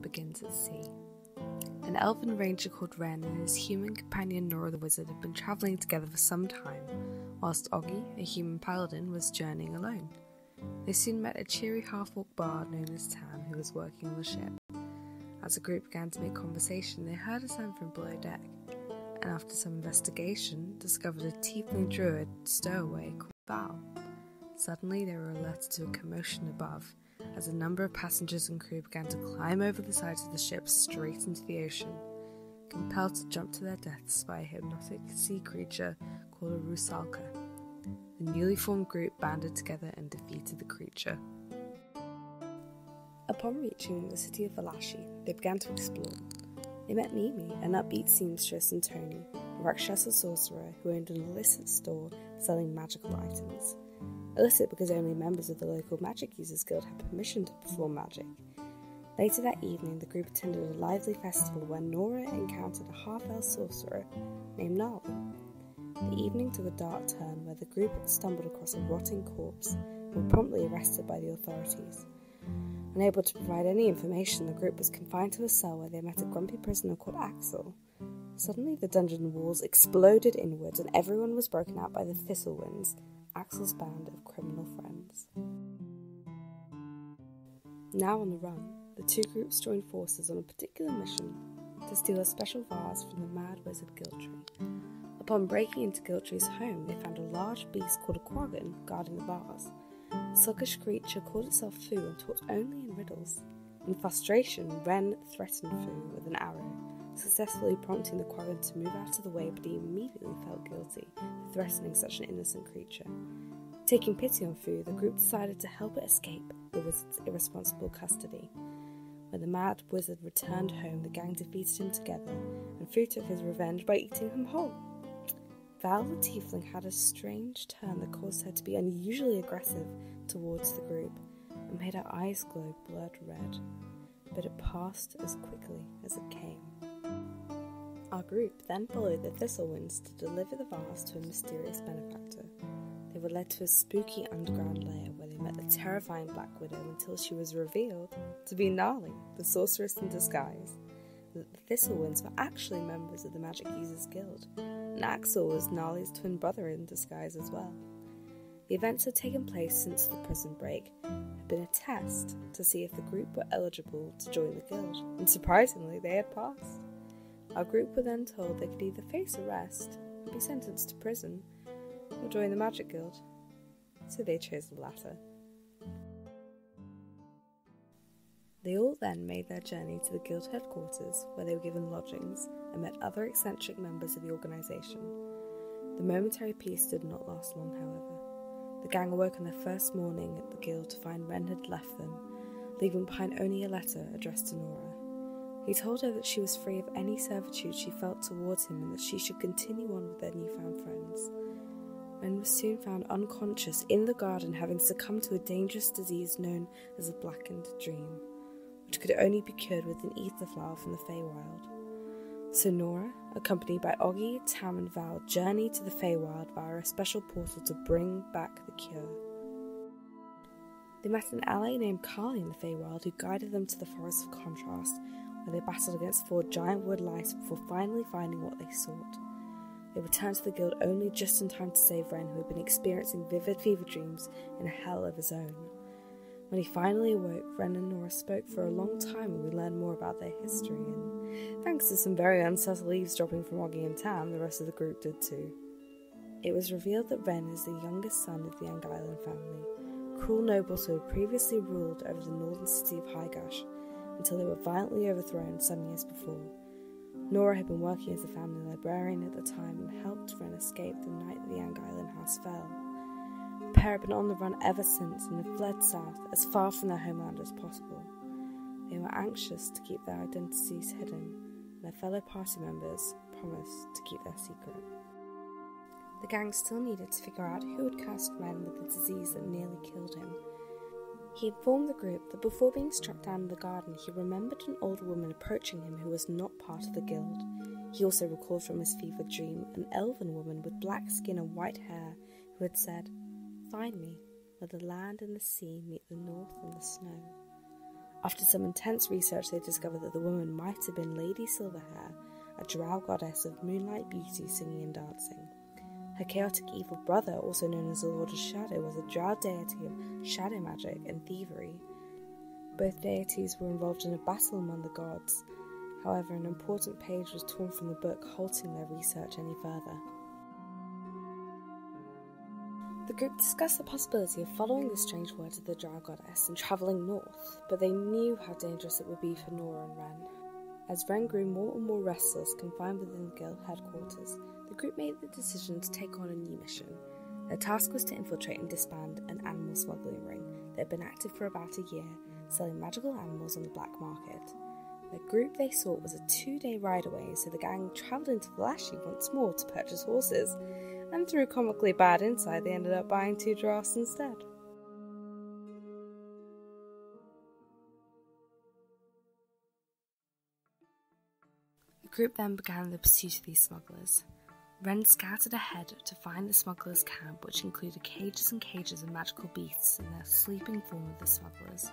begins at sea. An elven ranger called Ren and his human companion Nora the wizard had been travelling together for some time, whilst Augie, a human paladin, was journeying alone. They soon met a cheery half-orc bard known as Tam, who was working on the ship. As the group began to make conversation, they heard a sound from below deck, and after some investigation, discovered a tiefling druid stowaway called Val. Suddenly, they were alerted to a commotion above, as a number of passengers and crew began to climb over the sides of the ship straight into the ocean, compelled to jump to their deaths by a hypnotic sea creature called a rusalka. The newly formed group banded together and defeated the creature. Upon reaching the city of Valashi, they began to explore. They met Mimi, an upbeat seamstress, and Tony, a Rakshasa sorcerer who owned an illicit store selling magical items. Illicit because only members of the local Magic Users Guild had permission to perform magic. Later that evening, the group attended a lively festival where Nora encountered a half-elf sorcerer named Gnarly. The evening took a dark turn where the group stumbled across a rotting corpse and were promptly arrested by the authorities. Unable to provide any information, the group was confined to a cell where they met a grumpy prisoner called Axel. Suddenly, the dungeon walls exploded inwards and everyone was broken out by the Thistlewinds, Axel's band of criminal friends. Now on the run, the two groups joined forces on a particular mission to steal a special vase from the mad wizard Giltree. Upon breaking into Giltree's home, they found a large beast called a quaggan guarding the vase. The sluggish creature called itself Fu and talked only in riddles. In frustration, Ren threatened Fu with an arrow, successfully prompting the quaggan to move out of the way, but he immediately felt guilty for threatening such an innocent creature. Taking pity on Fu, the group decided to help it escape the wizard's irresponsible custody. When the mad wizard returned home, the gang defeated him together, and Fu took his revenge by eating him whole. Val the tiefling had a strange turn that caused her to be unusually aggressive towards the group, and made her eyes glow blood red, but it passed as quickly as it came. Our group then followed the Thistlewinds to deliver the vase to a mysterious benefactor. They were led to a spooky underground lair where they met the terrifying Black Widow until she was revealed to be Gnarly, the sorceress in disguise. The Thistlewinds were actually members of the Magic Users Guild, and Axel was Gnarly's twin brother in disguise as well. The events had taken place since the prison break, had been a test to see if the group were eligible to join the guild, and surprisingly they had passed. Our group were then told they could either face arrest and be sentenced to prison, or join the Magic Guild, so they chose the latter. They all then made their journey to the guild headquarters, where they were given lodgings and met other eccentric members of the organisation. The momentary peace did not last long, however. The gang awoke on their first morning at the guild to find Ren had left them, leaving behind only a letter addressed to Nora. He told her that she was free of any servitude she felt towards him and that she should continue on with their newfound friends. Ren was soon found unconscious in the garden, having succumbed to a dangerous disease known as a blackened dream, which could only be cured with an ether flower from the Feywild. So Nora, accompanied by Augie, Tam and Val, journeyed to the Feywild via a special portal to bring back the cure. They met an ally named Carly in the Feywild who guided them to the Forest of Contrast, where they battled against 4 giant wood lice before finally finding what they sought. They returned to the guild only just in time to save Ren, who had been experiencing vivid fever dreams in a hell of his own. When he finally awoke, Ren and Nora spoke for a long time and we learned more about their history, and thanks to some very unsubtle eavesdropping from Augie and Tam, the rest of the group did too. It was revealed that Ren is the youngest son of the Angailan family, cruel nobles who had previously ruled over the northern city of Highgash until they were violently overthrown some years before. Nora had been working as a family librarian at the time and helped Ren escape the night that the Angailan house fell. The pair had been on the run ever since and had fled south, as far from their homeland as possible. They were anxious to keep their identities hidden, and their fellow party members promised to keep their secret. The gang still needed to figure out who had cursed Ren with the disease that nearly killed him. He informed the group that before being struck down in the garden, he remembered an old woman approaching him who was not part of the guild. He also recalled from his fevered dream an elven woman with black skin and white hair who had said, "Find me where the land and the sea meet the north and the snow." After some intense research, they discovered that the woman might have been Lady Silverhair, a drow goddess of moonlight beauty, singing and dancing. Her chaotic evil brother, also known as the Lord of Shadow, was a drow deity of shadow magic and thievery. Both deities were involved in a battle among the gods. However, an important page was torn from the book, halting their research any further. The group discussed the possibility of following the strange words of the drow goddess and travelling north, but they knew how dangerous it would be for Nora and Ren. As Ren grew more and more restless, confined within the guild headquarters, the group made the decision to take on a new mission. Their task was to infiltrate and disband an animal smuggling ring that had been active for about a year, selling magical animals on the black market. The group they sought was a 2-day ride away, so the gang travelled into Valashi once more to purchase horses, and through comically bad insight they ended up buying 2 giraffes instead. The group then began the pursuit of these smugglers. Ren scouted ahead to find the smugglers' camp, which included cages and cages of magical beasts in the sleeping form of the smugglers.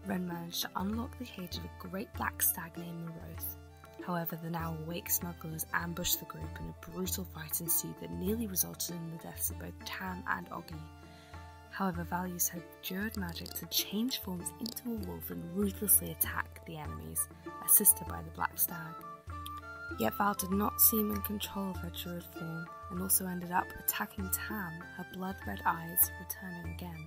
Ren managed to unlock the cage of a great black stag named Moroth. However, the now awake smugglers ambushed the group and a brutal fight ensued that nearly resulted in the deaths of both Tam and Augie. However, Val used her druid magic to change forms into a wolf and ruthlessly attack the enemies, assisted by the black stag. Yet Val did not seem in control of her druid form and also ended up attacking Tam, her blood-red eyes returning again.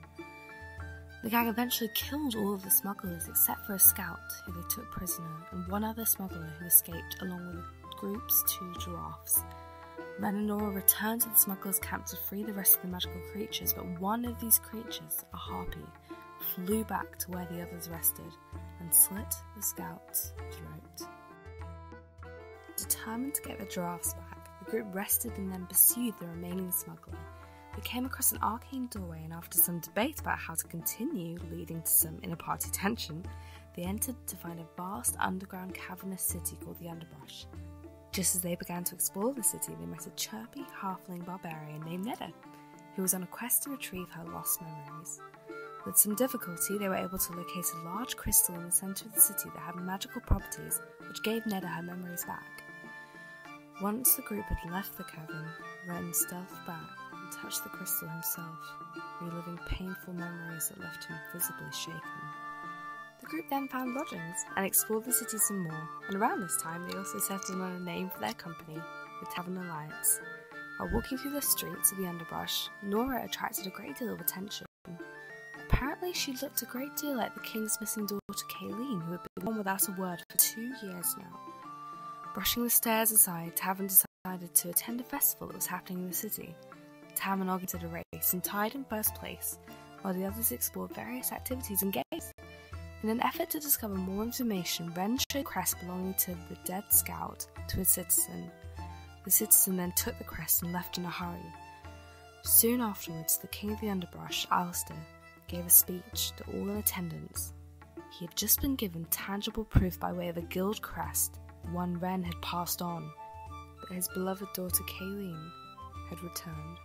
The gang eventually killed all of the smugglers except for a scout who they took prisoner and one other smuggler who escaped along with the group's 2 giraffes. Ren and Nora returned to the smugglers' camp to free the rest of the magical creatures, but one of these creatures, a harpy, flew back to where the others rested and slit the scout's throat. Determined to get the giraffes back, the group rested and then pursued the remaining smuggler. They came across an arcane doorway, and after some debate about how to continue, leading to some inner-party tension, they entered to find a vast underground cavernous city called the Underbrush. Just as they began to explore the city, they met a chirpy halfling barbarian named Neda, who was on a quest to retrieve her lost memories. With some difficulty, they were able to locate a large crystal in the centre of the city that had magical properties, which gave Neda her memories back. Once the group had left the cavern, Ren stealthed back and touched the crystal himself, reliving painful memories that left him visibly shaken. The group then found lodgings and explored the city some more, and around this time they also settled on a name for their company, the TAVRN Alliance. While walking through the streets of the underbrush, Nora attracted a great deal of attention. Apparently she looked a great deal like the king's missing daughter Kayleen, who had been gone without a word for 2 years now. Brushing the stairs aside, TAVRN decided to attend a festival that was happening in the city. Tam and Augie did a race and tied in first place, while the others explored various activities and games. In an effort to discover more information, Ren showed a crest belonging to the dead scout to a citizen. The citizen then took the crest and left in a hurry. Soon afterwards, the king of the underbrush, Alistair, gave a speech to all in attendance. He had just been given tangible proof by way of a guild crest, the one Ren had passed on, that his beloved daughter Kayleen had returned.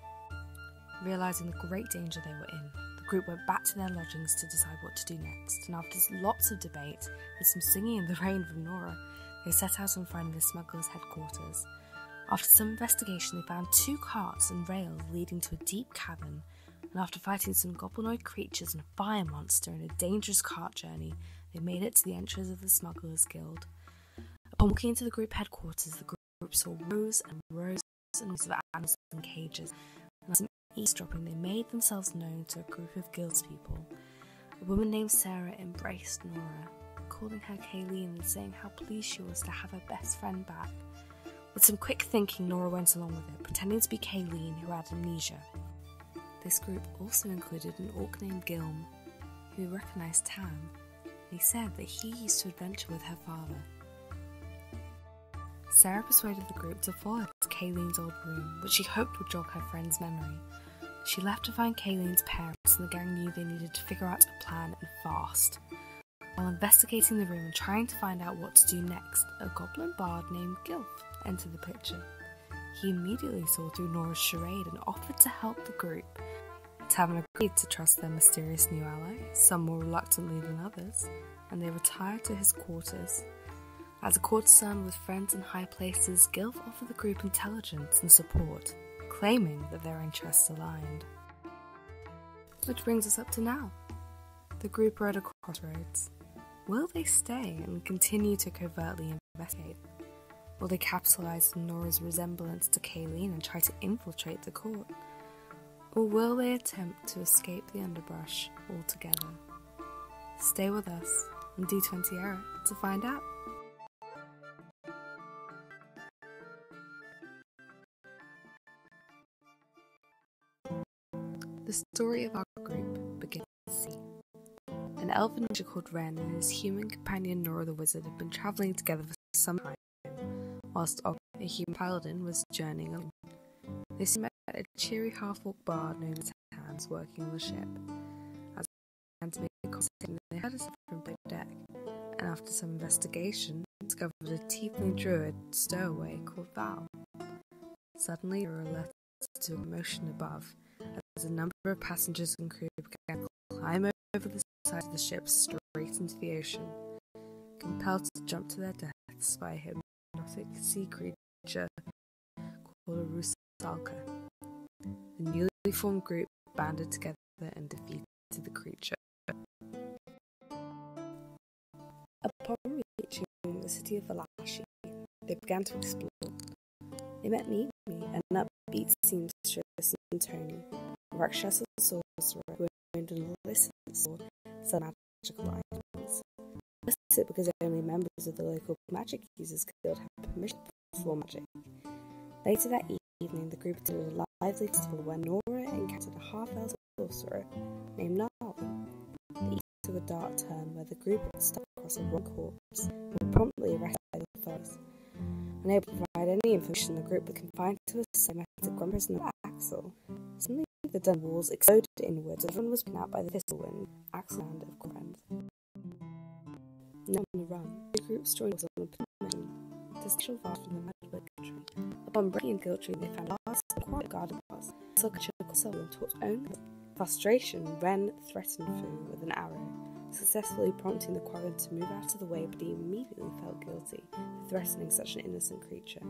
Realising the great danger they were in, the group went back to their lodgings to decide what to do next, and after lots of debate and some singing in the rain from Nora, they set out on finding the smugglers' headquarters. After some investigation, they found 2 carts and rails leading to a deep cavern, and after fighting some goblinoid creatures and a fire monster in a dangerous cart journey, they made it to the entrance of the Smugglers' Guild. Upon walking into the group headquarters, the group saw rows and rows of animals in cages, and as some eavesdropping, they made themselves known to a group of guildspeople. A woman named Sarah embraced Nora, calling her Kayleen and saying how pleased she was to have her best friend back. With some quick thinking, Nora went along with it, pretending to be Kayleen, who had amnesia. This group also included an orc named Gilm, who recognised Tam, and he said that he used to adventure with her father. Sarah persuaded the group to follow her to Kayleen's old room, which she hoped would jog her friend's memory. She left to find Kayleen's parents, and the gang knew they needed to figure out a plan and fast. While investigating the room and trying to find out what to do next, a goblin bard named Gilf entered the picture. He immediately saw through Nora's charade and offered to help the group. TAVRN agreed to trust their mysterious new ally, some more reluctantly than others, and they retire to his quarters. As a courtesan with friends in high places, Gilf offered the group intelligence and support, claiming that their interests aligned. Which brings us up to now. The group are at a crossroads. Will they stay and continue to covertly investigate? Will they capitalize on Nora's resemblance to Kayleen and try to infiltrate the court? Or will they attempt to escape the underbrush altogether? Stay with us on D20 Era to find out. The story of our group begins at sea. An elven ninja called Ren and his human companion Nora the Wizard had been travelling together for some time, whilst Augie, a human paladin, was journeying alone. They soon met at a cheery half-orc bard known as Hands working on the ship. As they began to make conversation, they heard a sound from below deck, and after some investigation, discovered a tiefling druid stowaway called Val. Suddenly, they were alerted to a commotion above, as a number of passengers and crew began to climb over the side of the ship straight into the ocean, compelled to jump to their deaths by a hypnotic sea creature called a Rusalka. The newly formed group banded together and defeated the creature. Upon reaching the city of Valashi, they began to explore. They met Mimi, an upbeat seamstress, and Tony, a Rakshasa sorcerer who owned an illicit sword selling magical items. Illicit because only members of the local magic users guild had permission to perform magic. Later that evening, the group attended a lively festival where Nora encountered a half-elf sorcerer named Gnarly. The evening took a dark turn where the group had stuck across a rock corpse and were promptly arrested by the authorities. Unable to provide any information, the group was confined to a cell met a ground prisoner Axel. Suddenly, the dun walls exploded inwards and everyone was put out by the Thistlewind, Axel and of friends. Now on the run, the group joined on a mission to steal fast from the magic tree. Upon breaking into Guild Tree, they found large quiet garden bars. Such a soul and taught only. Frustration, Ren threatened Fu with an arrow, successfully prompting the Quaggan to move out of the way, but he immediately felt guilty for threatening such an innocent creature.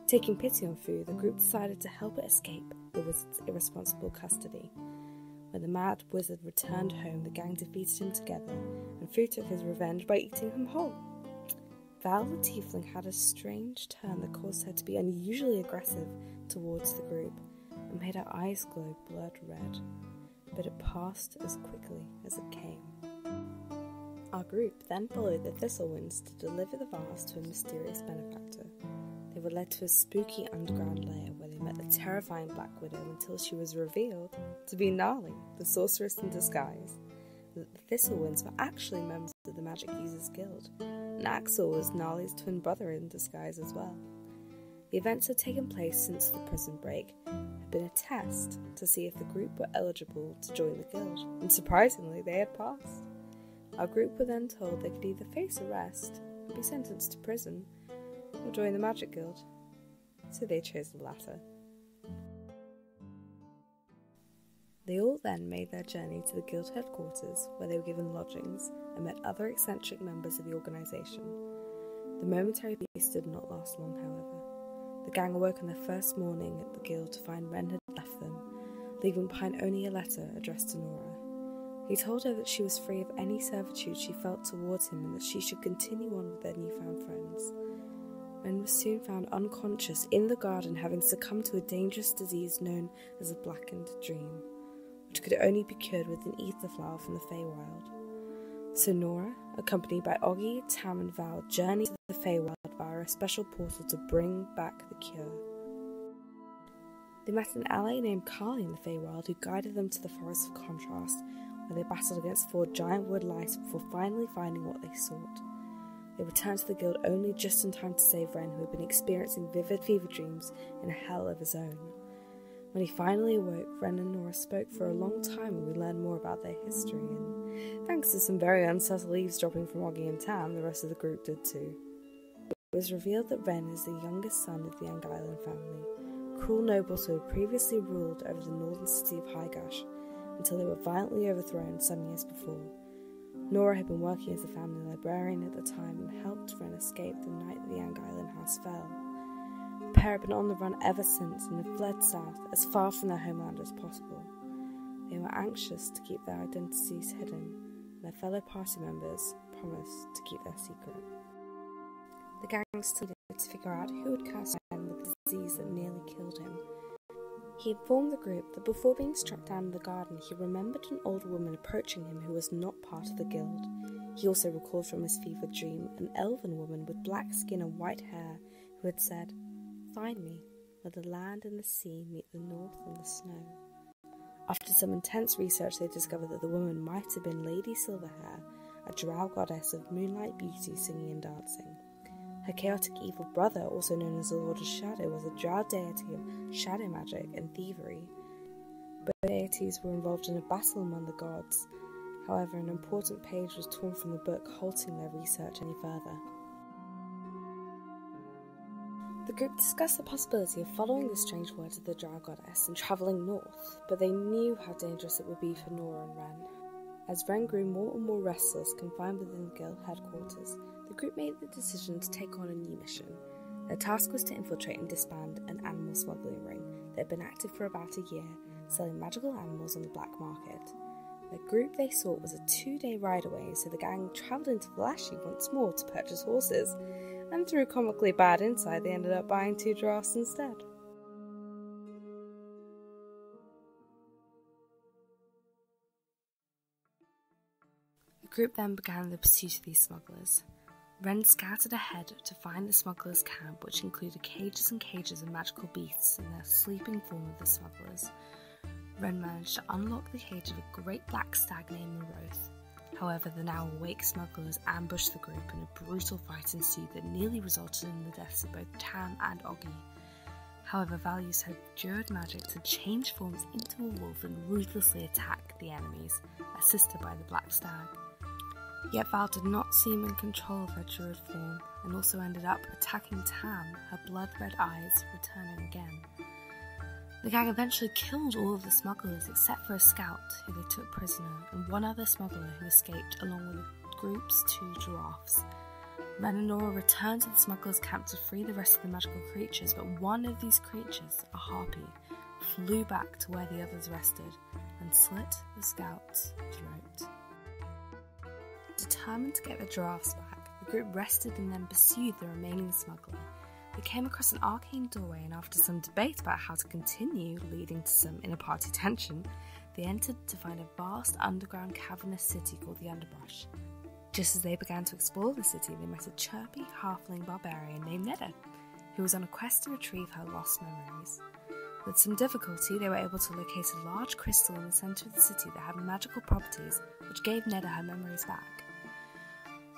Taking pity on Fu, the group decided to help it escape the wizard's irresponsible custody. When the mad wizard returned home, the gang defeated him together, and Fu took his revenge by eating him whole. Val the Tiefling had a strange turn that caused her to be unusually aggressive towards the group, and made her eyes glow blood red. But it passed as quickly as it came. Our group then followed the Thistlewinds to deliver the vase to a mysterious benefactor. They were led to a spooky underground lair where they met the terrifying Black Widow until she was revealed to be Gnarly, the sorceress in disguise. The Thistlewinds were actually members of the Magic Users Guild, and Axel was Gnarly's twin brother in disguise as well. The events had taken place since the prison break, had been a test to see if the group were eligible to join the guild, and surprisingly they had passed. Our group were then told they could either face arrest and be sentenced to prison, or join the Magic Guild, so they chose the latter. They all then made their journey to the guild headquarters, where they were given lodgings and met other eccentric members of the organisation. The momentary peace did not last long, however. The gang awoke on their first morning at the guild to find Ren had left them, leaving behind only a letter addressed to Nora. He told her that she was free of any servitude she felt towards him and that she should continue on with their newfound friends. Ren was soon found unconscious in the garden, having succumbed to a dangerous disease known as a blackened dream, which could only be cured with an ether flower from the Feywild. So Nora, accompanied by Augie, Tam and Val, journeyed to the Feywild via a special portal to bring back the cure. They met an ally named Carly in the Feywild who guided them to the Forest of Contrast, where they battled against 4 giant wood lice before finally finding what they sought. They returned to the guild only just in time to save Ren, who had been experiencing vivid fever dreams in a hell of his own. When he finally awoke, Ren and Nora spoke for a long time and we learned more about their history, and thanks to some very unsubtle eavesdropping from Augie and Tam, the rest of the group did too. It was revealed that Ren is the youngest son of the Angailan family, cruel nobles who had previously ruled over the northern city of Highgash, until they were violently overthrown some years before. Nora had been working as a family librarian at the time and helped Ren escape the night that the Yang Island house fell. The pair had been on the run ever since and had fled south, as far from their homeland as possible. They were anxious to keep their identities hidden, and their fellow party members promised to keep their secret. The gang still needed to figure out who had cursed Ren with the disease that nearly killed him. He informed the group that before being struck down in the garden, he remembered an old woman approaching him who was not part of the guild. He also recalled from his fevered dream an elven woman with black skin and white hair who had said, "Find me where the land and the sea meet the north and the snow." After some intense research, they discovered that the woman might have been Lady Silverhair, a drow goddess of moonlight beauty, singing and dancing. Her chaotic evil brother, also known as the Lord of Shadow, was a drow deity of shadow magic and thievery. Both deities were involved in a battle among the gods. However, an important page was torn from the book, halting their research any further. The group discussed the possibility of following the strange words of the drow goddess and travelling north, but they knew how dangerous it would be for Nora and Ren. As Ren grew more and more restless, confined within the guild headquarters, the group made the decision to take on a new mission. Their task was to infiltrate and disband an animal smuggling ring that had been active for about a year, selling magical animals on the black market. The group they sought was a 2-day ride away, so the gang travelled into Valashi once more to purchase horses, and through comically bad insight, they ended up buying 2 giraffes instead. The group then began the pursuit of these smugglers. Ren scouted ahead to find the smugglers' camp, which included cages and cages of magical beasts in their sleeping form of the smugglers. Ren managed to unlock the cage of a great black stag named Moroth. However, the now awake smugglers ambushed the group and a brutal fight ensued that nearly resulted in the deaths of both Tam and Augie. However, Values had abjured magic to change forms into a wolf and ruthlessly attack the enemies, assisted by the black stag. Yet Val did not seem in control of her druid form and also ended up attacking Tam, her blood-red eyes returning again. The gang eventually killed all of the smugglers except for a scout who they took prisoner and one other smuggler who escaped along with the group's 2 giraffes. Ren and Nora returned to the smugglers' camp to free the rest of the magical creatures, but one of these creatures, a harpy, flew back to where the others rested and slit the scout's throat. Determined to get the giraffes back, the group rested and then pursued the remaining smuggler. They came across an arcane doorway, and after some debate about how to continue, leading to some inner-party tension, they entered to find a vast underground cavernous city called the Underbrush. Just as they began to explore the city, they met a chirpy halfling barbarian named Neda, who was on a quest to retrieve her lost memories. With some difficulty, they were able to locate a large crystal in the centre of the city that had magical properties, which gave Neda her memories back.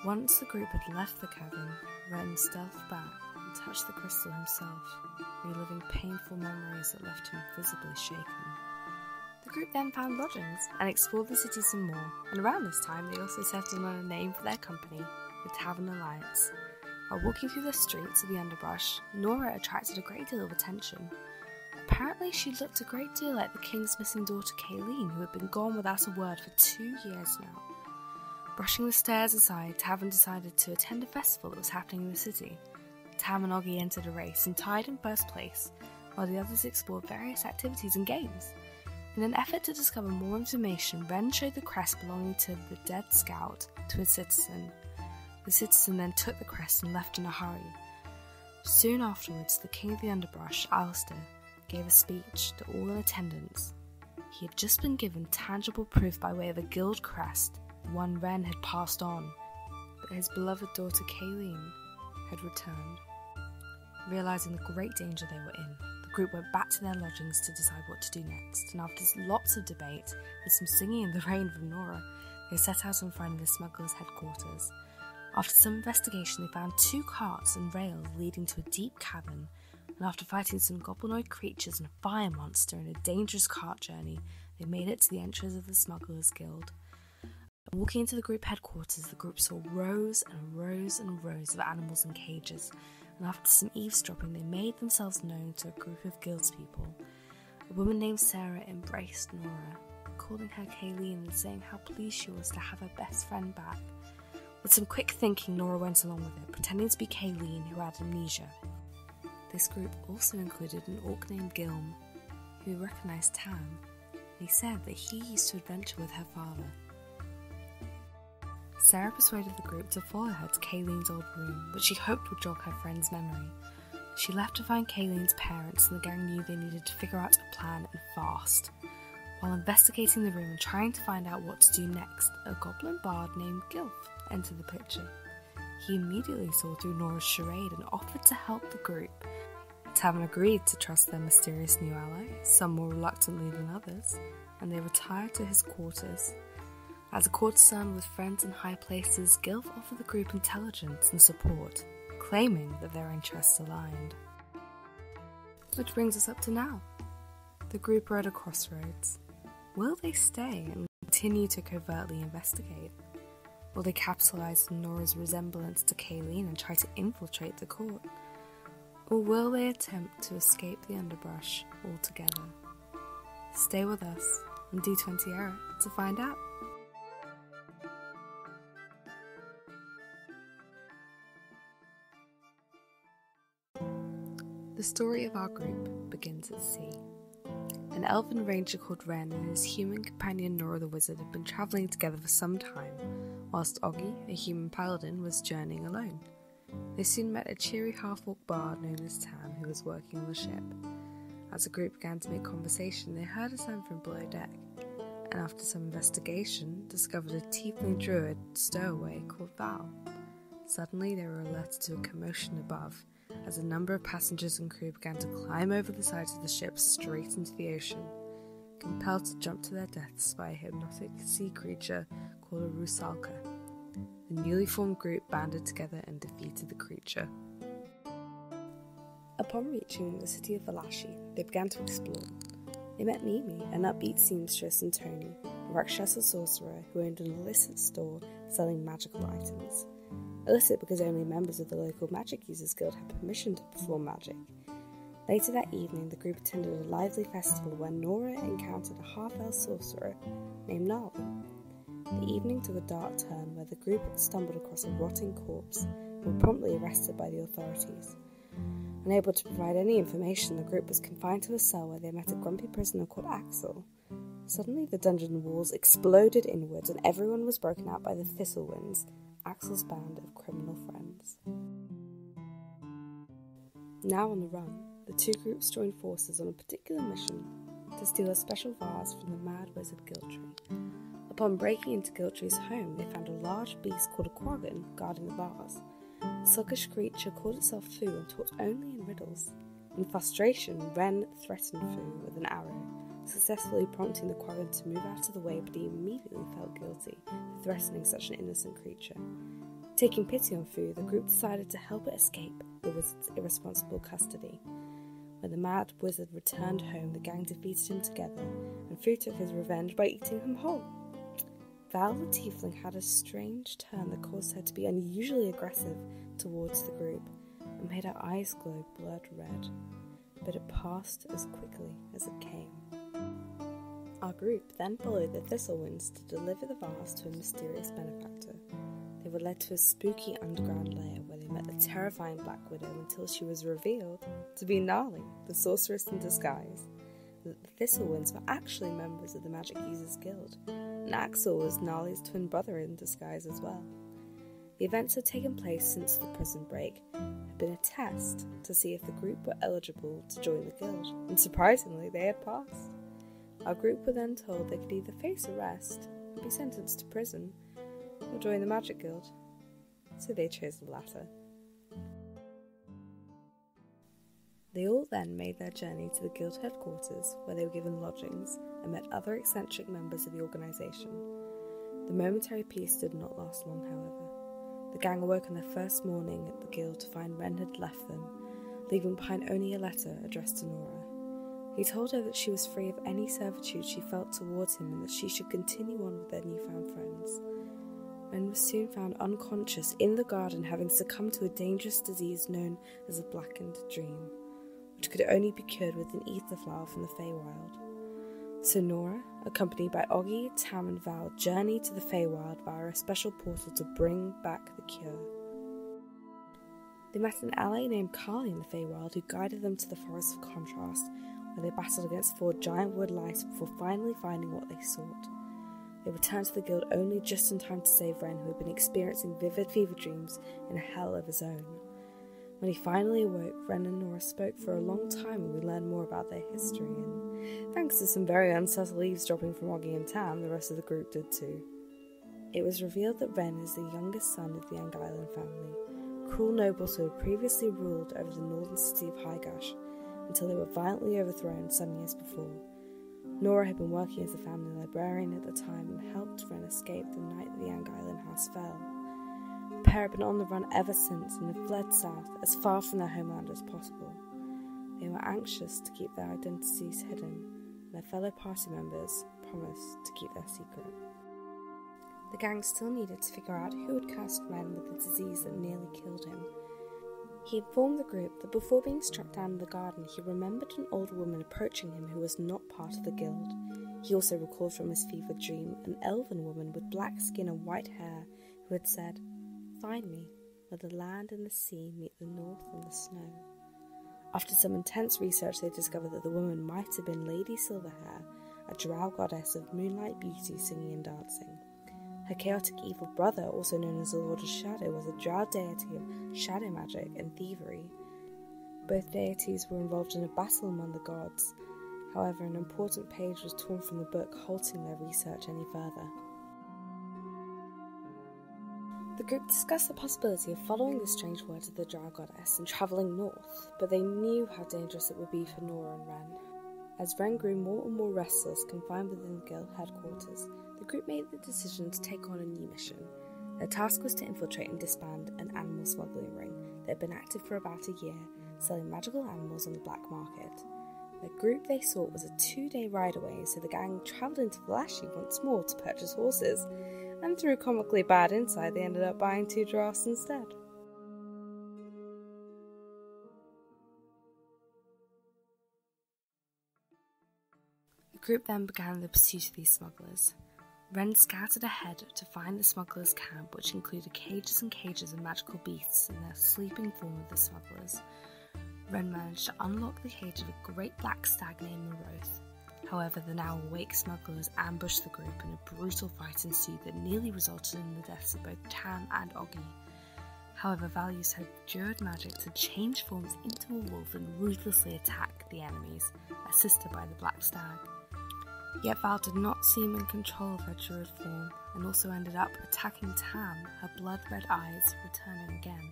Once the group had left the cavern, Ren stealthed back and touched the crystal himself, reliving painful memories that left him visibly shaken. The group then found lodgings and explored the city some more, and around this time they also settled on a name for their company, the TAVRN Alliance. While walking through the streets of the underbrush, Nora attracted a great deal of attention. Apparently she looked a great deal like the king's missing daughter Kayleen, who had been gone without a word for 2 years now. Brushing the stairs aside, TAVRN decided to attend a festival that was happening in the city. Tam and Augie entered a race and tied in first place, while the others explored various activities and games. In an effort to discover more information, Ren showed the crest belonging to the dead scout to a citizen. The citizen then took the crest and left in a hurry. Soon afterwards, the king of the underbrush, Alistair, gave a speech to all in attendance. He had just been given tangible proof by way of a guild crest, the one Ren had passed on, that his beloved daughter Kayleen had returned. Realising the great danger they were in, the group went back to their lodgings to decide what to do next, and after lots of debate and some singing in the rain from Nora, they set out on finding the smugglers' headquarters. After some investigation, they found 2 carts and rails leading to a deep cavern, and after fighting some goblinoid creatures and a fire monster in a dangerous cart journey, they made it to the entrance of the Smugglers Guild. Walking into the group headquarters, the group saw rows and rows and rows of animals in cages, and after some eavesdropping, they made themselves known to a group of guildspeople. A woman named Sarah embraced Nora, calling her Kayleen and saying how pleased she was to have her best friend back. With some quick thinking, Nora went along with it, pretending to be Kayleen, who had amnesia. This group also included an orc named Gilm, who recognised Tam, and he said that he used to adventure with her father. Sarah persuaded the group to follow her to Kayleen's old room, which she hoped would jog her friend's memory. She left to find Kayleen's parents, and the gang knew they needed to figure out a plan and fast. While investigating the room and trying to find out what to do next, a goblin bard named Gilf entered the picture. He immediately saw through Nora's charade and offered to help the group. TAVRN agreed to trust their mysterious new ally, some more reluctantly than others, and they retired to his quarters. As a courtesan with friends in high places, Gilf offered the group intelligence and support, claiming that their interests aligned. Which brings us up to now. The group are at a crossroads. Will they stay and continue to covertly investigate? Will they capitalise on Nora's resemblance to Kayleen and try to infiltrate the court? Or will they attempt to escape the underbrush altogether? Stay with us on D20 Era to find out. The story of our group begins at sea. An elven ranger called Ren and his human companion Nora the Wizard had been travelling together for some time, whilst Augie, a human paladin, was journeying alone. They soon met a cheery half-orc bard known as Tam, who was working on the ship. As the group began to make conversation, they heard a sound from below deck, and after some investigation, discovered a tiefling druid stowaway called Val. Suddenly, they were alerted to a commotion above, as a number of passengers and crew began to climb over the sides of the ship straight into the ocean, compelled to jump to their deaths by a hypnotic sea creature called a rusalka. The newly formed group banded together and defeated the creature. Upon reaching the city of Valashi, they began to explore. They met Mimi, an upbeat seamstress, and Tony, a Rakshasa sorcerer who owned an illicit store selling magical items. Illicit because only members of the local Magic Users Guild had permission to perform magic. Later that evening, the group attended a lively festival where Nora encountered a half-elf sorcerer named Gnarly. The evening took a dark turn where the group stumbled across a rotting corpse and were promptly arrested by the authorities. Unable to provide any information, the group was confined to a cell where they met a grumpy prisoner called Axel. Suddenly, the dungeon walls exploded inwards and everyone was broken out by the Thistlewinds, Axel's band of criminal friends. Now on the run, the two groups joined forces on a particular mission to steal a special vase from the mad wizard Giltree. Upon breaking into Giltree's home, they found a large beast called a quaggan guarding the vase. The sluggish creature called itself Fu and talked only in riddles. In frustration, Ren threatened Fu with an arrow, successfully prompting the quaggan to move out of the way, but he immediately felt guilty for threatening such an innocent creature. Taking pity on Fu, the group decided to help it escape the wizard's irresponsible custody. When the mad wizard returned home, the gang defeated him together, and Fu took his revenge by eating him whole. Val the tiefling had a strange turn that caused her to be unusually aggressive towards the group, and made her eyes glow blood red, but it passed as quickly as it came. Our group then followed the Thistlewinds to deliver the vase to a mysterious benefactor. They were led to a spooky underground lair where they met the terrifying Black Widow until she was revealed to be Gnarly, the sorceress in disguise. The Thistlewinds were actually members of the Magic Users Guild, and Axel was Gnarly's twin brother in disguise as well. The events had taken place since the prison break, had been a test to see if the group were eligible to join the guild, and surprisingly they had passed. Our group were then told they could either face arrest and be sentenced to prison, or join the Magic Guild, so they chose the latter. They all then made their journey to the guild headquarters, where they were given lodgings and met other eccentric members of the organisation. The momentary peace did not last long, however. The gang awoke on their first morning at the guild to find Ren had left them, leaving behind only a letter addressed to Nora. He told her that she was free of any servitude she felt towards him and that she should continue on with their newfound friends. Ren was soon found unconscious in the garden, having succumbed to a dangerous disease known as a blackened dream, which could only be cured with an ether flower from the Feywild. So Nora, accompanied by Augie, Tam and Val, journey to the Feywild via a special portal to bring back the cure. They met an ally named Carly in the Feywild who guided them to the Forest of Contrast, where they battled against 4 giant wood lice before finally finding what they sought. They returned to the guild only just in time to save Ren, who had been experiencing vivid fever dreams in a hell of his own. When he finally awoke, Ren and Nora spoke for a long time and we learned more about their history, and thanks to some very unsubtle eavesdropping from Augie and Tam, the rest of the group did too. It was revealed that Ren is the youngest son of the Anguillan family, cruel nobles who had previously ruled over the northern city of Highgash until they were violently overthrown some years before. Nora had been working as a family librarian at the time and helped Ren escape the night that the Anguillan house fell. The pair had been on the run ever since and had fled south, as far from their homeland as possible. They were anxious to keep their identities hidden, and their fellow party members promised to keep their secret. The gang still needed to figure out who had cursed Ren with the disease that nearly killed him. He informed the group that before being struck down in the garden, he remembered an old woman approaching him who was not part of the guild. He also recalled from his fevered dream an elven woman with black skin and white hair who had said, "Find me, where the land and the sea meet the north and the snow." After some intense research, they discovered that the woman might have been Lady Silverhair, a drow goddess of moonlight beauty, singing and dancing. Her chaotic evil brother, also known as the Lord of Shadow, was a drow deity of shadow magic and thievery. Both deities were involved in a battle among the gods. However, an important page was torn from the book, halting their research any further. The group discussed the possibility of following the strange words of the drow goddess and travelling north, but they knew how dangerous it would be for Nora and Ren. As Ren grew more and more restless, confined within the guild headquarters, the group made the decision to take on a new mission. Their task was to infiltrate and disband an animal smuggling ring that had been active for about a year, selling magical animals on the black market. The group they sought was a 2-day ride away, so the gang travelled into Valashi once more to purchase horses, and through comically bad insight they ended up buying 2 giraffes instead. The group then began the pursuit of these smugglers. Ren scouted ahead to find the smugglers' camp, which included cages and cages of magical beasts in the sleeping form of the smugglers. Ren managed to unlock the cage of a great black stag named Moroth. However, the now awake smugglers ambushed the group and a brutal fight ensued that nearly resulted in the deaths of both Tam and Augie. However, Val used her druid magic to change forms into a wolf and ruthlessly attack the enemies, assisted by the black stag. Yet Val did not seem in control of her druid form and also ended up attacking Tam, her blood-red eyes returning again.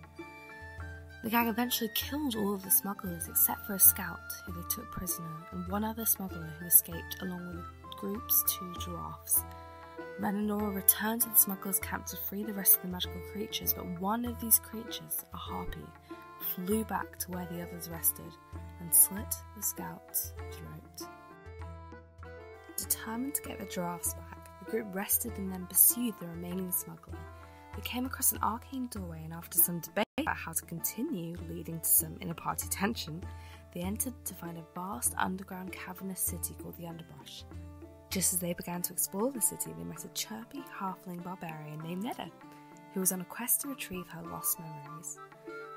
The gang eventually killed all of the smugglers except for a scout who they took prisoner and one other smuggler who escaped along with the group's 2 giraffes. Ren and Nora returned to the smugglers' camp to free the rest of the magical creatures, but one of these creatures, a harpy, flew back to where the others rested and slit the scout's throat. Determined to get the giraffes back, the group rested and then pursued the remaining smuggler. They came across an arcane doorway and after some debate about how to continue, leading to some inner-party tension, they entered to find a vast underground cavernous city called the Underbrush. Just as they began to explore the city, they met a chirpy halfling barbarian named Neda, who was on a quest to retrieve her lost memories.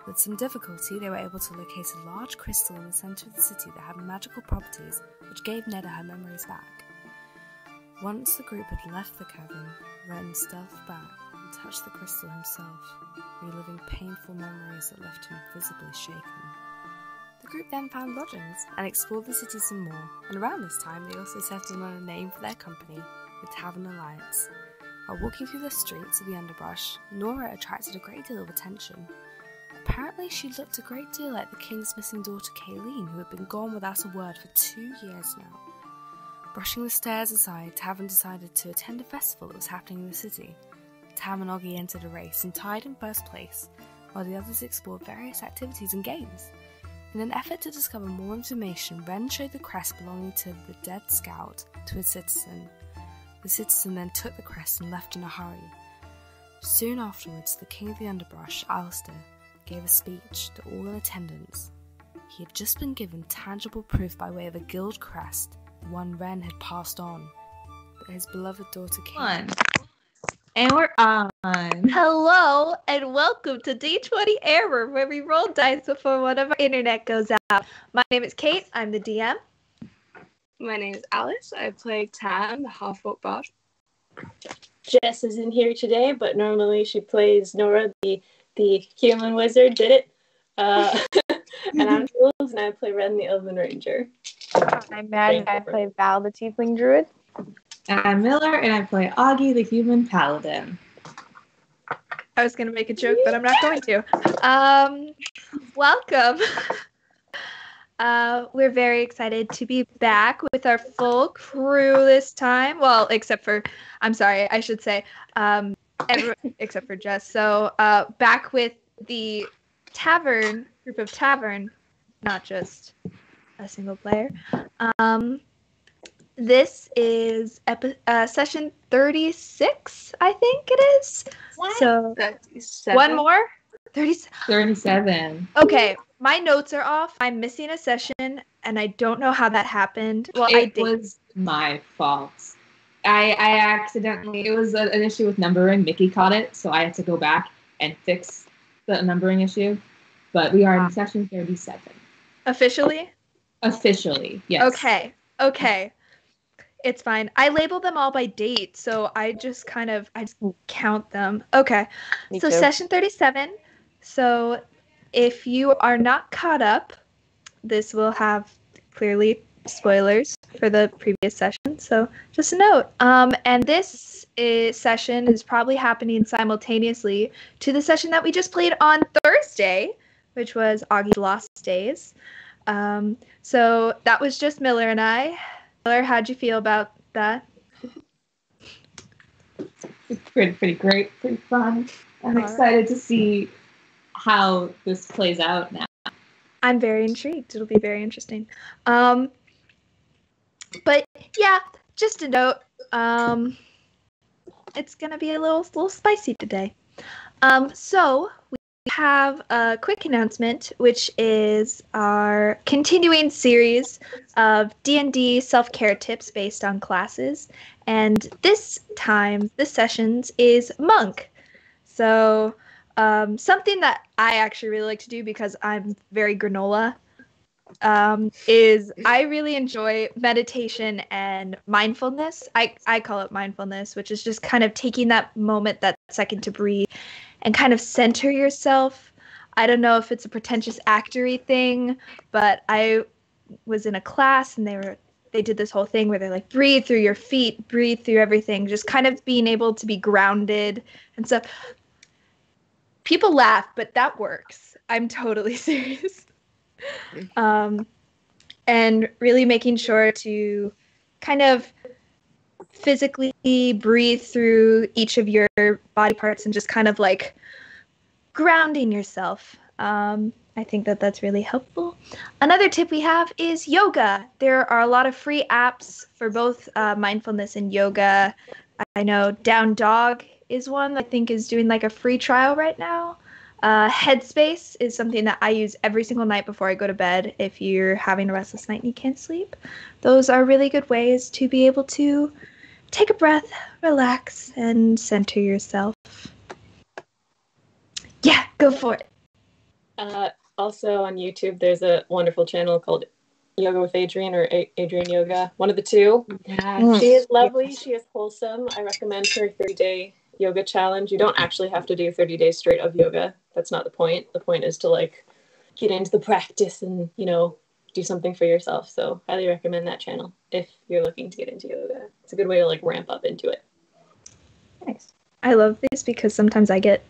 With some difficulty, they were able to locate a large crystal in the centre of the city that had magical properties which gave Neda her memories back. Once the group had left the cavern, Ren stealthed back and touched the crystal himself, reliving painful memories that left him visibly shaken. The group then found lodgings and explored the city some more, and around this time they also settled on a name for their company, the TAVRN Alliance. While walking through the streets of the underbrush, Nora attracted a great deal of attention. Apparently she looked a great deal like the king's missing daughter Kayleen, who had been gone without a word for 2 years now. Brushing the stares aside, TAVRN decided to attend a festival that was happening in the city. Tam and Augie entered a race and tied in first place, while the others explored various activities and games. In an effort to discover more information, Ren showed the crest belonging to the dead scout to a citizen. The citizen then took the crest and left in a hurry. Soon afterwards, the king of the underbrush, Alistair, gave a speech to all in attendance. He had just been given tangible proof by way of a guild crest, the one Ren had passed on. his beloved daughter Kate. And we're on. Hello, and welcome to D20 Error, where we roll dice before one of our internet goes out. My name is Kate. I'm the DM. My name is Alice. I play Tam, the half-orc bard. Jess is in here today, but normally she plays Nora, the human wizard. Did it? And I'm Jules, and I play Ren, the elven ranger. I'm Mad, and I play Val, the tiefling druid. I'm Miller, and I play Augie, the human paladin. I was going to make a joke, but I'm not going to. Welcome. We're very excited to be back with our full crew this time. Well, except for, I'm sorry, I should say, except for Jess. So, back with the TAVRN, group of TAVRN, not just a single player. This is session 36, I think it is. What? So, 37? one more? 37. Okay, my notes are off. I'm missing a session, and I don't know how that happened. Well, It was my fault. I accidentally, it was an issue with numbering. Micky caught it, so I had to go back and fix the numbering issue. But we are in session 37. Officially? Officially, yes. Okay. It's fine. I label them all by date, so I just count them. Okay. Me So too. session 37. So if you are not caught up, this will have clearly spoilers for the previous session. So just a note. And this session is probably happening simultaneously to the session that we just played on Thursday, which was Augie's Lost Days. So that was just Miller and I. Miller, how'd you feel about that? It's pretty great, pretty fun. I'm excited to see how this plays out now. I'm very intrigued. It'll be very interesting. But yeah, just a note. It's gonna be a little spicy today. So we have a quick announcement, which is our continuing series of D&D self-care tips based on classes. And this session's is Monk. So something that I actually really like to do because I'm very granola is I really enjoy meditation and mindfulness. I call it mindfulness, which is just kind of taking that moment, that second to breathe and kind of center yourself. I don't know if it's a pretentious actory thing, but I was in a class and they did this whole thing where they're like, breathe through your feet, breathe through everything, just kind of being able to be grounded and stuff. People laugh, but that works. I'm totally serious. And really making sure to kind of physically breathe through each of your body parts and just kind of like grounding yourself. I think that's really helpful. Another tip we have is yoga. There are a lot of free apps for both mindfulness and yoga. I know Down Dog is one that I think is doing like a free trial right now. Headspace is something that I use every single night before I go to bed if you're having a restless night and you can't sleep. Those are really good ways to be able to take a breath, relax, and center yourself. Yeah, go for it. Also on YouTube, there's a wonderful channel called Yoga with Adrian or Adrian Yoga. One of the two. Yeah. She is lovely. She is wholesome. I recommend her 30-day yoga challenge. You don't actually have to do 30 days straight of yoga. That's not the point. The point is to like get into the practice and, do something for yourself. So highly recommend that channel if you're looking to get into yoga. It's a good way to like ramp up into it. Nice. I love these because sometimes I get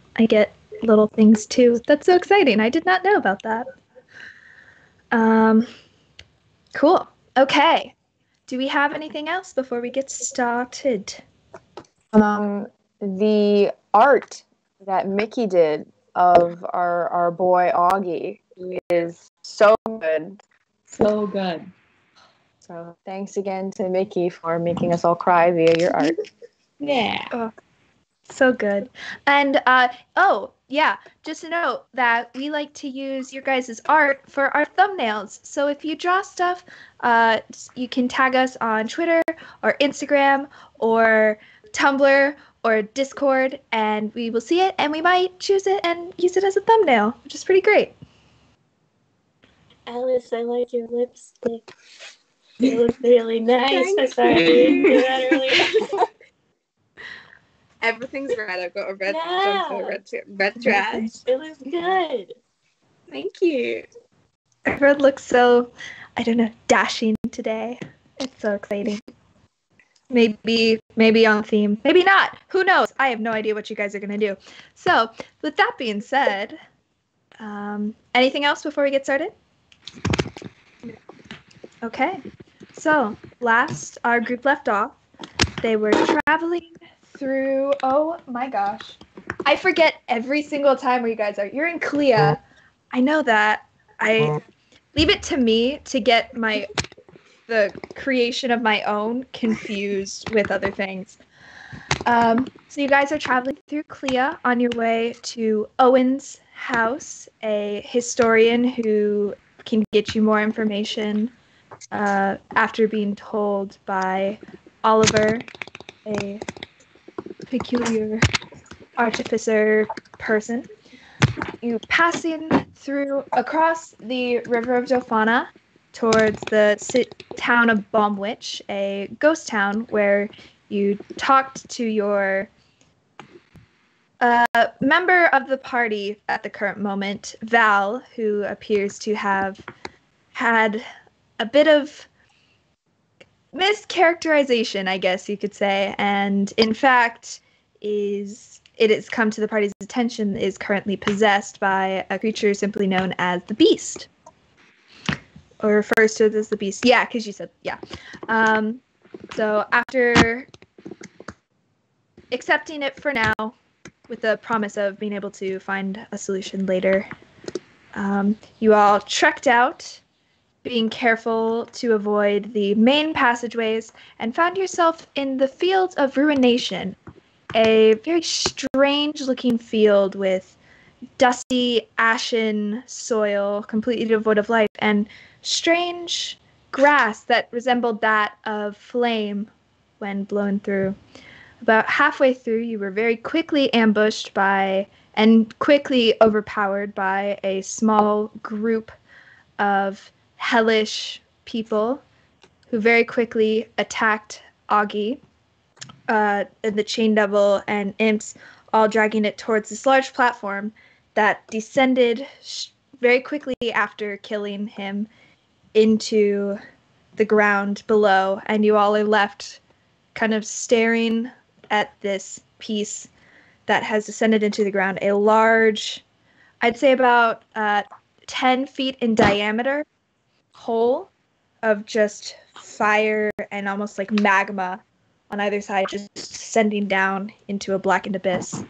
little things too. That's so exciting. I did not know about that. Cool. Okay. Do we have anything else before we get started? The art that Micky did of our boy Augie is so good. So good. So thanks again to Micky for making us all cry via your art. Yeah. So good. And oh yeah, just a note that we like to use your guys' art for our thumbnails. So if you draw stuff, you can tag us on Twitter or Instagram or Tumblr or Discord, and we will see it, and we might choose it and use it as a thumbnail, which is pretty great. Alice, I like your lipstick. It looks really nice. I'm sorry I didn't do that earlier. Everything's red. I've got a red Yeah. jumper, red dress. It looks good. Thank you. Everyone looks so, I don't know, dashing today. It's so exciting. Maybe on theme. Maybe not. Who knows? I have no idea what you guys are going to do. So, with that being said, anything else before we get started? Okay. So, last our group left off, they were traveling through, oh my gosh. I forget every single time where you guys are. You're in Clea. I know that. I leave it to me to get the creation of my own confused with other things. So you guys are traveling through Clea on your way to Owen's house, a historian who can get you more information after being told by Oliver, a peculiar artificer person. You passing through across the river of Dofana towards the town of Bombwich, a ghost town where you talked to your member of the party at the current moment, Val, who appears to have had a bit of mischaracterization, I guess you could say, and in fact it has come to the party's attention is currently possessed by a creature simply known as the Beast. Or refers to it as the Beast. Yeah, because you said, yeah. So after accepting it for now, with the promise of being able to find a solution later, you all trekked out, being careful to avoid the main passageways, and found yourself in the Fields of Ruination, a very strange-looking field with dusty, ashen soil, completely devoid of life, and strange grass that resembled that of flame when blown through. About halfway through, you were very quickly ambushed by and quickly overpowered by a small group of hellish people who very quickly attacked Augie, and the Chain Devil and imps, all dragging it towards this large platform that descended very quickly after killing him into the ground below, and you all are left kind of staring at this piece that has descended into the ground. A large, I'd say about 10 feet in diameter hole of just fire and almost like magma on either side, just descending down into a blackened abyss.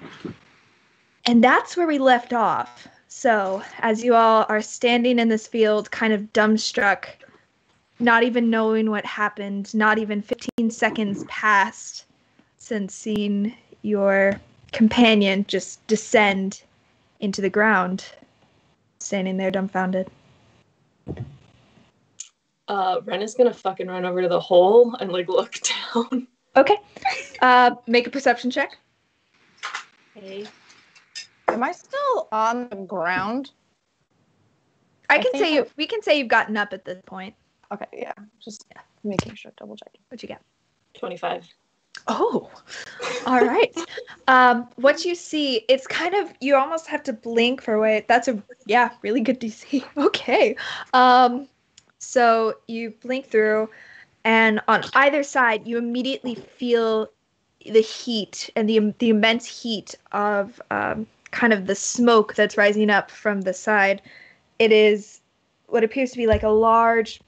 And that's where we left off. So, as you all are standing in this field, kind of dumbstruck, not even knowing what happened, not even 15 seconds passed since seeing your companion just descend into the ground, standing there dumbfounded. Ren is gonna fucking run over to the hole and like look down. Okay. Make a perception check. Okay. Am I still on the ground? We can say you've gotten up at this point. Okay, yeah. Just making sure, double checking. What you got? 25. Oh, all right. What you see, it's kind of, you almost have to blink for a way. That's really good DC. Okay. So you blink through, and on either side, you immediately feel the heat and the immense heat of kind of the smoke that's rising up from the side. It is what appears to be like a large,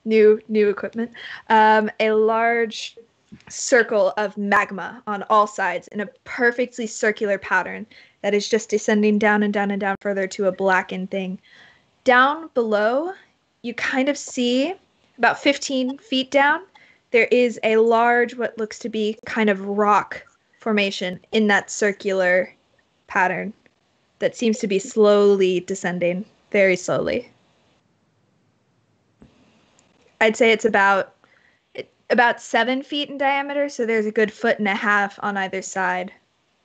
new equipment, a large circle of magma on all sides in a perfectly circular pattern that is just descending down and down and down further to a blackened thing. Down below, you kind of see about 15 feet down, there is a large, what looks to be kind of rock formation in that circular pattern that seems to be slowly descending, very slowly. I'd say it's about 7 feet in diameter, so there's a good 1.5 feet on either side,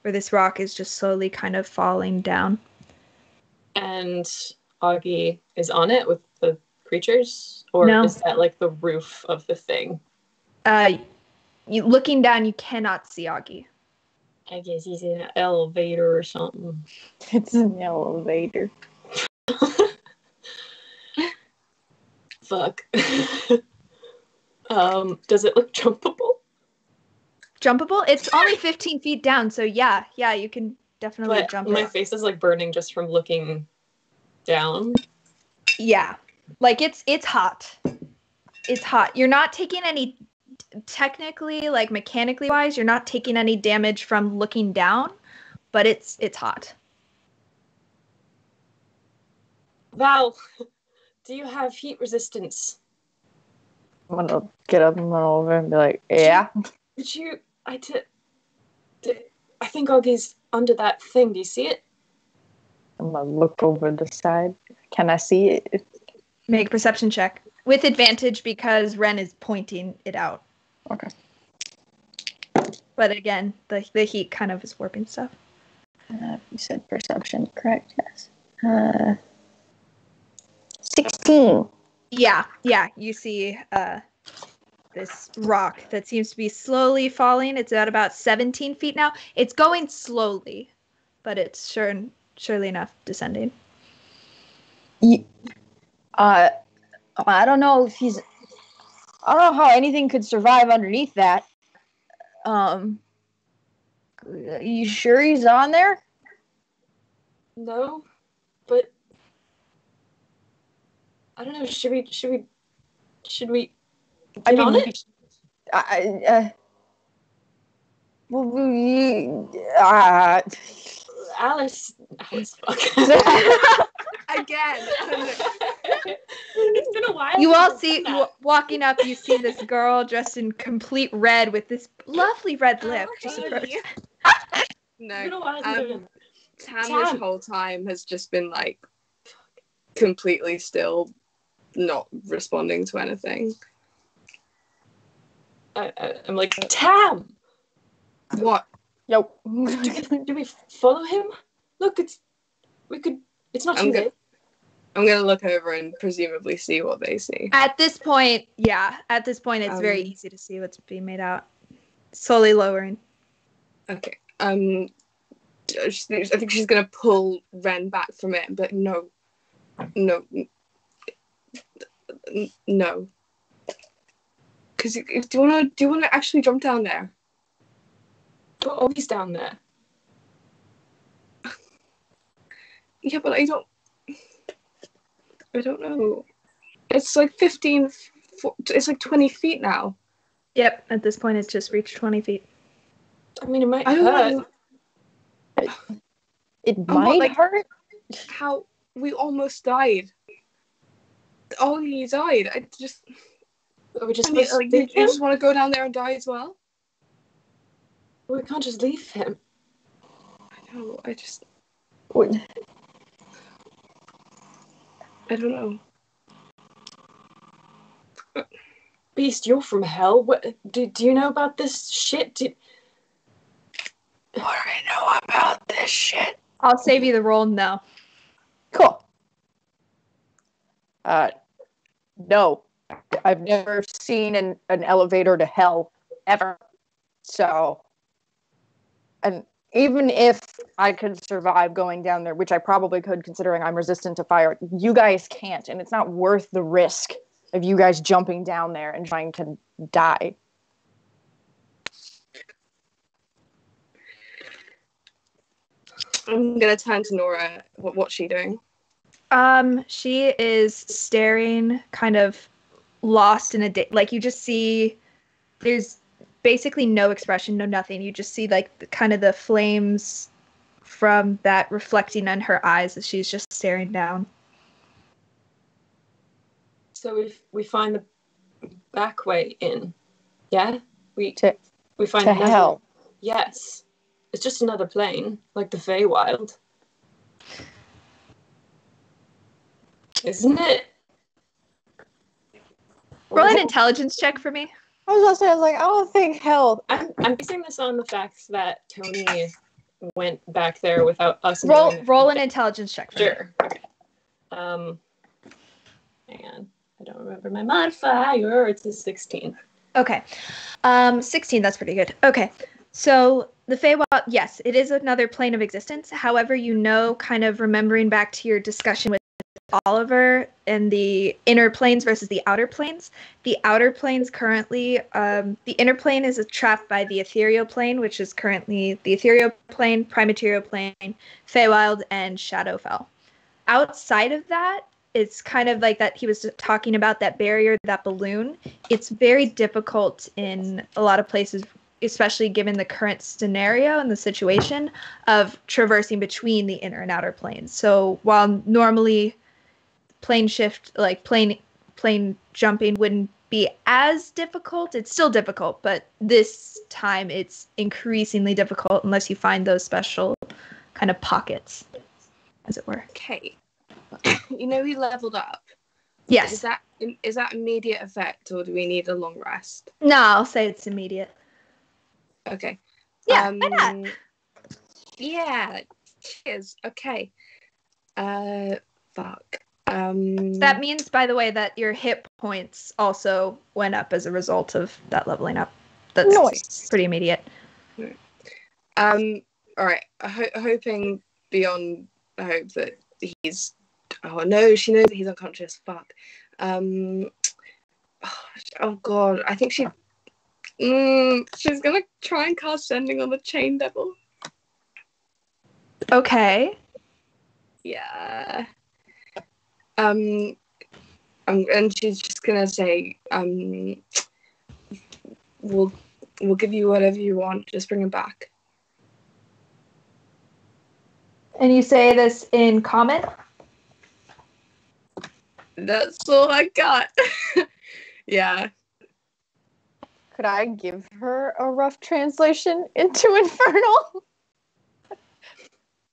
where this rock is just slowly kind of falling down. And Augie is on it with the creatures? Or No. is that like the roof of the thing? Looking down, you cannot see Augie. I guess he's in an elevator or something. It's an elevator. Fuck. Does it look jumpable? Jumpable? It's only 15 feet down, so yeah, you can definitely jump my it. face is like burning just from looking down. Yeah. Like it's hot. It's hot. You're not taking any, technically, like mechanically wise, you're not taking any damage from looking down, but it's hot. Val, do you have heat resistance? I'm gonna get up and run over and be like, yeah. Did you? I think Augie's under that thing. Do you see it? I'm gonna look over the side. Can I see it? Make a perception check. With advantage because Ren is pointing it out. Okay. But again, the heat kind of is warping stuff. You said perception, correct? Yes. 16. Yeah, you see this rock that seems to be slowly falling. It's at about 17 feet now. It's going slowly, but it's surely enough descending. I don't know if he's... I don't know how anything could survive underneath that. You sure he's on there? No, but I don't know. Should we get on it? Alice, fuck. Again. It's been a while. You all see, walking up, you see this girl dressed in complete red with this lovely red lip. Just approached. It's been a No, while since I've been- Tam Tam. this whole time has just been like completely still, not responding to anything. I'm like, Tam! What? Yo. Do we follow him? Look, it's not too late. I'm gonna look over and presumably see what they see. At this point, it's very easy to see what's being made out. Slowly lowering. Okay. I think she's gonna pull Ren back from it, but no. Because do you wanna actually jump down there? But Augie's down there. Yeah, but I don't know. It's like 15. It's like 20 feet now. Yep, at this point, it's just reached 20 feet. I mean, it might I don't hurt. know It might hurt. how we almost died. Augie died. I just. We just You just want to go down there and die as well? We can't just leave him. I know. What? I don't know. Beast, you're from hell. What do you know about this shit? What do I know about this shit? I'll save you the roll, no. Cool. No. I've never seen an elevator to hell, ever. So, and even if I could survive going down there, which I probably could considering I'm resistant to fire, you guys can't, and it's not worth the risk of you guys jumping down there and trying to die. I'm gonna turn to Nora. What's she doing? She is staring, kind of lost in a day. Like, you just see, there's basically no expression, no nothing. You just see like kind of the flames from that reflecting on her eyes as she's just staring down. So we find the back way in. Yeah, we find To another. hell. Yes. It's just another plane, like the Feywild. Isn't it? Roll an intelligence check for me. I was gonna say, I was like, I don't think hell. I'm basing this on the fact that Tony went back there without us. Roll an intelligence check for me. Sure. Okay. Hang on. I don't remember my modifier. It's a 16. Okay. 16, that's pretty good. Okay. So the Feywild, yes, it is another plane of existence. However, kind of remembering back to your discussion with Oliver and the inner planes versus the outer planes. The outer planes currently, the inner plane is trapped by the ethereal plane, which is currently the ethereal plane, primaterial plane, Feywild, and Shadowfell. Outside of that, it's kind of like that he was talking about, that barrier, that balloon. It's very difficult in a lot of places, especially given the current scenario and the situation of traversing between the inner and outer planes. So while normally plane jumping wouldn't be as difficult, it's still difficult, but this time it's increasingly difficult unless you find those special kind of pockets, as it were. Okay. You know, we leveled up. Yes. Is that immediate effect, or do we need a long rest? No, I'll say it's immediate. Okay. Yeah, why not? Yeah. Cheers. Okay. Fuck. That means, by the way, that your hit points also went up as a result of that leveling up. That's Nice. pretty immediate. All right. Hoping beyond hope that he's. Oh no, she knows that he's unconscious. Fuck. Oh god, I think she's gonna try and cast sending on the chain devil. Okay. Yeah. And she's just gonna say, we'll give you whatever you want. Just bring him back. And you say this in common? That's all I got. Yeah. Could I give her a rough translation into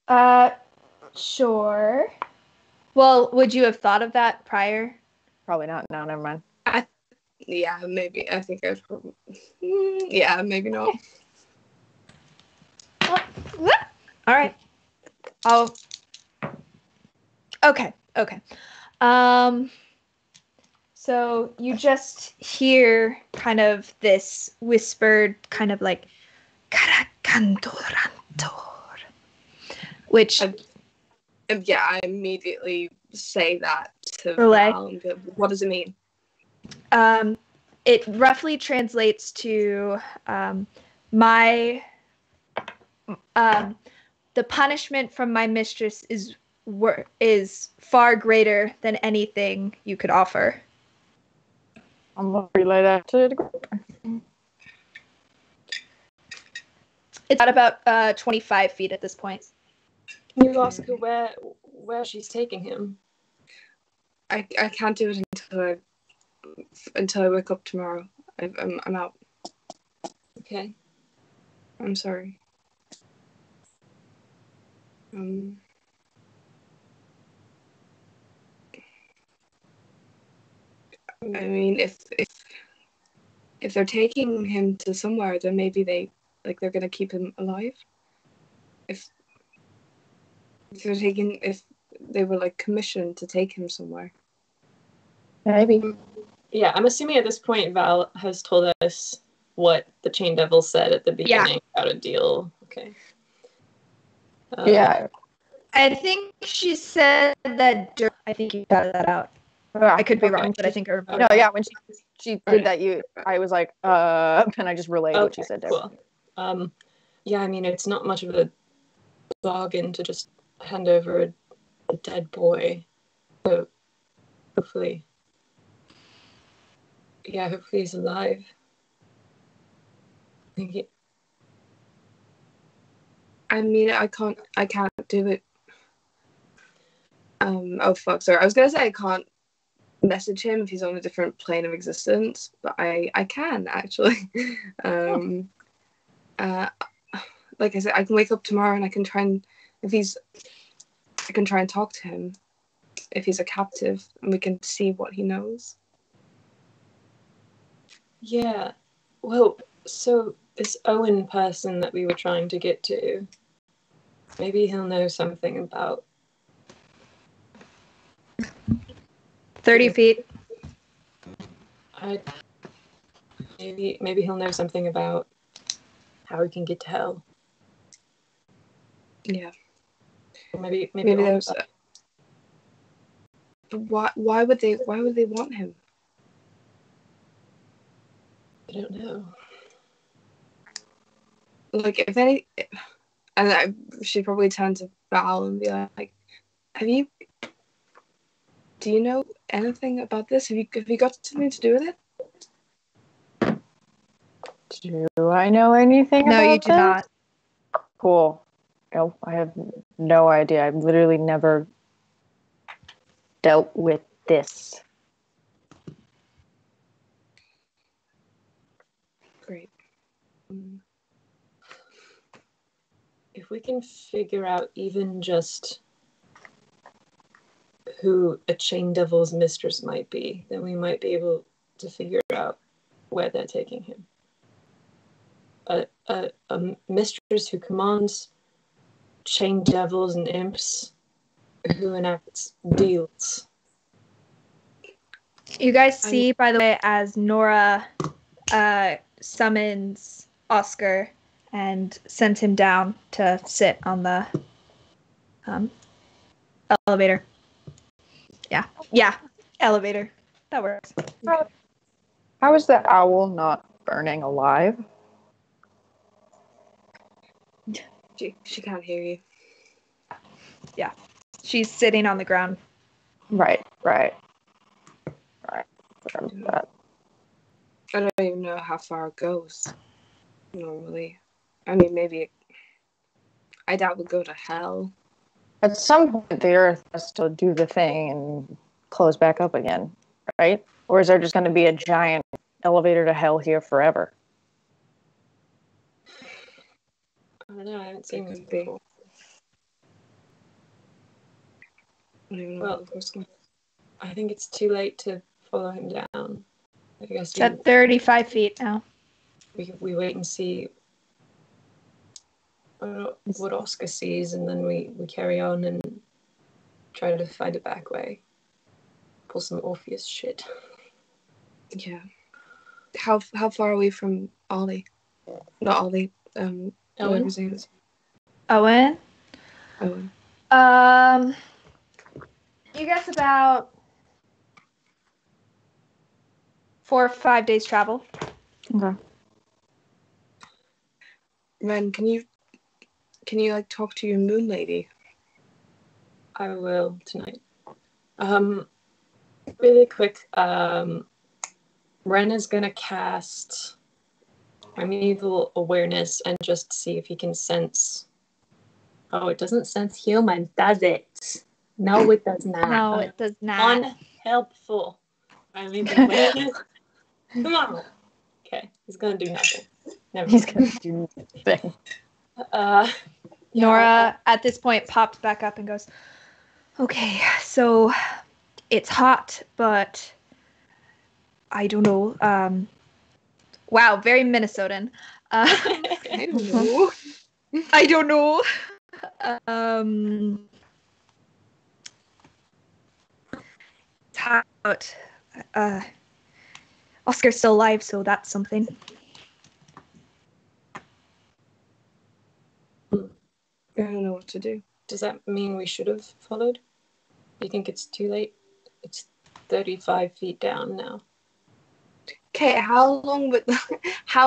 Infernal? Sure. Well, would you have thought of that prior? Probably not. No, never mind. Yeah, maybe. I think I would probably. Yeah, maybe not. All right. Okay. So you just hear kind of this whispered kind of like Karakantorantor, which yeah, I immediately say that to Relay. Val and be like, what does it mean? it roughly translates to the punishment from my mistress is far greater than anything you could offer. I'm gonna relay that to the group. It's at about 25 feet at this point. Can you ask her where she's taking him? I can't do it until I wake up tomorrow. I'm out. Okay. I'm sorry. I mean, if they're taking him to somewhere, then maybe they're gonna keep him alive. If they were like commissioned to take him somewhere. Maybe. Yeah, I'm assuming at this point Val has told us what the Chain Devil said at the beginning about a deal. Okay. Yeah. I think she said that. I think you got that out. I could be wrong, but I think. No, yeah. When she did that, I was like, and I just relayed what she said there. Cool. Yeah, I mean, it's not much of a bargain to just hand over a dead boy. So hopefully he's alive. I mean, I can't do it. Oh fuck, sorry. I was gonna say I can't message him if he's on a different plane of existence, but I can actually. like I said, I can wake up tomorrow and I can try and talk to him if he's a captive, and we can see what he knows. Yeah. Well, so this Owen person that we were trying to get to, maybe he'll know something about 30 feet. Maybe he'll know something about how we can get to hell. Yeah. Or maybe there's. But why would they want him? I don't know. Like, if any, and I should probably turn to Val and be like, do you know anything about this? Have you got something to do with it? Do I know anything about No, you do this? not. Cool. Nope, I have no idea. I've literally never dealt with this. Great. If we can figure out even just who a chain devil's mistress might be, then we might be able to figure out where they're taking him. A mistress who commands chain devils and imps, who enacts deals. You guys see, by the way, as Nora summons Oscar and sends him down to sit on the elevator. Yeah, elevator. That works. How is the owl not burning alive? She can't hear you. Yeah, she's sitting on the ground. Right. That. I don't even know how far it goes. Normally, I mean, maybe I doubt we'll go to hell. At some point, the Earth has to do the thing and close back up again, right? Or is there just going to be a giant elevator to hell here forever? I don't know, I haven't seen this Could be. before. I don't even know Well, what was going. I think it's too late to follow him down. I guess It's at 35 feet now. we wait and see what Oscar sees, and then we carry on and try to find a back way. Pull some Orpheus shit. Yeah. How far away from Ollie? Not Ollie. Whatever his name is. Owen? Owen. You guess about 4 or 5 days travel. Okay. Ren, can you like talk to your moon lady? I will tonight. Really quick, Ren is gonna cast primeval awareness and just see if he can sense. Oh, it doesn't sense humans, does it? No, it does not. No, it does not. Unhelpful. Primeval awareness. Come on. Okay, he's gonna do nothing. Never He's mind. going to do nothing. Nora, at this point, pops back up and goes, okay, so it's hot, but I don't know. Wow, very Minnesotan. I don't know. I don't know. It's hot. Oscar's still alive, so that's something. I don't know what to do. Does that mean we should have followed? You think it's too late? It's 35 feet down now. Okay, how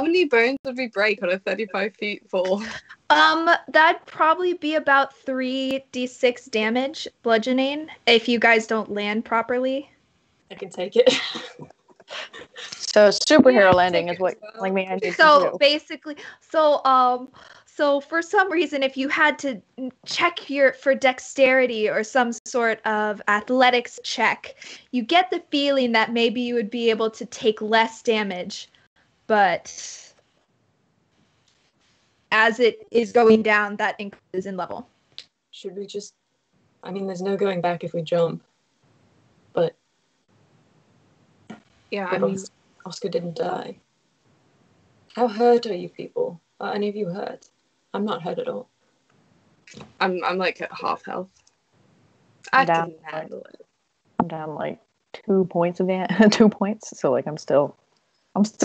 many bones would we break on a 35 feet fall? That'd probably be about 3d6 damage bludgeoning if you guys don't land properly. I can take it. So superhero landing take is it what as well. like me I need So to do. basically, so for some reason, if you had to check for dexterity or some sort of athletics check, you get the feeling that maybe you would be able to take less damage, but as it is going down, that increases in level. Should we just... I mean, there's no going back if we jump. But Yeah, I mean, Oscar didn't die. How hurt are you people? Are any of you hurt? I'm not hurt at all. I'm like at half health. I down, can handle it. I'm down like 2 points of 2 points, so like I'm still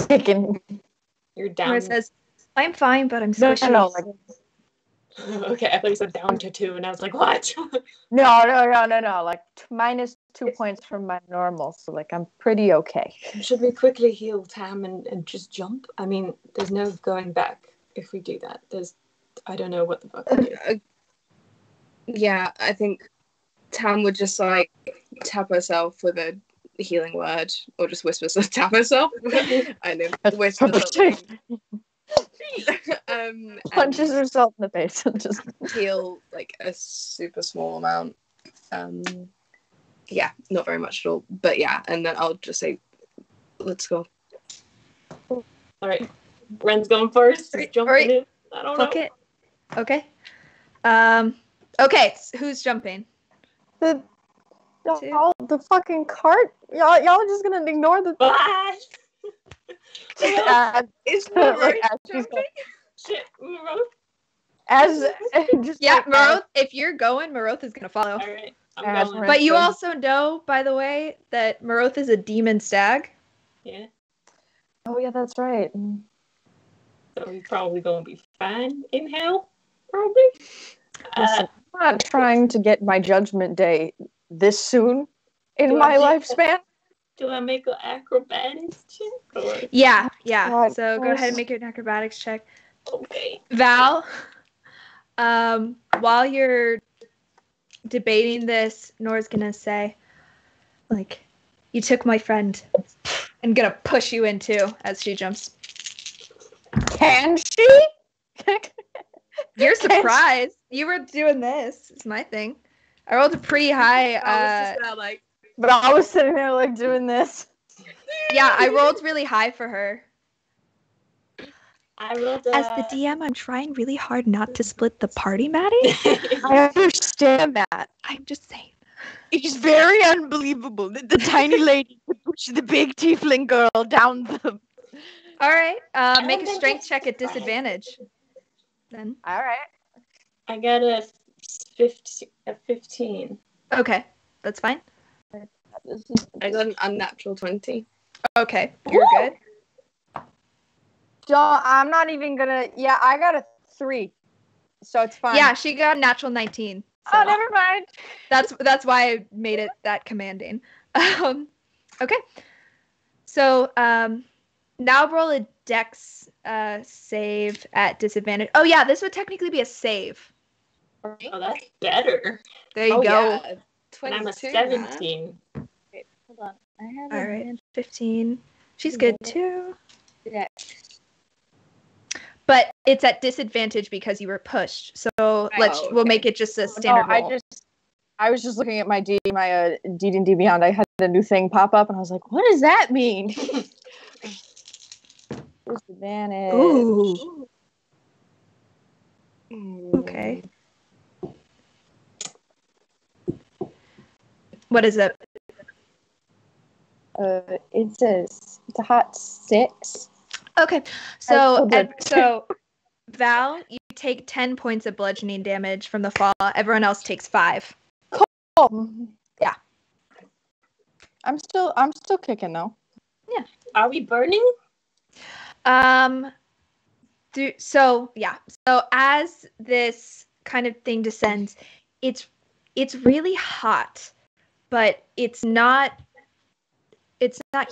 kicking. You're down. Where it says, I'm fine, but I'm No, squishy. no, like Okay, I thought you said down to 2, and I was like, what? no, like minus 2 points from my normal, so like I'm pretty okay. Should we quickly heal Tam and just jump? I mean, there's no going back if we do that. I don't know what the fuck we do. Yeah, I think Tam would just like tap herself with a healing word, or just whisper to tap herself. I know, whisper something. Punches herself in the face and just Heal like a super small amount. Yeah, not very much at all. But yeah, and then I'll just say, let's go. All right, Ren's going first. He's jumping in. I don't know. Okay. Okay. Okay, who's jumping? the fucking cart. Y'all are just gonna ignore the. Is that right? Shit, Maroth. As just Yeah, like, Maroth, if you're going, Maroth is going to follow. All right, I'm As going. Ren- But you So- also know, by the way, that Maroth is a demon stag. Yeah, Oh yeah, that's right. so he's probably going to be fine in hell. Probably. Listen, I'm not trying to get my judgment day this soon in Do my I- lifespan. Do I make an acrobatics check? Or... Yeah. God, So go gross. ahead and make an acrobatics check. Okay. Val, while you're debating this, Nora's gonna say, like, you took my friend, and gonna push you in too as she jumps. Can she? You're surprised. You were doing this. It's my thing. I rolled a pretty high. But I was sitting there like doing this. Yeah, I rolled really high for her. I rolled As the DM, I'm trying really hard not to split the party, Maddie. I understand that. I'm just saying. It's very unbelievable that the tiny lady could push the big tiefling girl down the. All right. Make a strength check at disadvantage. Then. All right. I got a 15. Okay, that's fine. I got an unnatural 20. Okay, you're good. John, I'm not even gonna. Yeah, I got a 3, so it's fine. Yeah, she got a natural 19. So Oh, never mind. that's why I made it that commanding. Okay. So now roll a dex save at disadvantage. Oh yeah, this would technically be a save. Oh, that's better. There you go. Yeah. And I'm a 22, 17. Wait, hold on. I have All right, 15. She's good too. Yeah. But it's at disadvantage because you were pushed. So we'll make it just a standard roll. I was just looking at my D&D Beyond. I had a new thing pop up, and I was like, "What does that mean?" Disadvantage. Ooh. Okay. What is it? It says it's a hot 6. Okay. So That's so Val, you take 10 points of bludgeoning damage from the fall. Everyone else takes 5. Yeah. I'm still kicking though. Are we burning? So as this kind of thing descends, it's really hot, but it's not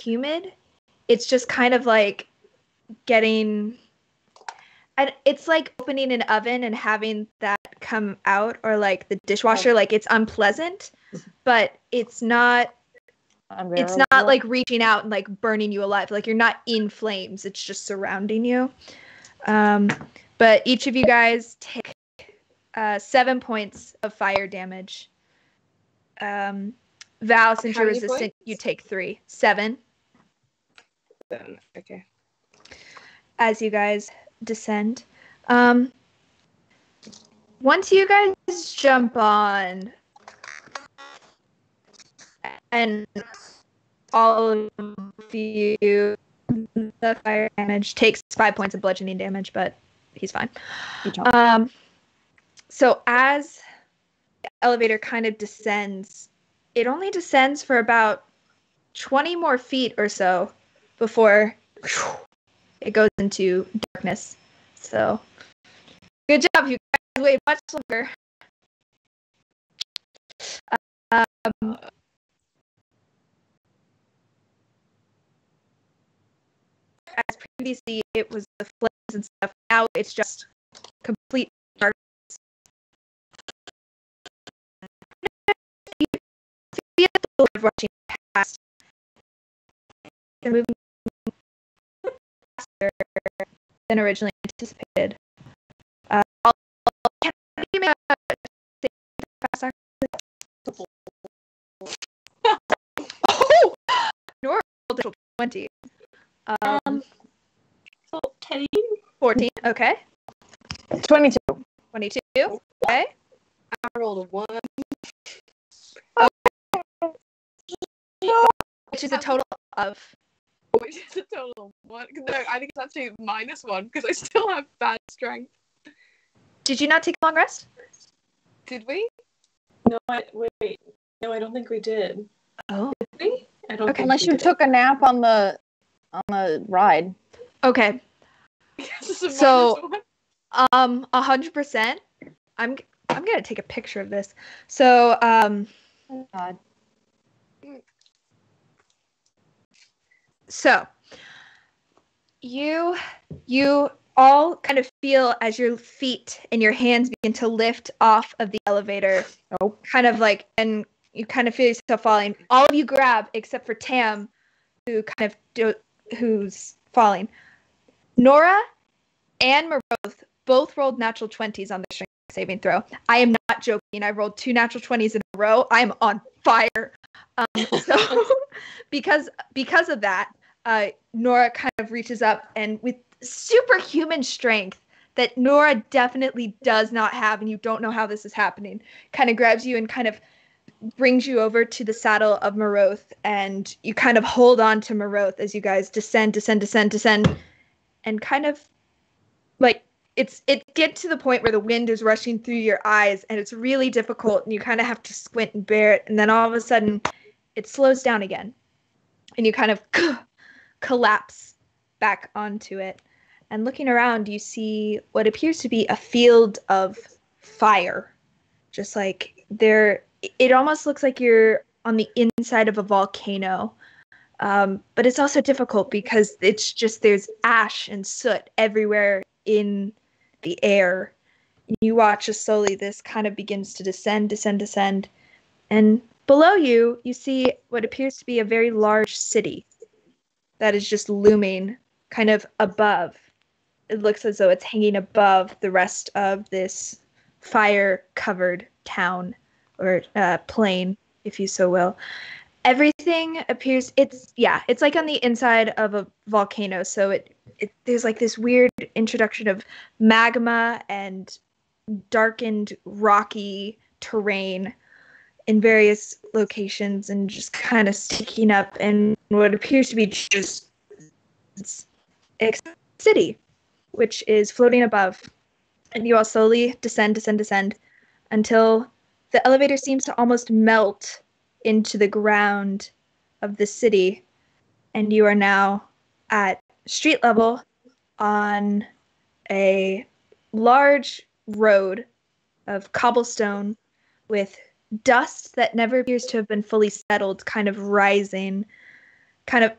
humid. It's just kind of like getting, and it's like opening an oven and having that come out, or like the dishwasher. Like, it's unpleasant, but it's not like reaching out and like burning you alive. Like, you're not in flames. It's just surrounding you. But each of you guys take 7 points of fire damage. Val, since How you're many resistant, points? you take 3. 7 Okay. as you guys descend. Once you guys jump on, and all of you, the fire damage takes 5 points of bludgeoning damage, but he's fine. So as the elevator kind of descends, it only descends for about 20 more feet or so before it goes into darkness. So good job, you guys wait much longer. As previously it was the flames and stuff, now it's just complete darkness. You feel the light rushing past. They're moving faster than originally anticipated. Can you make a fast action? Oh! Nora rolled a 20. 14. 14, okay. 22. 22, okay. I rolled a 1. Which is a total of... Which is a total of 1. No, I think it's actually -1 because I still have bad strength. Did you not take a long rest? Did we? No, wait. No, I don't think we did. Oh. Did we? I don't Okay. think Unless we you did. took a nap on the ride. Okay. So, 100%. I'm gonna take a picture of this. So, Oh, God. So, you all kind of feel as your feet and your hands begin to lift off of the elevator. Oh. Kind of like, and you kind of feel yourself falling. All of you grab except for Tam, who's falling. Nora and Maroth both rolled natural 20s on their strength saving throw. I am not joking. I rolled 2 natural 20s in a row. I'm on fire. So because of that, Nora kind of reaches up and with superhuman strength that Nora definitely does not have, and you don't know how this is happening, kind of grabs you and kind of brings you over to the saddle of Maroth, and you kind of hold on to Maroth as you guys descend, and kind of like it gets to the point where the wind is rushing through your eyes and it's really difficult and you kind of have to squint and bear it, and then all of a sudden it slows down again and you kind of collapse back onto it. And looking around, you see what appears to be a field of fire. Just like it almost looks like you're on the inside of a volcano. But it's also difficult because it's just there's ash and soot everywhere in the air. You watch as slowly this kind of begins to descend. And below you, you see what appears to be a very large city that is just looming kind of above. It looks as though it's hanging above the rest of this fire-covered town or plain, if you so will. Everything appears it's like on the inside of a volcano, so it there's like this weird introduction of magma and darkened rocky terrain in various locations and just kind of sticking up in what appears to be just a city, which is floating above. And you all slowly descend until the elevator seems to almost melt into the ground of the city, and you are now at street level on a large road of cobblestone with dust that never appears to have been fully settled kind of rising, kind of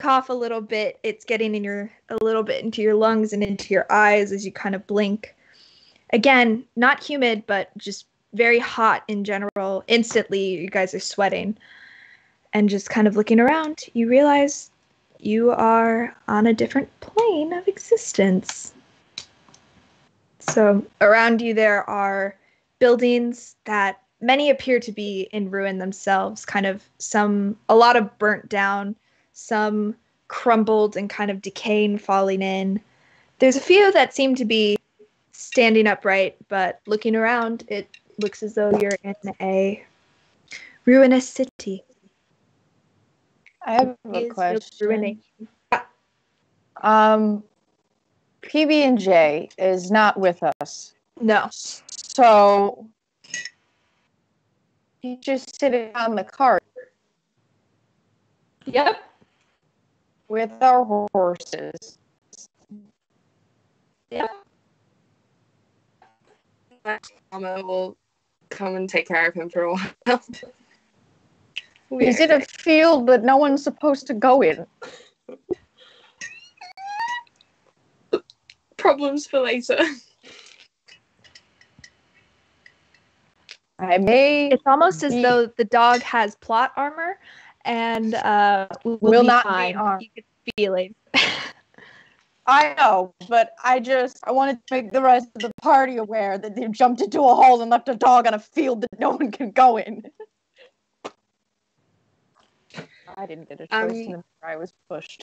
cough a little bit. It's getting a little bit into your lungs and into your eyes as you kind of blink. Again, not humid, but just very hot in general. Instantly, you guys are sweating. And just kind of looking around, you realize you are on a different plane of existence. So around you there are buildings that many appear to be in ruin themselves, kind of a lot of burnt down, some crumbled and kind of decaying, falling in. There's a few that seem to be standing upright, but looking around, it looks as though you're in a ruinous city. I have a Is your question. ruination. PB&J is not with us. No. So he's just sitting on the cart Yep. with our horses. Yep. Mama will come and take care of him for a while. He's in a field that no one's supposed to go in. Problems for later. I may It's almost as be- though the dog has plot armor and Will be not be fine. armed. You can feel it. I know, but I wanted to make the rest of the party aware that they jumped into a hole and left a dog on a field that no one can go in. I didn't get a choice in the matter. I was pushed.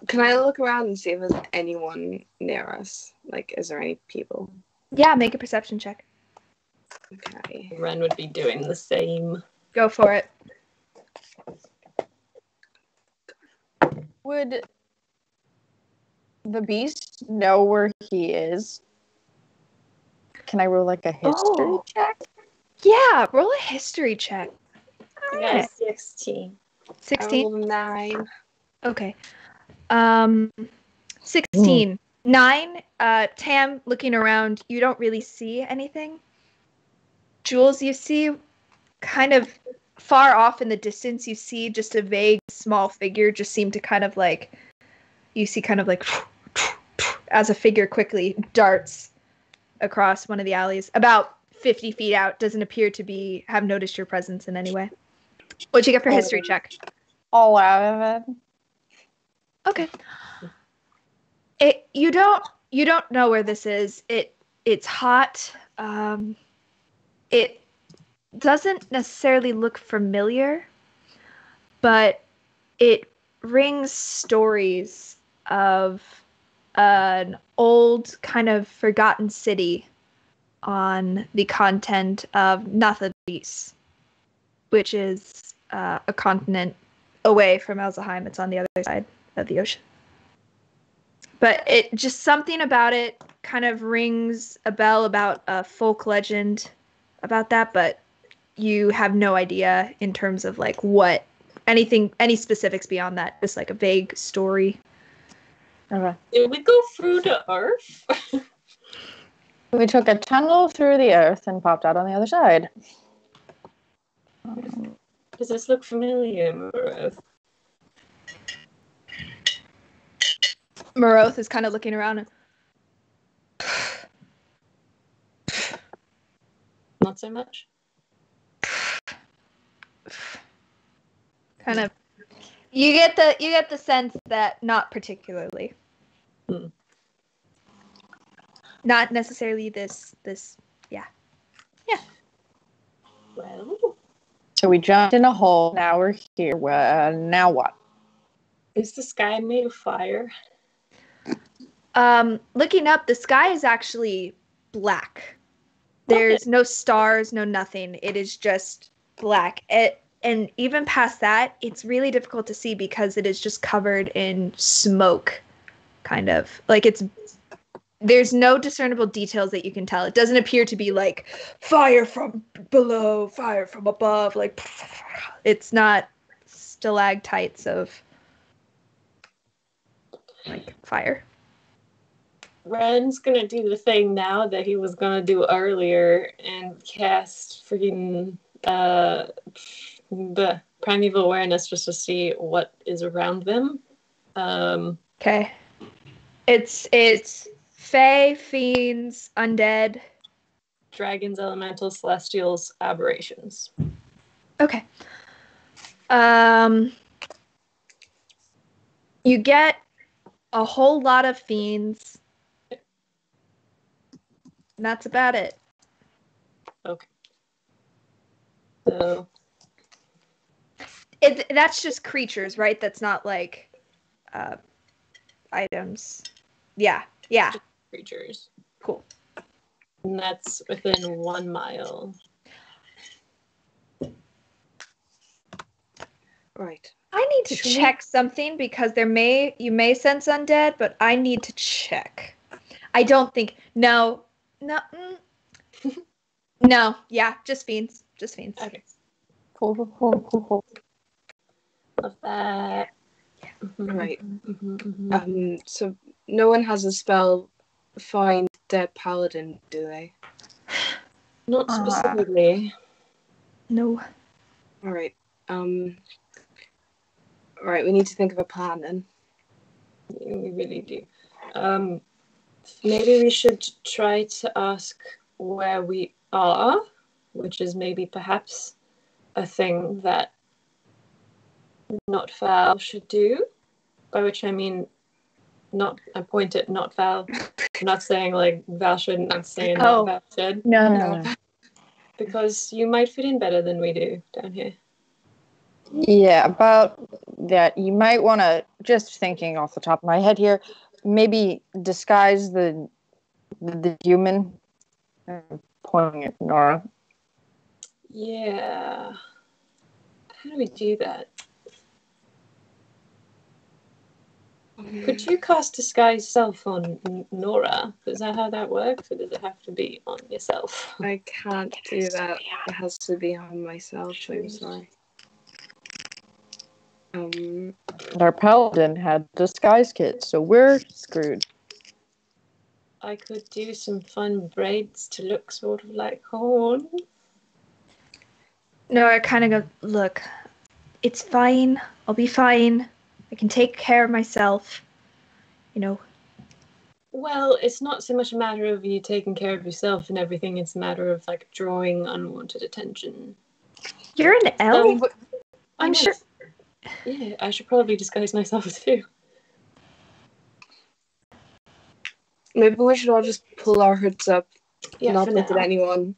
Can I look around and see if there's anyone near us? Like, is there any people? Yeah, make a perception check. Okay. Ren would be doing the same. Go for it. Would the beast know where he is? Can I roll like a history check? Yeah, roll a history check. I got a 16. 16? 9. Okay. 16. 9. Tam, looking around, you don't really see anything. Jules, you see kind of far off in the distance, you see just a vague small figure just seem to kind of like, you see kind of like as a figure quickly darts across one of the alleys about 50 feet out. Doesn't appear to have noticed your presence in any way. What'd you get for history check? All out of it. Okay. You don't know where this is. It's hot. It doesn't necessarily look familiar, but it rings stories of an old kind of forgotten city on the continent of Nathadis, which is a continent away from Elzheim. It's on the other side of the ocean. But it just something about it kind of rings a bell about a folk legend about that, but you have no idea in terms of like what any specifics beyond that. Just like a vague story. Okay. Did we go through the earth? We took a tunnel through the earth and popped out on the other side. Does this look familiar? Moroth is kind of looking around and Not so much. kind of you get the sense that not particularly. Not necessarily this Well, So we jumped in a hole. Now we're here. Well, now what? is the sky made of fire? Looking up, the sky is actually black. There's no stars, no nothing. It is just black. And even past that, it's really difficult to see because it is just covered in smoke, kind of. Like there's no discernible details that you can tell. It doesn't appear to be like fire from below, fire from above. Like it's not stalactites of like fire. Ren's gonna do the thing now that he was gonna do earlier and cast freaking the primeval awareness just to see what is around them. Okay. It's fae, fiends, undead. Dragons, elementals, celestials, aberrations. Okay. You get a whole lot of fiends. And that's about it. Okay. So That's just creatures, right? That's not like items. Yeah. Creatures. Cool. And that's within 1 mile. Right. I need to check something because you may sense undead, but I need to check. I don't think no. No, yeah, just fiends. Okay. Cool. Love that. Right. So no one has a spell find dead paladin, do they? Not specifically. No. All right. Right. We need to think of a plan then. We really do. Maybe we should try to ask where we are, which is maybe perhaps a thing that not Val should do. By which I mean, I point at not Val. I'm not saying like Val shouldn't. I'm saying not Val should. No. Because you might fit in better than we do down here. Yeah, about that. You might want to, just thinking off the top of my head here, maybe disguise the human. Pointing at Nora. Yeah. How do we do that? Could you cast Disguise Self on Nora? Is that how that works, or does it have to be on yourself? I can't do that. It has to be on myself. I'm sorry. Our paladin had disguise kit, so we're screwed. I could do some fun braids to look sort of like horn. No, I kind of go, look, it's fine. I'll be fine. I can take care of myself. You know. Well, it's not so much a matter of you taking care of yourself and everything. It's a matter of like drawing unwanted attention. You're an elf? I'm sure. Yeah, I should probably disguise myself too. Maybe we should all just pull our hoods up, not for look at now. anyone,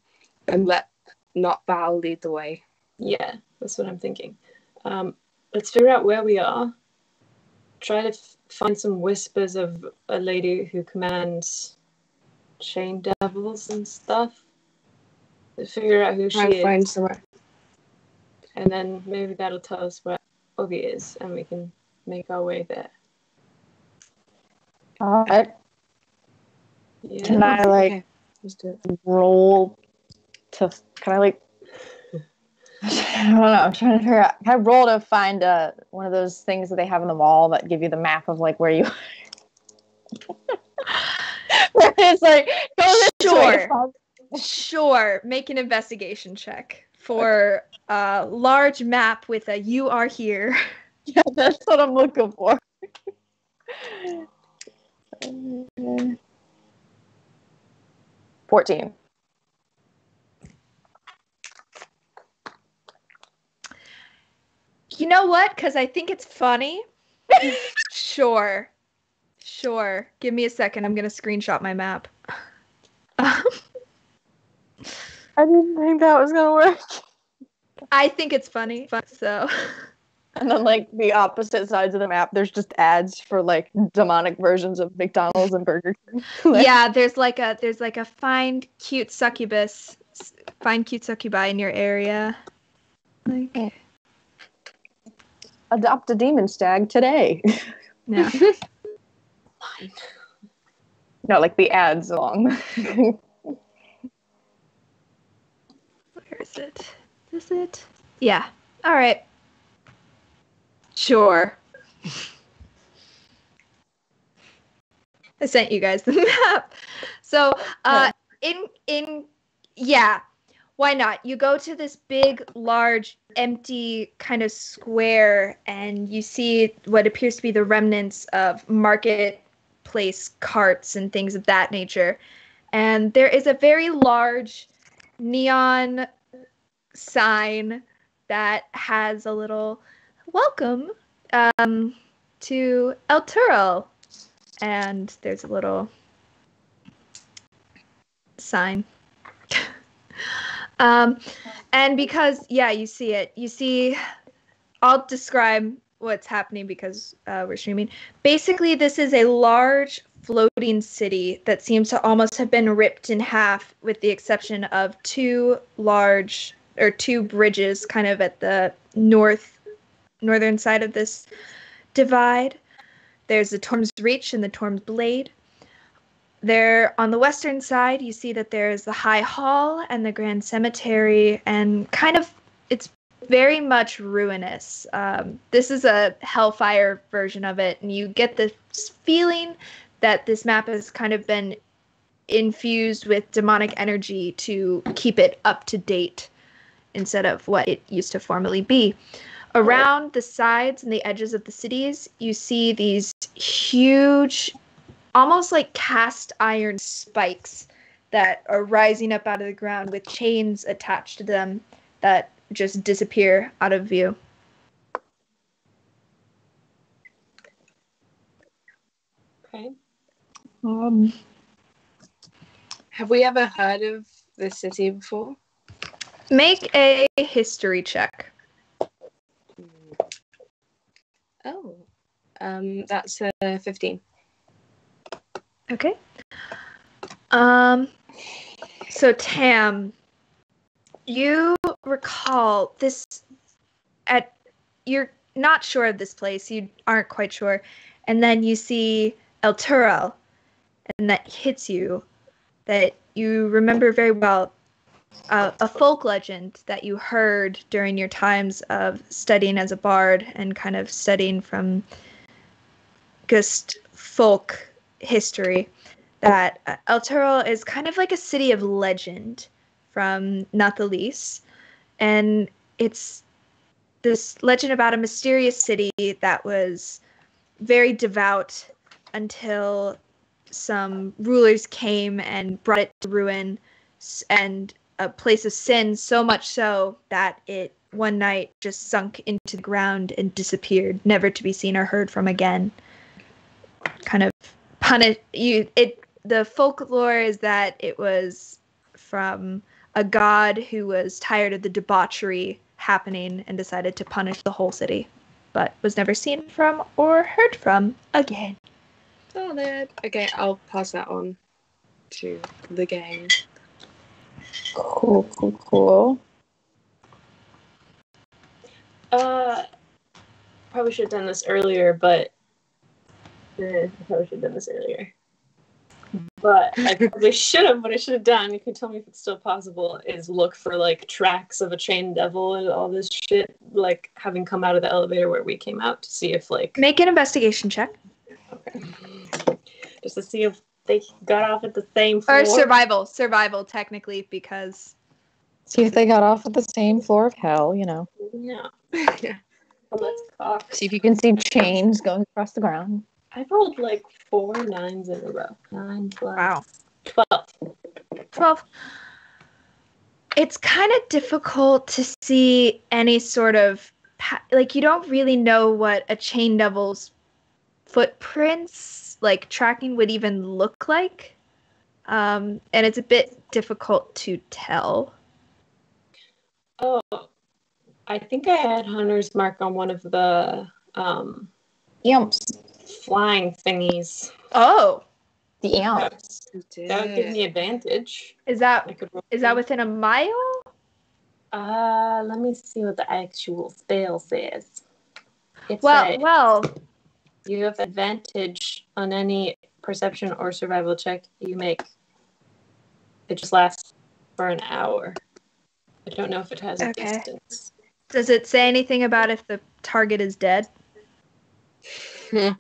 and let not Val lead the way. Yeah, that's what I'm thinking. Let's figure out where we are. Try to find some whispers of a lady who commands chain devils and stuff. Figure out who she is. Find somewhere. And then maybe that'll tell us where Augie is, and we can make our way there. Alright. Yeah. Can I Okay. Let's do it. roll to? Can I I don't know. I'm trying to figure out. Can I roll to find one of those things that they have in the mall that give you the map of like where you? Where it's like go this way. Sure. Make an investigation check for a large map with a "You are here." Yeah, that's what I'm looking for. 14. You know what? Because I think it's funny. Sure. Give me a second. I'm going to screenshot my map. I didn't think that was gonna work. I think it's funny. So. And then like the opposite sides of the map, there's just ads for like demonic versions of McDonald's and Burger King. Yeah, there's like a find cute succubi in your area. Like. Adopt a demon stag today. Yeah. No, like the ads along. Where is it? Is it? Yeah. All right. Sure. I sent you guys the map. So, yeah. Why not? You go to this big, large, empty kind of square, and you see what appears to be the remnants of marketplace carts and things of that nature. And there is a very large neon sign that has a little welcome to El Turo. And there's a little sign. And because, yeah, you see it. You see, I'll describe what's happening because we're streaming. Basically, this is a large floating city that seems to almost have been ripped in half, with the exception of two bridges kind of at the northern side of this divide. There's the Torm's Reach and the Torm's Blade. There, on the western side, you see that there's the High Hall and the Grand Cemetery, and it's very much ruinous. This is a Hellfire version of it, and you get the feeling that this map has kind of been infused with demonic energy to keep it up to date instead of what it used to formerly be. Around the sides and the edges of the cities, you see these huge, almost like cast iron spikes that are rising up out of the ground with chains attached to them that just disappear out of view. Okay. Have we ever heard of this city before? Make a history check. Oh. That's 15. Okay. So Tam, you recall this you're not sure of this place, you aren't quite sure, and then you see El Turel, and that hits you, that you remember very well, a folk legend that you heard during your times of studying as a bard and kind of studying from just folk history, that El Turel is kind of like a city of legend from Nathalis, and it's this legend about a mysterious city that was very devout until some rulers came and brought it to ruin and a place of sin, so much so that it one night just sunk into the ground and disappeared, never to be seen or heard from again. Kind of punish you. The folklore is that it was from a god who was tired of the debauchery happening and decided to punish the whole city, but was never seen from or heard from again. Oh, that. Okay, I'll pass that on to the gang. Cool. Probably should have done this earlier, but But I probably should have. What I should have done, you can tell me if it's still possible, is look for like tracks of a chained devil and all this shit, like having come out of the elevator where we came out, to see if like Make an investigation check. Okay. Just to see if they got off at the same floor. Or survival technically, because See if they got off at the same floor of hell, you know. No. Well, let's talk. See if you can see chains going across the ground. I rolled like 4 9s in a row. 9 plus wow. 12. 12. It's kind of difficult to see any sort of like, you don't really know what a chain devil's footprints, like tracking, would even look like, and it's a bit difficult to tell. Oh, I think I had Hunter's mark on one of the Imps. flying thingies. Oh, The imps. That would give me advantage. is that Is that within a mile? Let me see what the actual spell says. It Well, says you have advantage on any perception or survival check you make. It just lasts for an hour. I don't know if it has a distance. Does it say anything about if the target is dead? If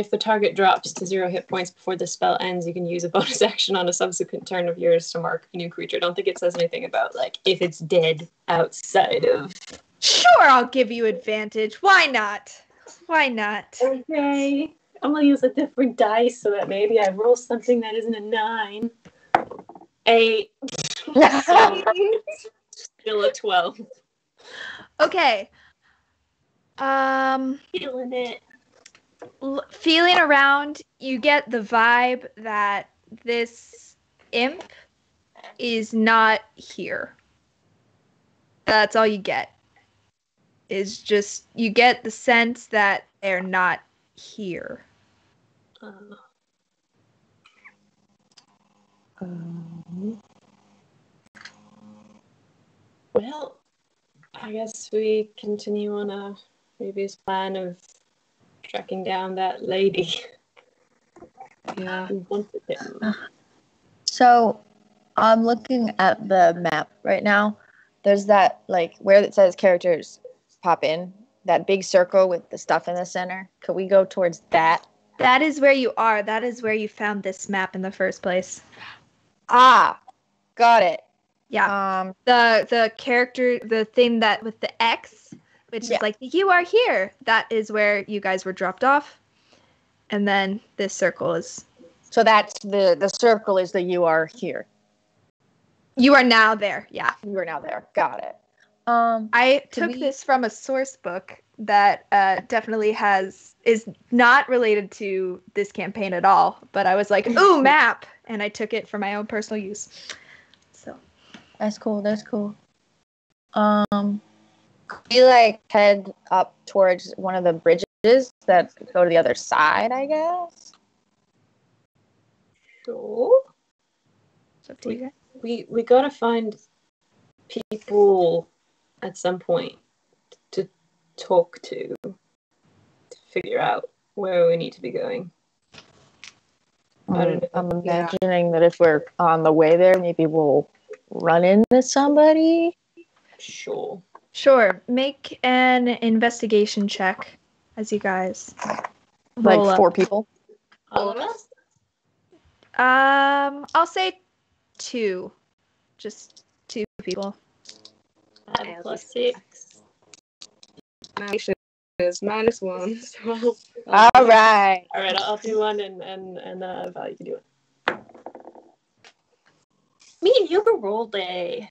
the target drops to 0 hit points before the spell ends, you can use a bonus action on a subsequent turn of yours to mark a new creature. I don't think it says anything about, like, if it's dead outside of... Sure, I'll give you advantage. Why not? Okay. I'm going to use a different dice so that maybe I roll something that isn't a 9. 8. Still a 12. Okay. Feeling it. Feeling around, you get the vibe that this imp is not here. That's all you get. is just, you get the sense that they're not here. Well, I guess we continue on our previous plan of tracking down that lady Yeah. who wanted him. So I'm looking at the map right now. There's that, like, where it says characters pop in, that big circle with the stuff in the center. Could we go towards that? That is where you are. That is where you found this map in the first place. Ah, got it. Yeah. The character, the thing that with the X, which is like, you are here. That is where you guys were dropped off. And then this circle is... So that's the circle is the you are here. You are now there. Yeah. You are now there. Got it. I took this from a source book that definitely is not related to this campaign at all. But I was like, ooh, map. And I took it for my own personal use. So... That's cool. That's cool. Could we like head up towards one of the bridges that go to the other side, I guess? Sure. It's up to you guys. We gotta find people at some point to talk to figure out where we need to be going. I don't know. I'm imagining that if we're on the way there, maybe we'll run into somebody. Sure. Make an investigation check as you guys Like roll up. 4 people. All of us? I'll say 2. Just 2 people. I have +6. My is -1. So All right. All right, I'll do one, and Val, you can do it. Me and Yoga rolled a.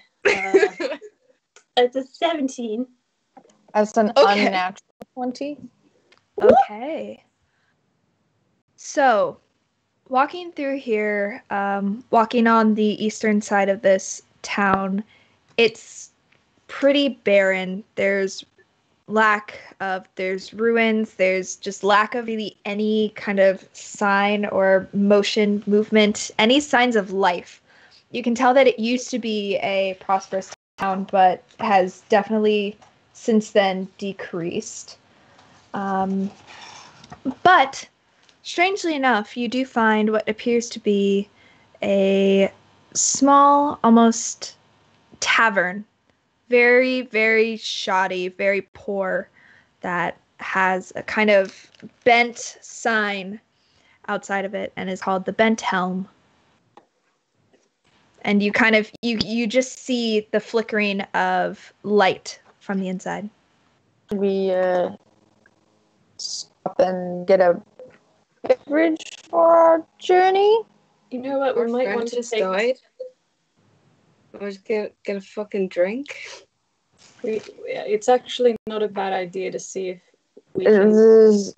It's a 17. That's an unnatural 20. Okay. So, walking through here, walking on the eastern side of this town, it's pretty barren. There's ruins, there's just lack of really any kind of sign or motion, movement, any signs of life. You can tell that it used to be a prosperous town, but has definitely since then decreased. But strangely enough, you do find what appears to be a small, almost tavern. Very, very shoddy, very poor, that has a kind of bent sign outside of it and is called the Bent Helm. And you kind of, you just see the flickering of light from the inside. We stop and get a beverage for our journey. You know what? Our We might friend want to just take. died. Or just get a fucking drink. It's actually not a bad idea to see if we can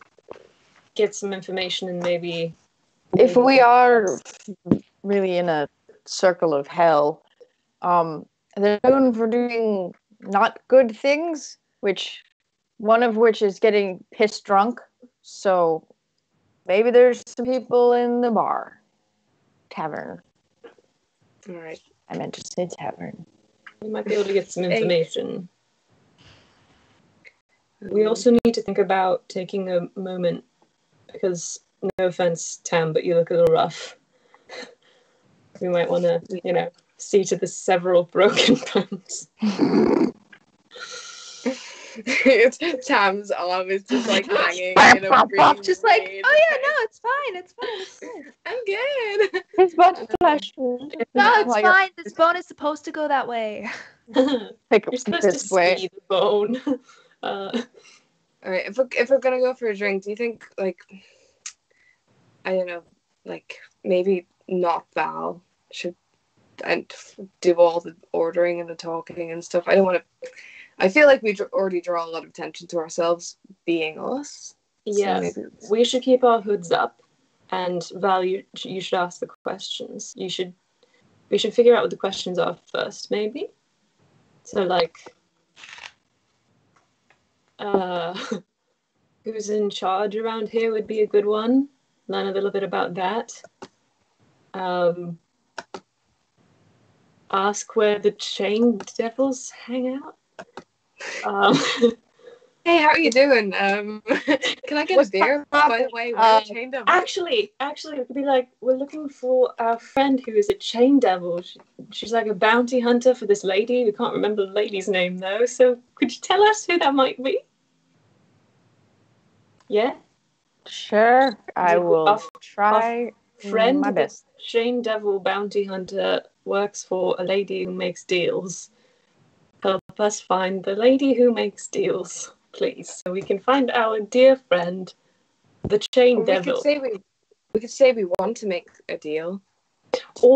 get some information and maybe. If we are really in a circle of hell, they're known for doing not good things, one of which is getting pissed drunk. So maybe there's some people in the tavern. All right. I meant to say tavern. We might be able to get some information. We also need to think about taking a moment, because no offense, Tam, but you look a little rough. We might want to, see to the several broken bones. Tam's arm is just like hanging in a green. Just like, oh yeah, no, it's fine. I'm good. His butt flesh. No, it's fine. This bone is supposed to go that way. Pick You're supposed this to way. see the bone. All right, if we're gonna go for a drink, do you think I don't know, maybe not Val should do all the ordering and the talking and stuff? I don't want to. I feel like we already draw a lot of attention to ourselves being us. Yes, So we should keep our hoods up, and Val, you should ask the questions. We should figure out what the questions are first, maybe. So Who's in charge around here would be a good one. Learn a little bit about that. Ask where the chained devils hang out. Hey, how are you doing? Can I get a beer? By the way, where are chain devils? Actually, it could be like, we're looking for our friend who is a chain devil. She's like a bounty hunter for this lady. We can't remember the lady's name, though. So could you tell us who that might be? Yeah? Sure, I will try Friend, my best. the chain devil bounty hunter, works for a lady who makes deals. Help us find the lady who makes deals, please, so we can find our dear friend, the chain devil. We could say we want to make a deal.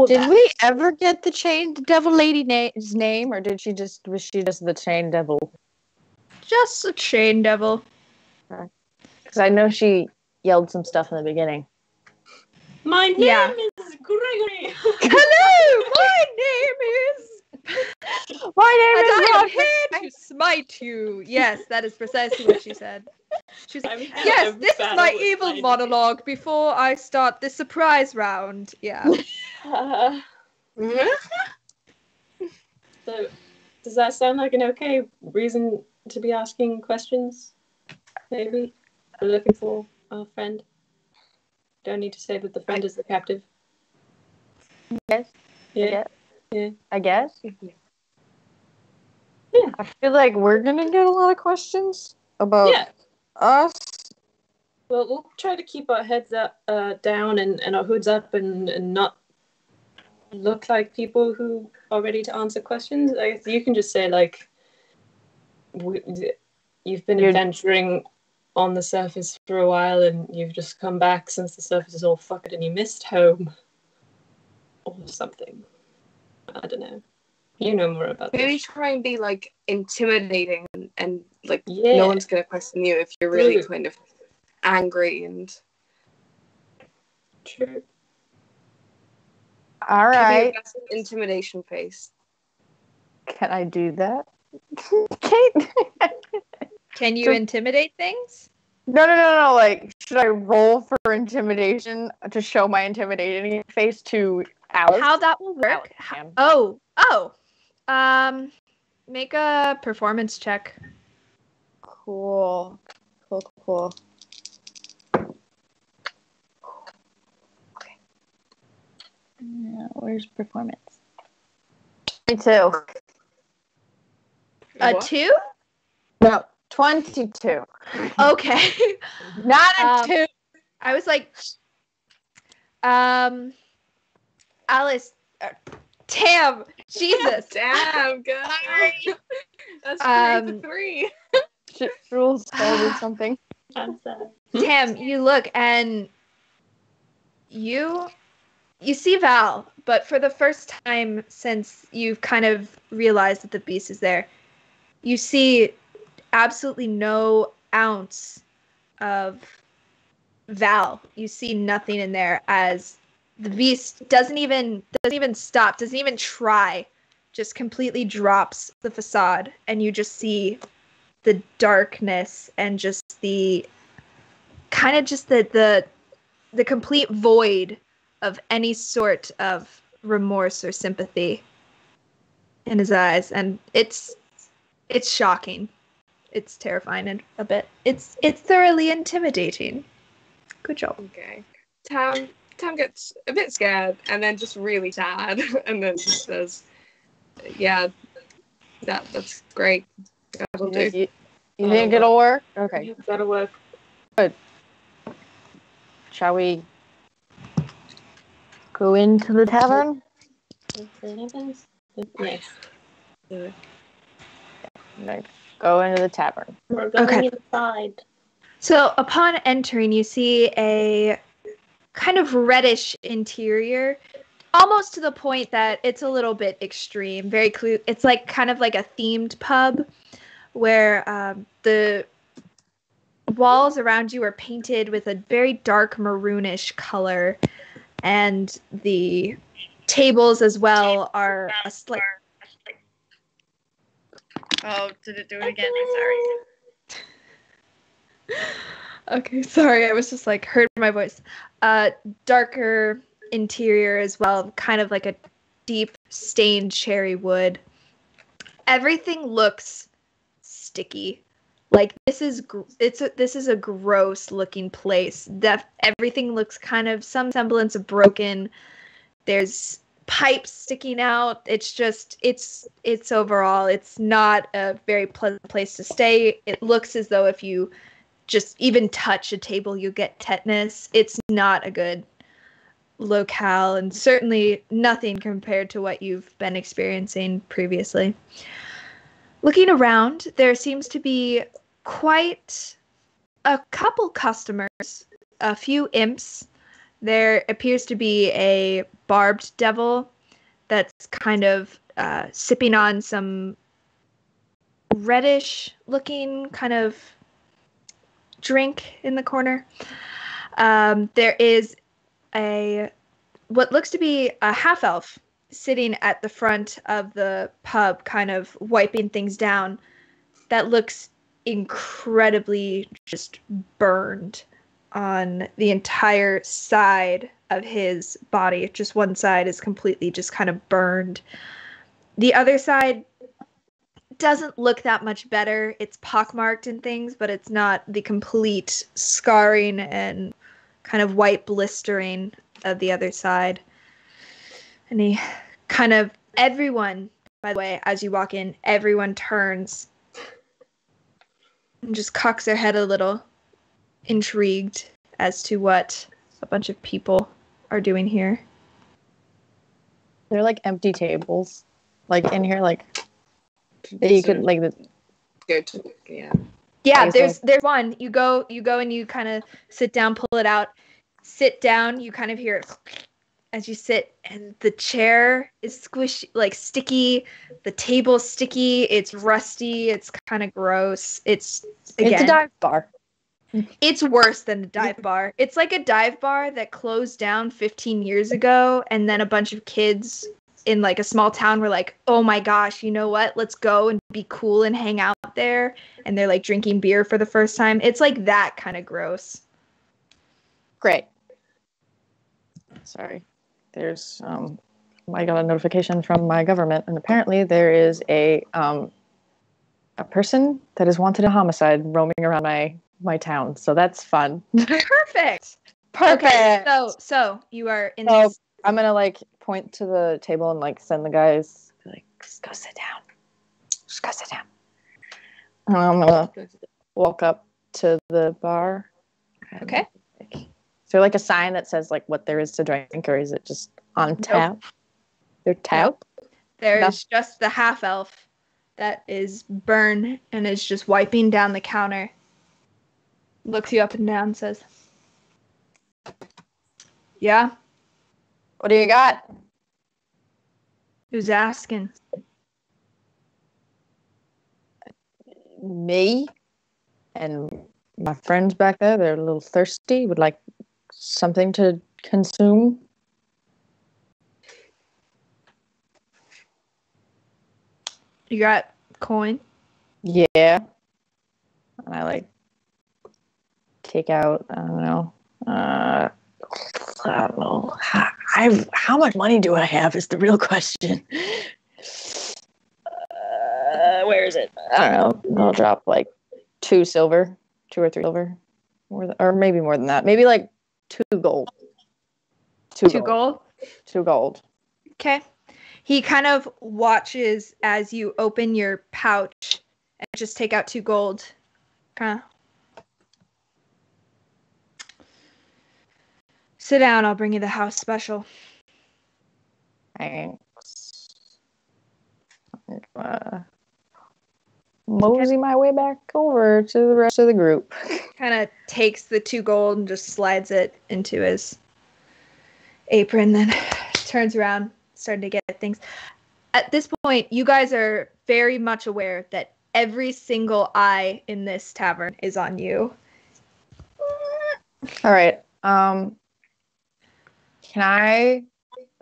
Did we ever get the chained devil lady's name, or was she just the chain devil? Just a chain devil. Because I know she yelled some stuff in the beginning. My name is Gregory. Hello, my name is. I am here to smite you. Yes, that is precisely what she said. She's like, yes, this is my evil monologue before I start the surprise round. Yeah. So, does that sound like an okay reason to be asking questions? Maybe we're looking for our friend. Don't need to say that the friend is the captive. Yes. Yeah. I guess. Yeah. I feel like we're gonna get a lot of questions about us. Well, we'll try to keep our heads up, down and our hoods up and not look like people who are ready to answer questions. I guess you can just say, like, you've been adventuring on the surface for a while and you've just come back since the surface is all fucked and you missed home. Or something. I don't know. You know more about this. Maybe try and be, like, intimidating and like, no one's going to question you if you're really kind of angry and... True. All right. Give me your best intimidation face. Can I do that? Kate? Can you intimidate things? No. Like, should I roll for intimidation to show my intimidating face to Alice? How that will work? Make a performance check. Cool. Okay. Where's performance? 22. A 2? No, 22. Okay. Not a 2. I was like, Alice, Tam, Jesus. Damn, good. That's 3 to 3. Shit rules or something. I'm sad. Tam, you look and you see Val, but for the first time since you've kind of realized that the beast is there, you see absolutely no ounce of Val. You see nothing in there as the beast doesn't even stop, doesn't even try, just completely drops the facade, and you just see the darkness and just the kind of just the complete void of any sort of remorse or sympathy in his eyes, and it's shocking. It's terrifying and a bit. It's thoroughly intimidating. Good job. Okay. Tam gets a bit scared and then just really sad and then just says, "Yeah, that's great. That'll do." You think it'll work? Okay. That'll work. Good. Shall we go into the tavern? Yes. Right. Go into the tavern. We're going inside. So upon entering, you see a kind of reddish interior, almost to the point that it's a little bit extreme. Very clear. It's like kind of like a themed pub where the walls around you are painted with a very dark maroonish color, and the tables as well are a Oh, did it do it again? Sorry. Okay, sorry, I was just like heard my voice. Darker interior as well, kind of like a deep stained cherry wood. Everything looks sticky. Like this is this is a gross looking place. Everything looks kind of some semblance of broken. There's pipes sticking out. It's just it's overall it's not a very pleasant place to stay. It looks as though if you just even touch a table you get tetanus. It's not a good locale, and certainly nothing compared to what you've been experiencing previously. Looking around, there seems to be quite a couple customers, a few imps. There appears to be a barbed devil that's kind of sipping on some reddish looking kind of drink in the corner. There is what looks to be a half elf sitting at the front of the pub, kind of wiping things down. That looks incredibly just burned on the entire side of his body. Just one side is completely just kind of burned. The other side doesn't look that much better. It's pockmarked and things, but it's not the complete scarring and kind of white blistering of the other side. And he kind of, everyone, by the way, as you walk in, everyone turns and just cocks their head a little, intrigued as to what a bunch of people are doing here. They're like empty tables, like in here, like that you could like. Good. Yeah. Yeah, there's one. You go and you kind of sit down, pull it out, sit down. You kind of hear it as you sit, and the chair is squishy, like sticky. The table's sticky. It's rusty. It's kind of gross. It's a dive bar. It's worse than a dive bar. It's like a dive bar that closed down 15 years ago, and then a bunch of kids in like a small town were like, oh my gosh, you know what? Let's go and be cool and hang out there. And they're like drinking beer for the first time. It's like that kind of gross. Great. Sorry. There's I got a notification from my government, and apparently there is a person that is wanted in homicide roaming around my town. So that's fun. Perfect. Okay, so you are in this. I'm gonna like point to the table and like send the guys like, just go sit down. Just go sit down. And I'm gonna walk up to the bar. Okay. Is there like a sign that says like what there is to drink, or is it just on tap? Nope. They're tap? There's just the half elf that is burned and is just wiping down the counter. Looks you up and down, says, yeah? What do you got? Who's asking? Me and my friends back there, they're a little thirsty, would like something to consume. You got coin? Yeah. And I like take out, I don't know, how much money do I have is the real question. Where is it? I don't know. I'll drop like 2 or 3 silver, or maybe more than that. Maybe like 2 gold. 2 gold? 2 gold. Okay. He kind of watches as you open your pouch and just take out 2 gold. Kind of. Sit down. I'll bring you the house special. Thanks. Mosey my way back over to the rest of the group. Kind of takes the 2 gold and just slides it into his apron, then turns around, starting to get things. At this point, you guys are very much aware that every single eye in this tavern is on you. All right. Can I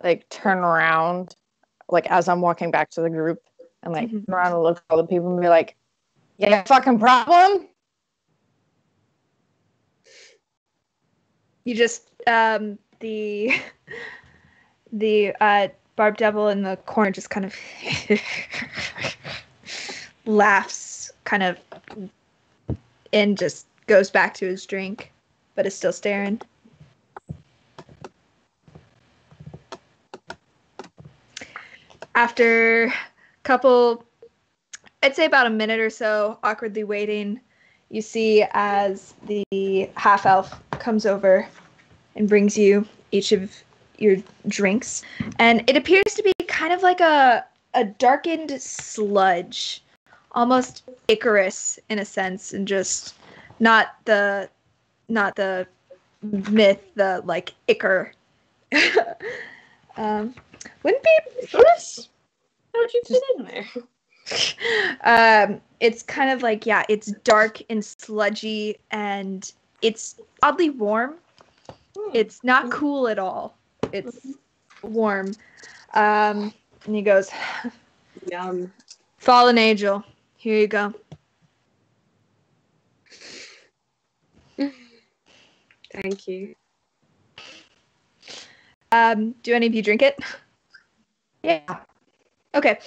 like turn around like as I'm walking back to the group and like turn around and look at all the people and be like, yeah, fucking problem? You just the Barb Devil in the corner just kind of laughs, kind of, and just goes back to his drink, but is still staring. After a couple, I'd say about a minute or so, awkwardly waiting, you see as the half-elf comes over and brings you each of your drinks. And it appears to be kind of like a darkened sludge, almost Icarus in a sense, and just not the myth, the like Icar. Wouldn't be. How'd you fit in there? It's kind of like, yeah, it's dark and sludgy, and it's oddly warm. It's not cool at all. It's warm. And he goes, Yum. Fallen Angel, here you go. Thank you. Do any of you drink it? Yeah. Okay.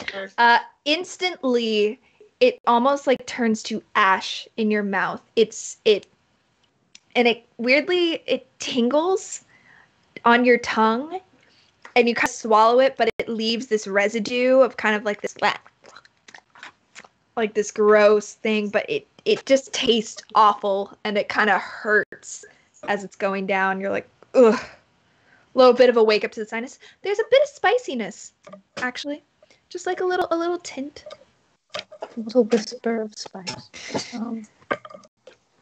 Instantly, it almost like turns to ash in your mouth. And it weirdly, it tingles on your tongue, and you kind of swallow it, but it leaves this residue of kind of like this, like this gross thing, but it just tastes awful, and it kind of hurts as it's going down. You're like, ugh. Little bit of a wake up to the sinus. There's a bit of spiciness, actually. Just like a little tint. A little whisper of spice. And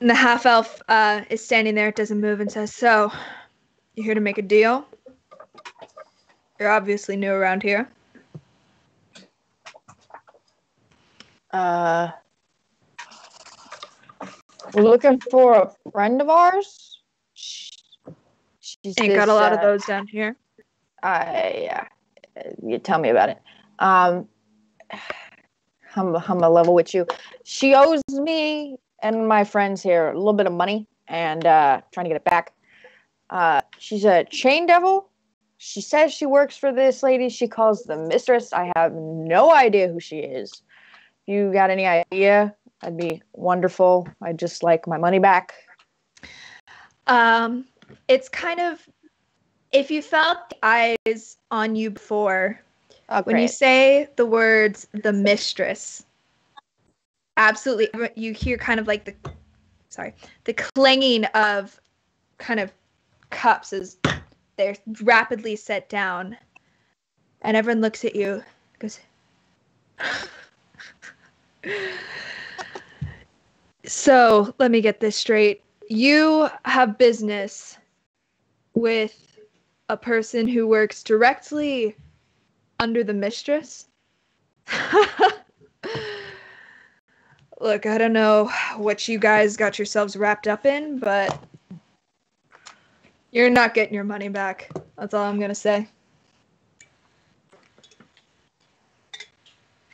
the half elf is standing there, doesn't move, and says, "So, you here to make a deal? You're obviously new around here." We're looking for a friend of ours. Ain't got a lot of those down here. Yeah. You tell me about it. I'm a level with you. She owes me and my friends here a little bit of money, and trying to get it back. She's a chain devil. She says she works for this lady she calls the mistress. I have no idea who she is. You got any idea? That'd be wonderful. I'd just like my money back. It's kind of, if you felt the eyes on you before, when you say the words "the mistress," absolutely, you hear kind of like the clanging of kind of cups as they're rapidly set down, and everyone looks at you, goes, "So let me get this straight. You have business with a person who works directly under the mistress?" Look, I don't know what you guys got yourselves wrapped up in, but you're not getting your money back. That's all I'm going to say.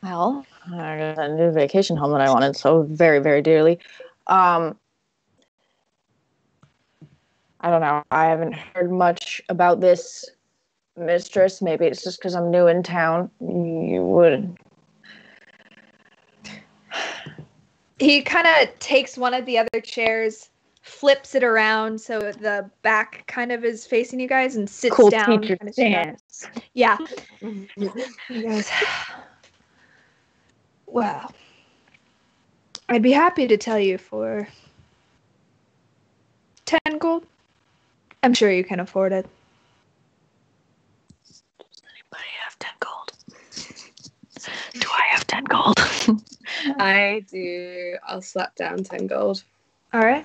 Well, I got a new vacation home that I wanted so very, very dearly. I don't know. I haven't heard much about this mistress. Maybe it's just because I'm new in town. You would. He kind of takes one of the other chairs, flips it around so the back kind of is facing you guys, and sits Cool down. teacher Kind of stance. Yeah. He goes, "Well, I'd be happy to tell you for 10 gold. I'm sure you can afford it." Does anybody have 10 gold? Do I have 10 gold? I do. I'll slap down 10 gold. All right.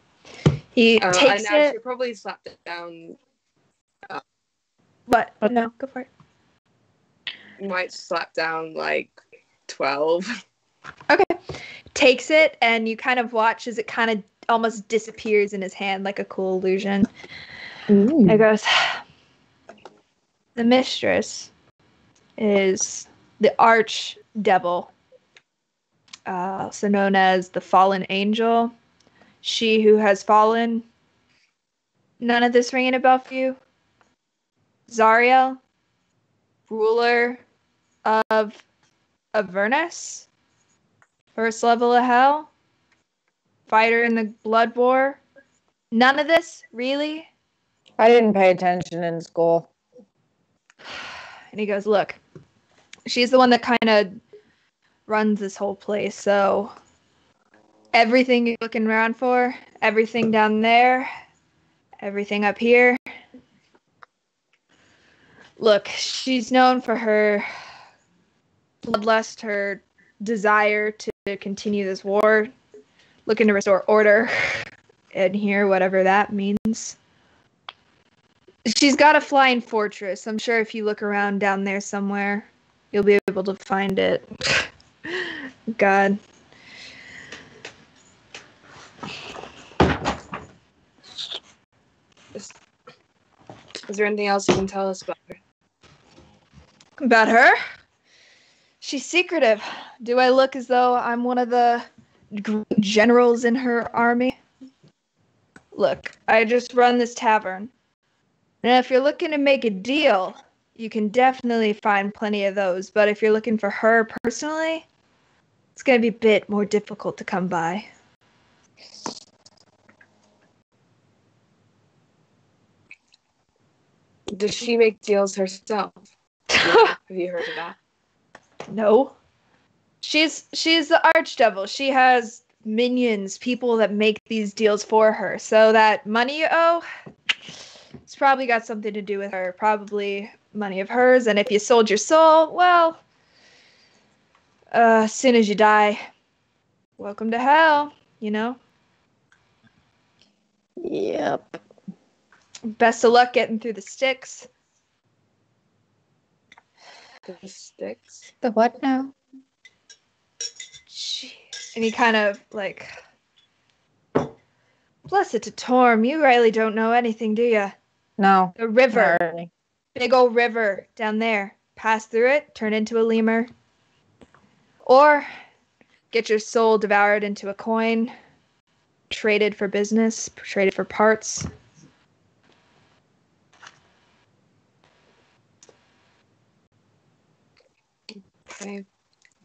He takes I it. should probably slap it down. What? No, go for it. Might slap down like 12. Okay. Takes it, and you kind of watch as it kind of almost disappears in his hand like a cool illusion. It goes, "The mistress is the arch devil, also known as the fallen angel. She who has fallen None of this ringing a bell for you? Zariel, ruler of Avernus, first level of hell, fighter in the blood war. None of this, really? I didn't pay attention in school. And he goes, look, she's the one that kind of runs this whole place, so everything you're looking around for, everything down there, everything up here. Look, she's known for her bloodlust, her desire to continue this war, looking to restore order in here, whatever that means. She's got a flying fortress. I'm sure if you look around down there somewhere, you'll be able to find it. God. Is there anything else you can tell us about her? About her? She's secretive. Do I look as though I'm one of the generals in her army? Look, I just run this tavern. And if you're looking to make a deal, you can definitely find plenty of those. But if you're looking for her personally, it's going to be a bit more difficult to come by. Does she make deals herself? Yeah. Have you heard of that? No. She's the archdevil. She has minions, people that make these deals for her. So that money you owe, it's probably got something to do with her. Probably money of hers. And if you sold your soul, well, as soon as you die, welcome to hell, you know? Yep. Best of luck getting through the sticks. The sticks? The what now? Jeez. And he kind of like, blessed to Torm, you really don't know anything, do you? No. The river. Not really. Big old river down there. Pass through it, turn into a lemur. Or get your soul devoured into a coin. Traded for business, traded for parts. Okay.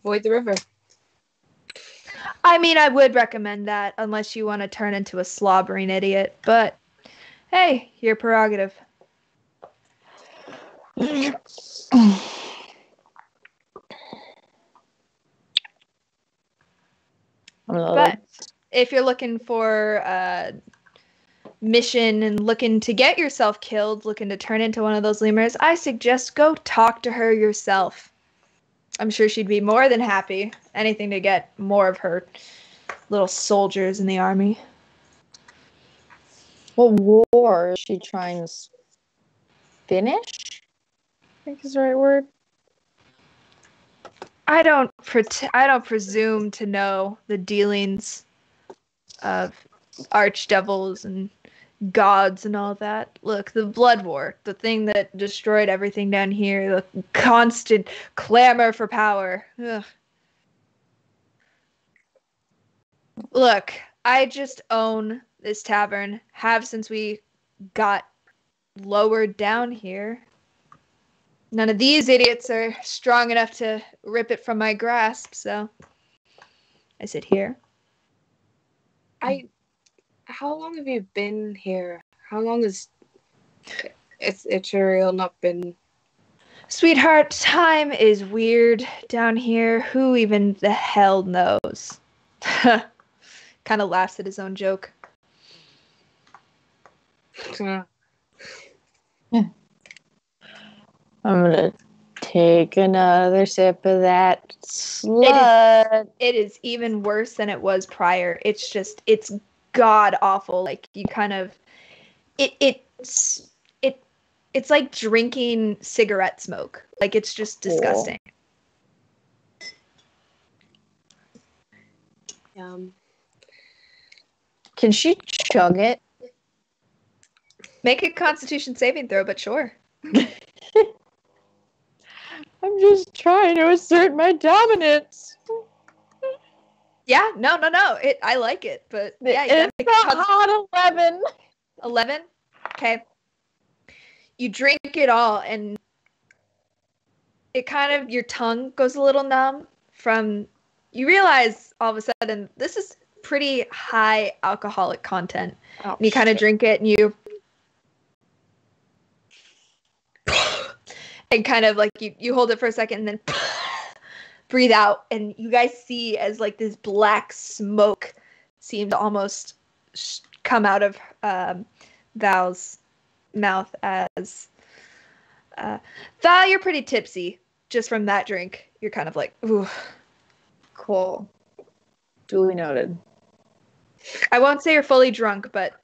Avoid the river. I mean, I would recommend that unless you want to turn into a slobbering idiot. But, hey, your prerogative. But if you're looking for a mission and looking to get yourself killed, looking to turn into one of those lemurs, I suggest go talk to her yourself. I'm sure she'd be more than happy. Anything to get more of her little soldiers in the army. What war is she trying to finish? I think is the right word. I don't presume to know the dealings of archdevils and gods and all that. Look, the blood war, the thing that destroyed everything down here, the constant clamor for power. Ugh. Look, I just own this tavern, have since we got lowered down here. None of these idiots are strong enough to rip it from my grasp, so I sit here. How long have you been here? How long has Ituriel not been? Sweetheart, time is weird down here. Who even the hell knows? Kind of laughs at his own joke. I'm gonna take another sip of that slut. It is even worse than it was prior. It's god awful. Like you kind of, it's like drinking cigarette smoke. Like it's just disgusting. Can she chug it? Make a Constitution saving throw, but sure. I'm just trying to assert my dominance. Yeah, no. I like it, but yeah, you it's a hot 11. 11. Okay. You drink it all, and it kind of, your tongue goes a little numb from, you realize all of a sudden this is pretty high alcoholic content. Oh, And you kind of drink it, and you and kind of like you hold it for a second and then breathe out, and you guys see as like this black smoke seemed to almost come out of Val's mouth as Val, you're pretty tipsy just from that drink. You're kind of like, ooh. Cool. Duly noted. I won't say you're fully drunk, but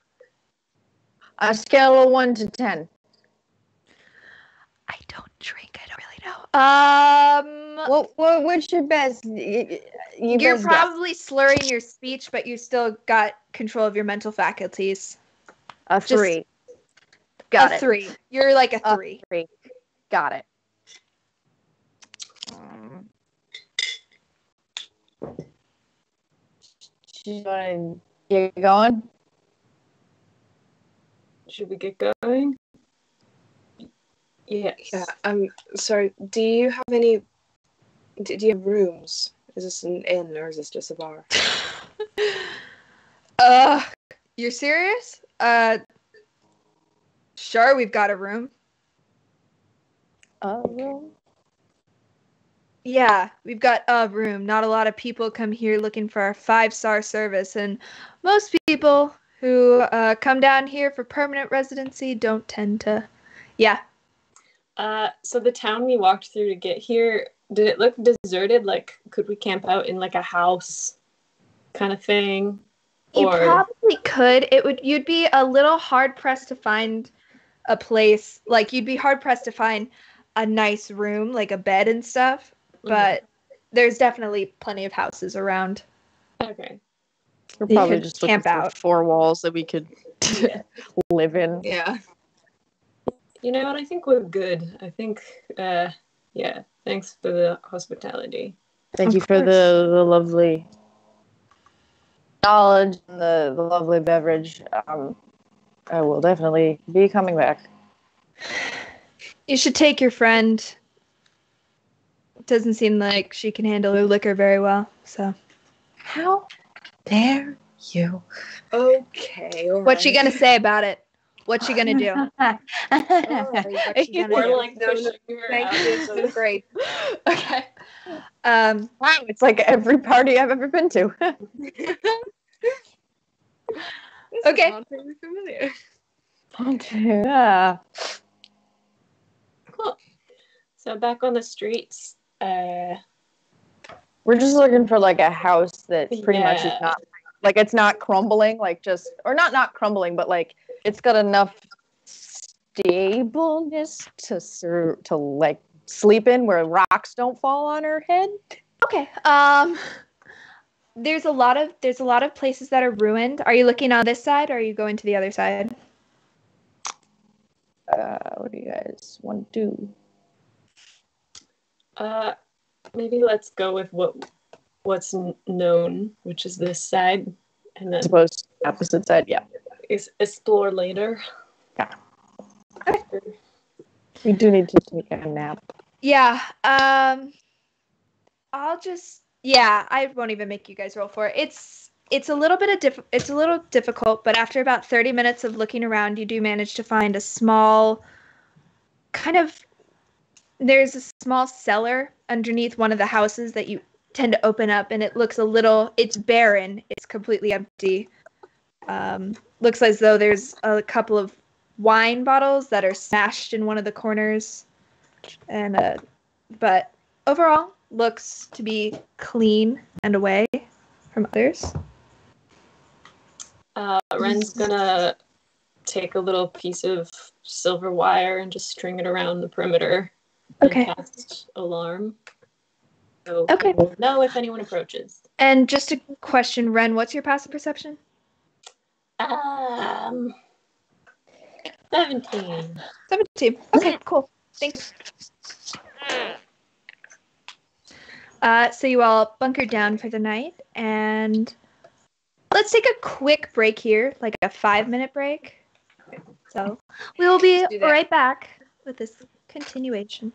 A scale of 1 to 10. I don't drink. I don't really know. What's your best? You're probably slurring your speech, but you still got control of your mental faculties. A 3. Just Got a it. 3. You're like a 3. 3. Got it. You want to get going? Should we get going? Yes. Yeah. Sorry. Do you have any? Do you have rooms? Is this an inn or is this just a bar? You're serious? Sure, we've got a room. Yeah, we've got a room. Not a lot of people come here looking for our 5-star service, and most people who come down here for permanent residency don't tend to. Yeah. So the town we walked through to get here, did it look deserted? Like, could we camp out in like a house kind of thing? You probably could. You'd be a little hard pressed to find a place. Like, you'd be hard pressed to find a nice room, like a bed and stuff. But there's definitely plenty of houses around. Okay. We're You probably could just looking camp for out. 4 walls that we could live in. Yeah. You know what? I think we're good. I think, yeah. Thanks for the hospitality. Thank Of you for course. the lovely knowledge and the lovely beverage. I will definitely be coming back. You should take your friend. Doesn't seem like she can handle her liquor very well, so. How dare you? Okay. All What's she right. gonna say about it? What's she gonna do? What's she gonna We're do? like pushing her Thank out. you. This was great. Okay. Wow, it's like every party I've ever been to. This Okay. is hauntingly familiar. Yeah. Cool. So back on the streets. We're just looking for like a house that pretty much is Yeah. not like it's not crumbling, like just or not crumbling, but like it's got enough stableness to like sleep in where rocks don't fall on her head. Okay. There's a lot of places that are ruined. Are you looking on this side or are you going to the other side? What do you guys want to do? Maybe let's go with what's known, which is this side, and I then suppose opposite side, yeah. explore later. Yeah. We do need to take a nap. Yeah. I won't even make you guys roll for it. It's a little difficult, but after about 30 minutes of looking around, you do manage to find a small there's a small cellar underneath one of the houses that you tend to open up, and it looks it's barren. It's completely empty. Looks as though there's a couple of wine bottles that are smashed in one of the corners. And but overall looks to be clean and away from others. Ren's gonna take a little piece of silver wire and just string it around the perimeter. Okay. And cast alarm. So Okay. we'll know if anyone approaches. And just a question, Ren, what's your passive perception? 17. 17. Okay, cool. Thanks. So you all bunkered down for the night, and let's take a quick break here, like a 5-minute break. So we will be Do that. right back with this continuation.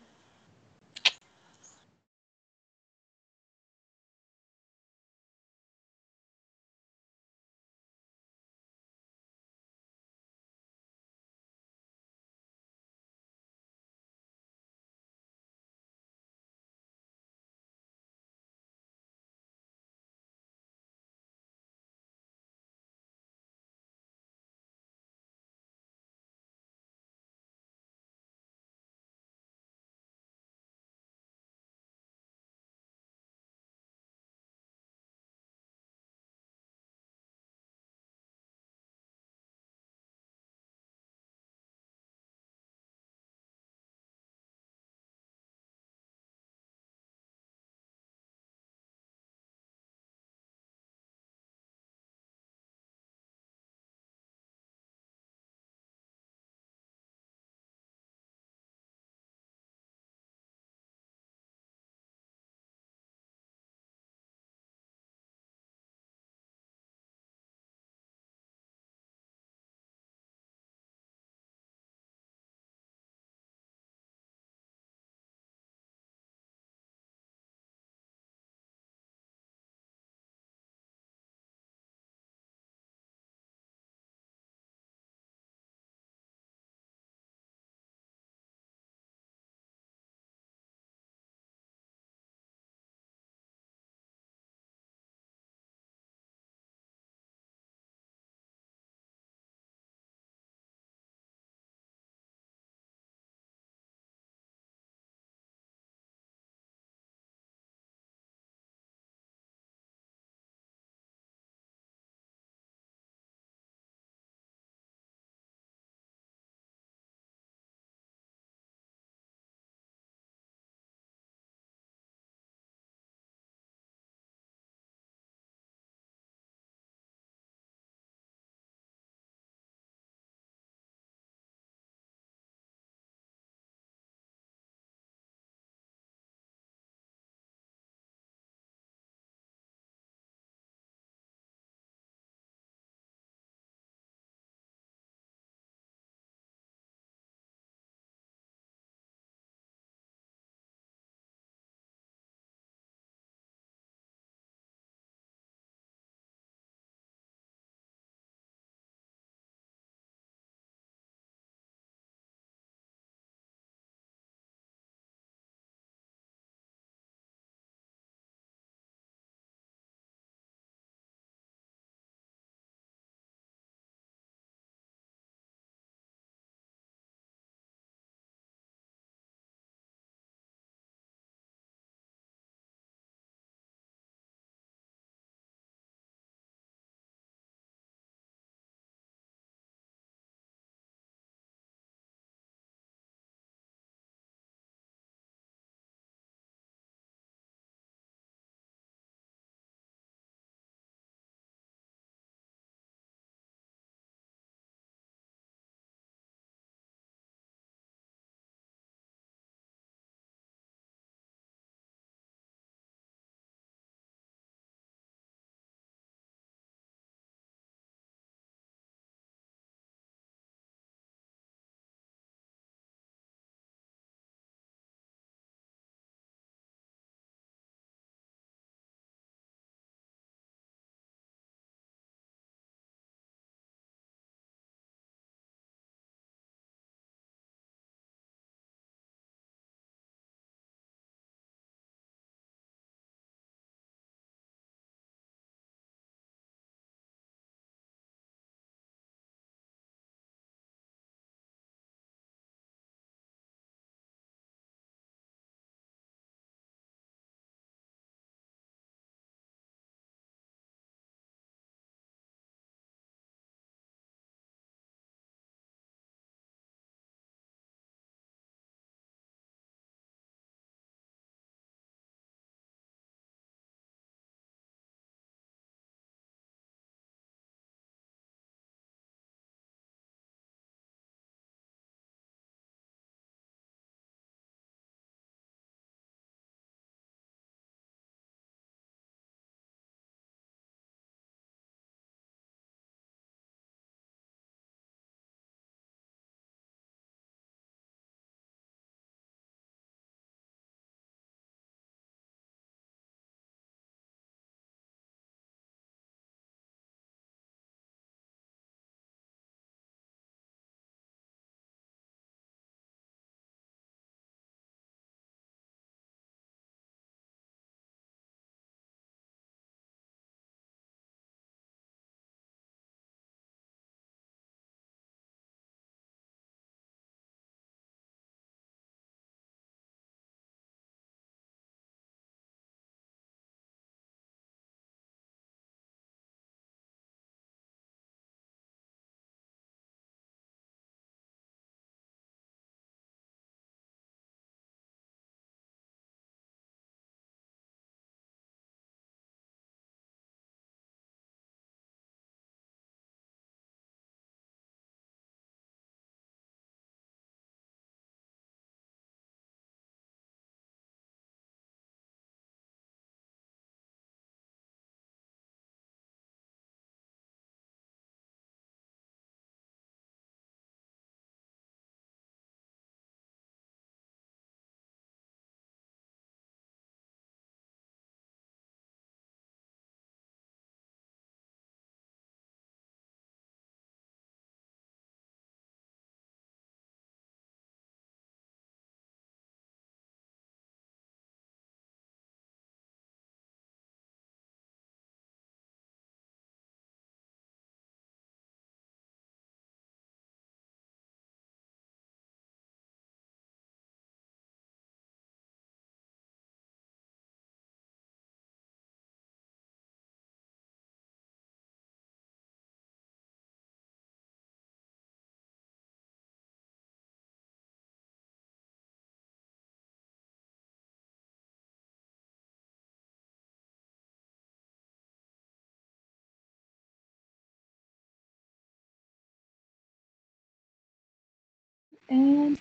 And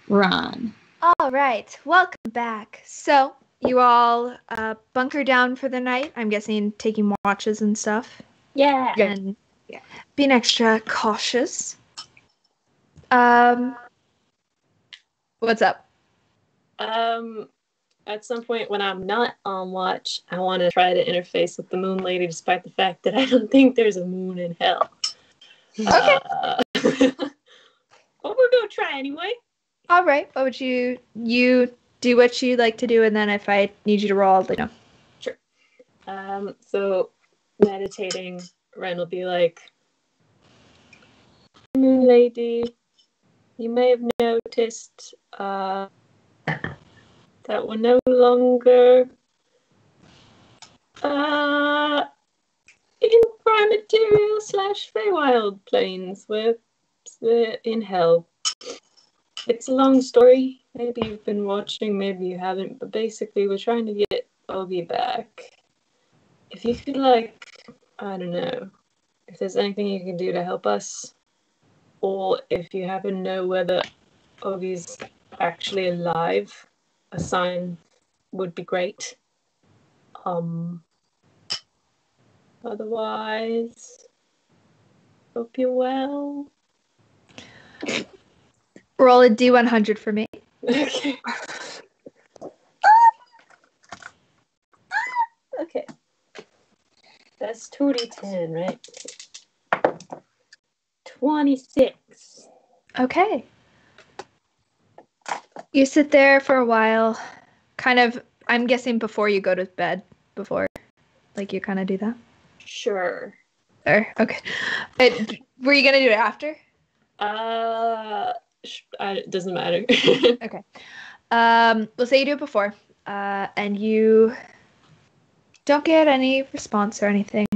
Ron. All right, welcome back. So, you all bunker down for the night. I'm guessing taking watches and stuff. Yeah. And Yeah. being extra cautious. What's up? At some point when I'm not on watch, I want to try to interface with the Moon Lady, despite the fact that I don't think there's a moon in hell. Okay. But we're gonna try anyway. All right. What would you do what you like to do, and then if I need you to roll, I'll let you know. Sure. So meditating, Ren will be like, Moon Lady, you may have noticed that we're no longer in prime material / Feywild planes. We're in hell. It's a long story. Maybe you've been watching, maybe you haven't, but basically we're trying to get Augie back. If you feel like, I don't know, if there's anything you can do to help us, or if you happen to know whether Augie's actually alive, a sign would be great. Otherwise, hope you're well. Roll a D100 for me. Okay. Okay. That's 2d10, right? 26. Okay. You sit there for a while, kind of, I'm guessing before you go to bed, before, like, you kind of do that? Sure. Or, okay. But were you going to do it after? It doesn't matter. Okay. We'll say you do it before, and you don't get any response or anything.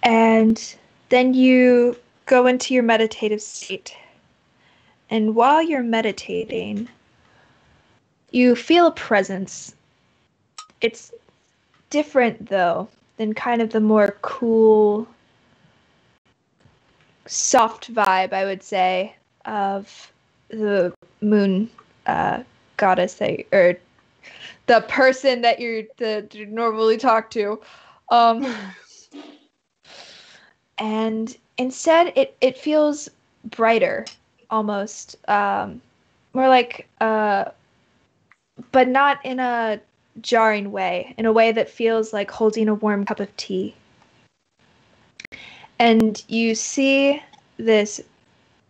And then you go into your meditative state. And while you're meditating, you feel a presence. It's different, though, than kind of the more cool, soft vibe, I would say, of the moon goddess or the person that you normally talk to. And instead, it feels brighter, almost. More like, but not in a jarring way, in a way that feels like holding a warm cup of tea. And you see this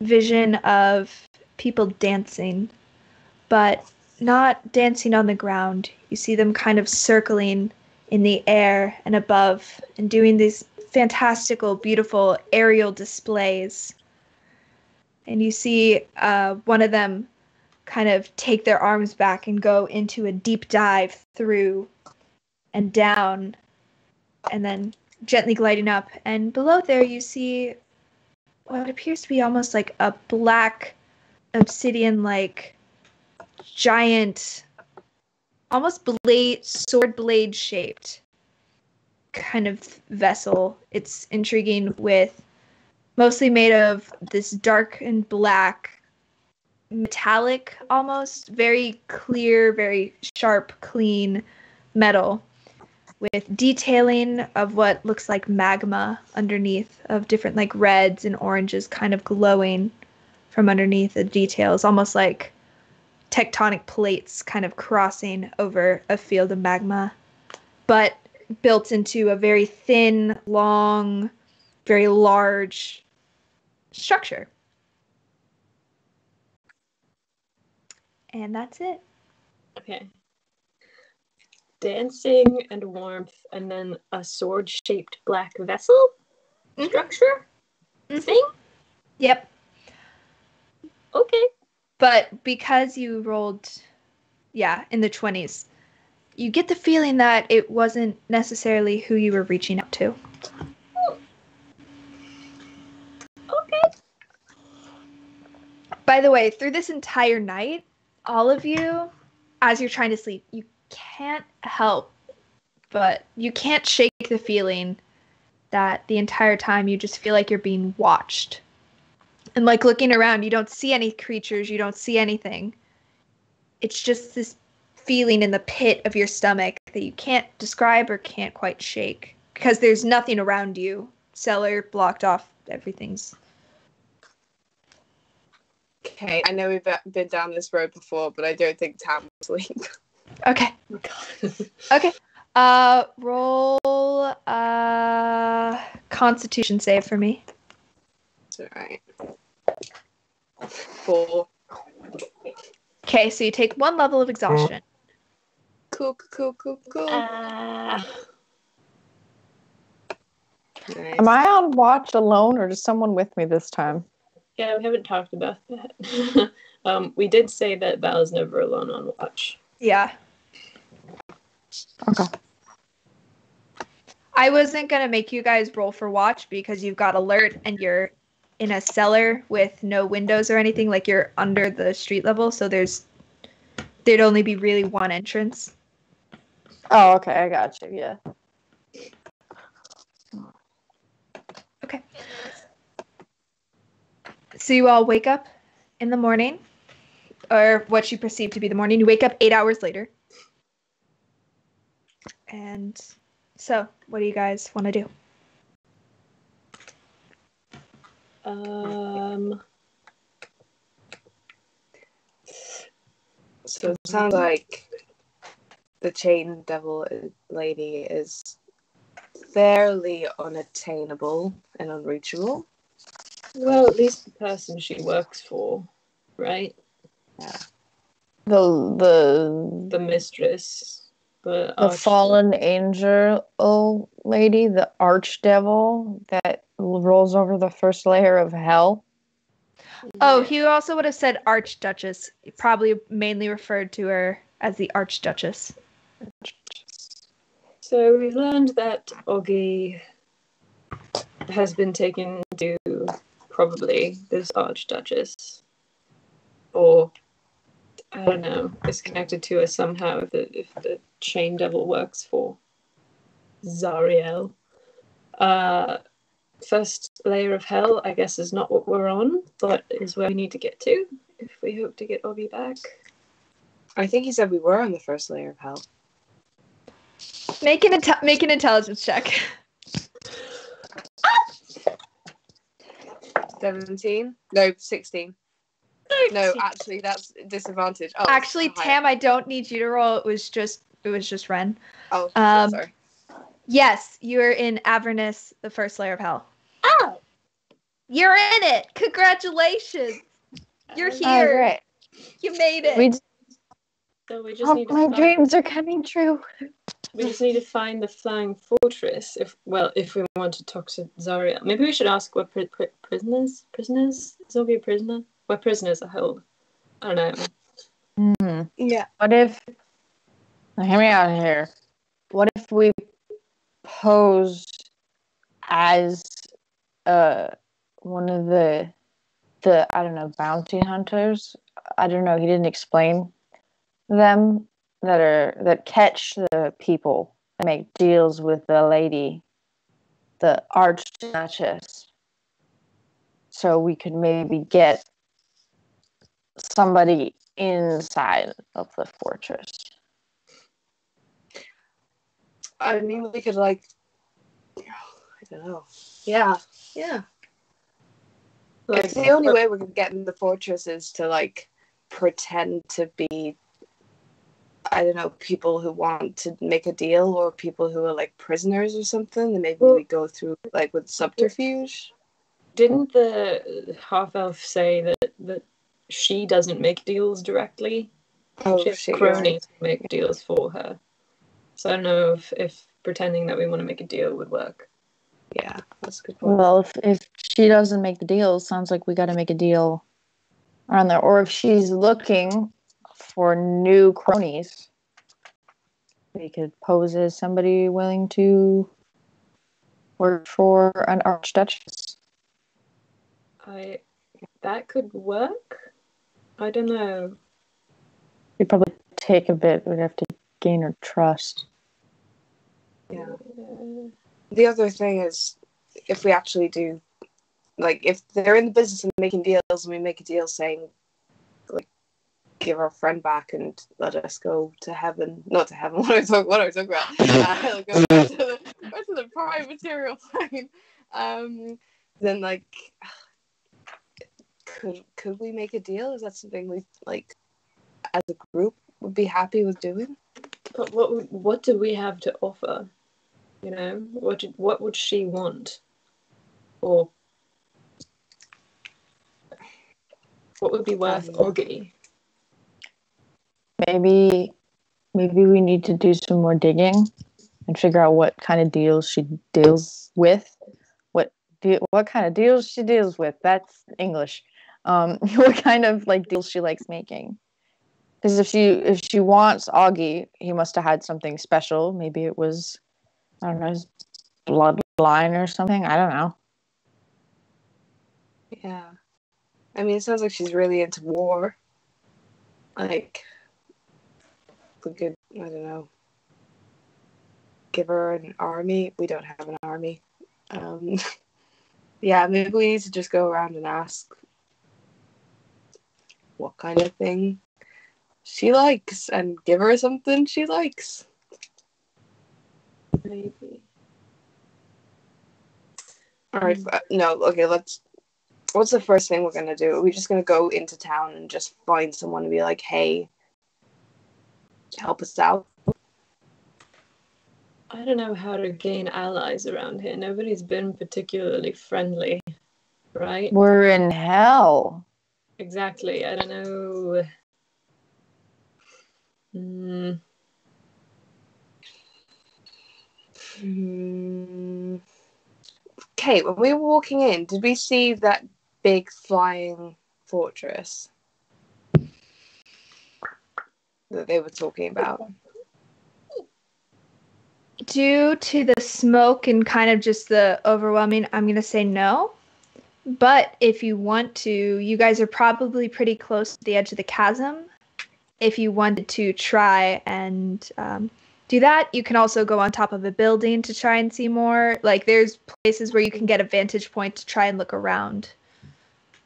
vision of people dancing, but not dancing on the ground. You see them kind of circling in the air and above and doing these fantastical, beautiful aerial displays. And you see one of them kind of take their arms back and go into a deep dive through and down and then gently gliding up. And below there you see what appears to be almost like a black obsidian-like giant, almost sword blade shaped kind of vessel. It's intriguing, with mostly made of this dark and black metallic, almost very clear, very sharp, clean metal, with detailing of what looks like magma underneath, of different like reds and oranges kind of glowing from underneath the details, almost like tectonic plates kind of crossing over a field of magma, but built into a very thin, long, very large structure. And that's it. Okay. Dancing and warmth, and then a sword-shaped black vessel structure thing? Yep. Okay. But because you rolled, in the 20s, you get the feeling that it wasn't necessarily who you were reaching out to. Okay. By the way, through this entire night, all of you, as you're trying to sleep, you can't help, but you can't shake the feeling that the entire time you just feel like you're being watched. And like looking around, you don't see any creatures, you don't see anything. It's just this feeling in the pit of your stomach that you can't describe or can't quite shake because there's nothing around you. Cellar blocked off, everything's. Okay, I know we've been down this road before, but I don't think Tam will sleep. Okay. Okay. Roll Constitution save for me. Alright. 4. Okay, so you take 1 level of exhaustion. Cool. Ah. Nice. Am I on watch alone, or is someone with me this time? Yeah, we haven't talked about that. We did say that Val is never alone on watch. Yeah. Okay. I wasn't going to make you guys roll for watch because you've got alert and you're in a cellar with no windows or anything. Like you're under the street level, so there'd only be really one entrance. Oh, okay. I got you. Yeah. Okay. So you all wake up in the morning, or what you perceive to be the morning. You wake up 8 hours later. And so, what do you guys want to do? So it sounds like the chain devil lady is fairly unattainable and unreachable. Well, at least the person she works for, right? Yeah. The mistress. The arch- fallen angel lady, the archdevil that rolls over the first layer of hell. Oh, Yeah. he also would have said Archduchess. He probably mainly referred to her as the Archduchess. So we learned that Augie has been taken to probably this Archduchess. Or, I don't know, is connected to her somehow if the chain devil works for Zariel. First layer of hell, I guess, is not what we're on, but is where we need to get to if we hope to get Augie back. I think he said we were on the first layer of hell. Make an intelligence check. 17? No, 16. No, actually, that's disadvantage. Oh, Actually, hi. Tam, I don't need you to roll. It was just Ren. Oh, sorry. Yes, you're in Avernus, the first layer of hell. Oh! You're in it! Congratulations! You're here! Oh, great. You made it! So we just need to My find, dreams are coming true. we just need to find the flying fortress if we want to talk to Zariel. Maybe we should ask what prisoners? Is Augie a prisoner? What prisoners are held? I don't know. Yeah. What if... Now, hear me out here. What if we pose as one of the I don't know, bounty hunters? I don't know, he didn't explain them, that catch the people and make deals with the lady, the Archduchess. So we could maybe get somebody inside of the fortress. I mean, we could, I don't know. Yeah. Like, It's the only way we can get in the fortress is to, pretend to be, I don't know, people who want to make a deal or people who are, prisoners or something. And maybe we go through, with subterfuge. didn't the half elf say that she doesn't make deals directly? Oh, She has shit, you're cronies who make deals for her. So I don't know if pretending that we want to make a deal would work. Yeah, that's a good point. Well, if she doesn't make the deal, sounds like we got to make a deal around there. Or if she's looking for new cronies, we could pose as somebody willing to work for an archduchess. That could work. I don't know. It'd probably take a bit. We'd have to gain her trust. Yeah. The other thing is, if we actually do like, if they're in the business of making deals, and we make a deal saying, like, give our friend back and let us go to heaven. Not to heaven. What are we talking about? Go back to the prime material plane. Then, like, could we make a deal? Is that something we, like, as a group would be happy with doing? But what do we have to offer? You know, what would she want? Or what would be worth Augie? Maybe we need to do some more digging and figure out what kind of deals she deals with. What kind of deals she deals with? That's English. What kind of, like, deals she likes making? Because if she wants Augie, he must have had something special. Maybe it was, I don't know, his bloodline or something. I don't know. Yeah. I mean, it sounds like she's really into war. Like, we could, I don't know, give her an army. We don't have an army. Yeah, maybe we need to just go around and ask what kind of thing she likes and give her something she likes. Maybe. Alright, no, okay, what's the first thing we're gonna do? Are we just gonna go into town and just find someone and be like, hey, help us out? I don't know how to gain allies around here. Nobody's been particularly friendly, right? We're in hell. Exactly. I don't know. Okay, when we were walking in, did we see that big flying fortress that they were talking about? Due to the smoke and kind of just the overwhelming, I'm going to say no. But if you want to, you guys are probably pretty close to the edge of the chasm. If you wanted to try and do that, you can also go on top of a building to try and see more. Like, there's places where you can get a vantage point to try and look around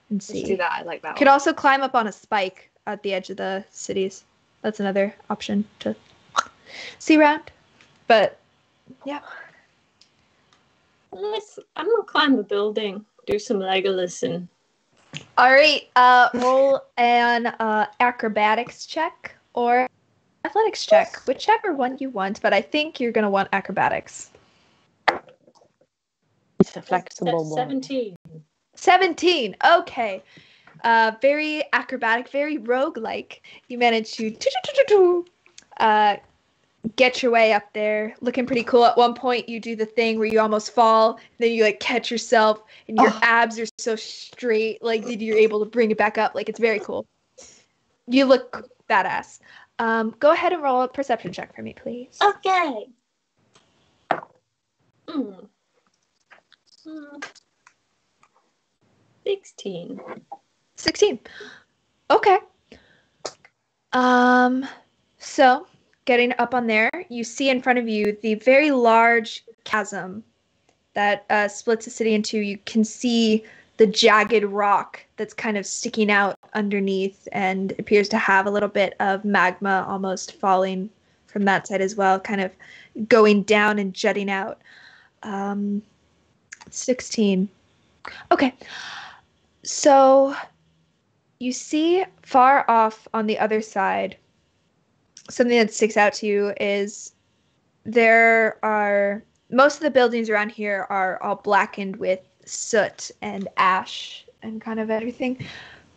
and see. Let's do that. I like that. You could also climb up on a spike at the edge of the cities. That's another option to see around. But yeah. I'm gonna climb the building, do some Legolas and. All right. Roll an acrobatics check or athletics check, whichever one you want. But I think you're gonna want acrobatics. It's a flexible one. 17. 17. Okay. Very acrobatic, very roguelike. You managed to get your way up there, looking pretty cool. At one point, you do the thing where you almost fall, then you like catch yourself, and your abs are so straight, like you're able to bring it back up. Like, it's very cool. You look badass. Go ahead and roll a perception check for me, please. Okay. 16. 16. Okay. So getting up on there, you see in front of you the very large chasm that splits the city in two. You can see the jagged rock that's kind of sticking out underneath and appears to have a little bit of magma almost falling from that side as well, kind of going down and jutting out. 16. Okay. So you see far off on the other side, something that sticks out to you is most of the buildings around here are all blackened with soot and ash and kind of everything.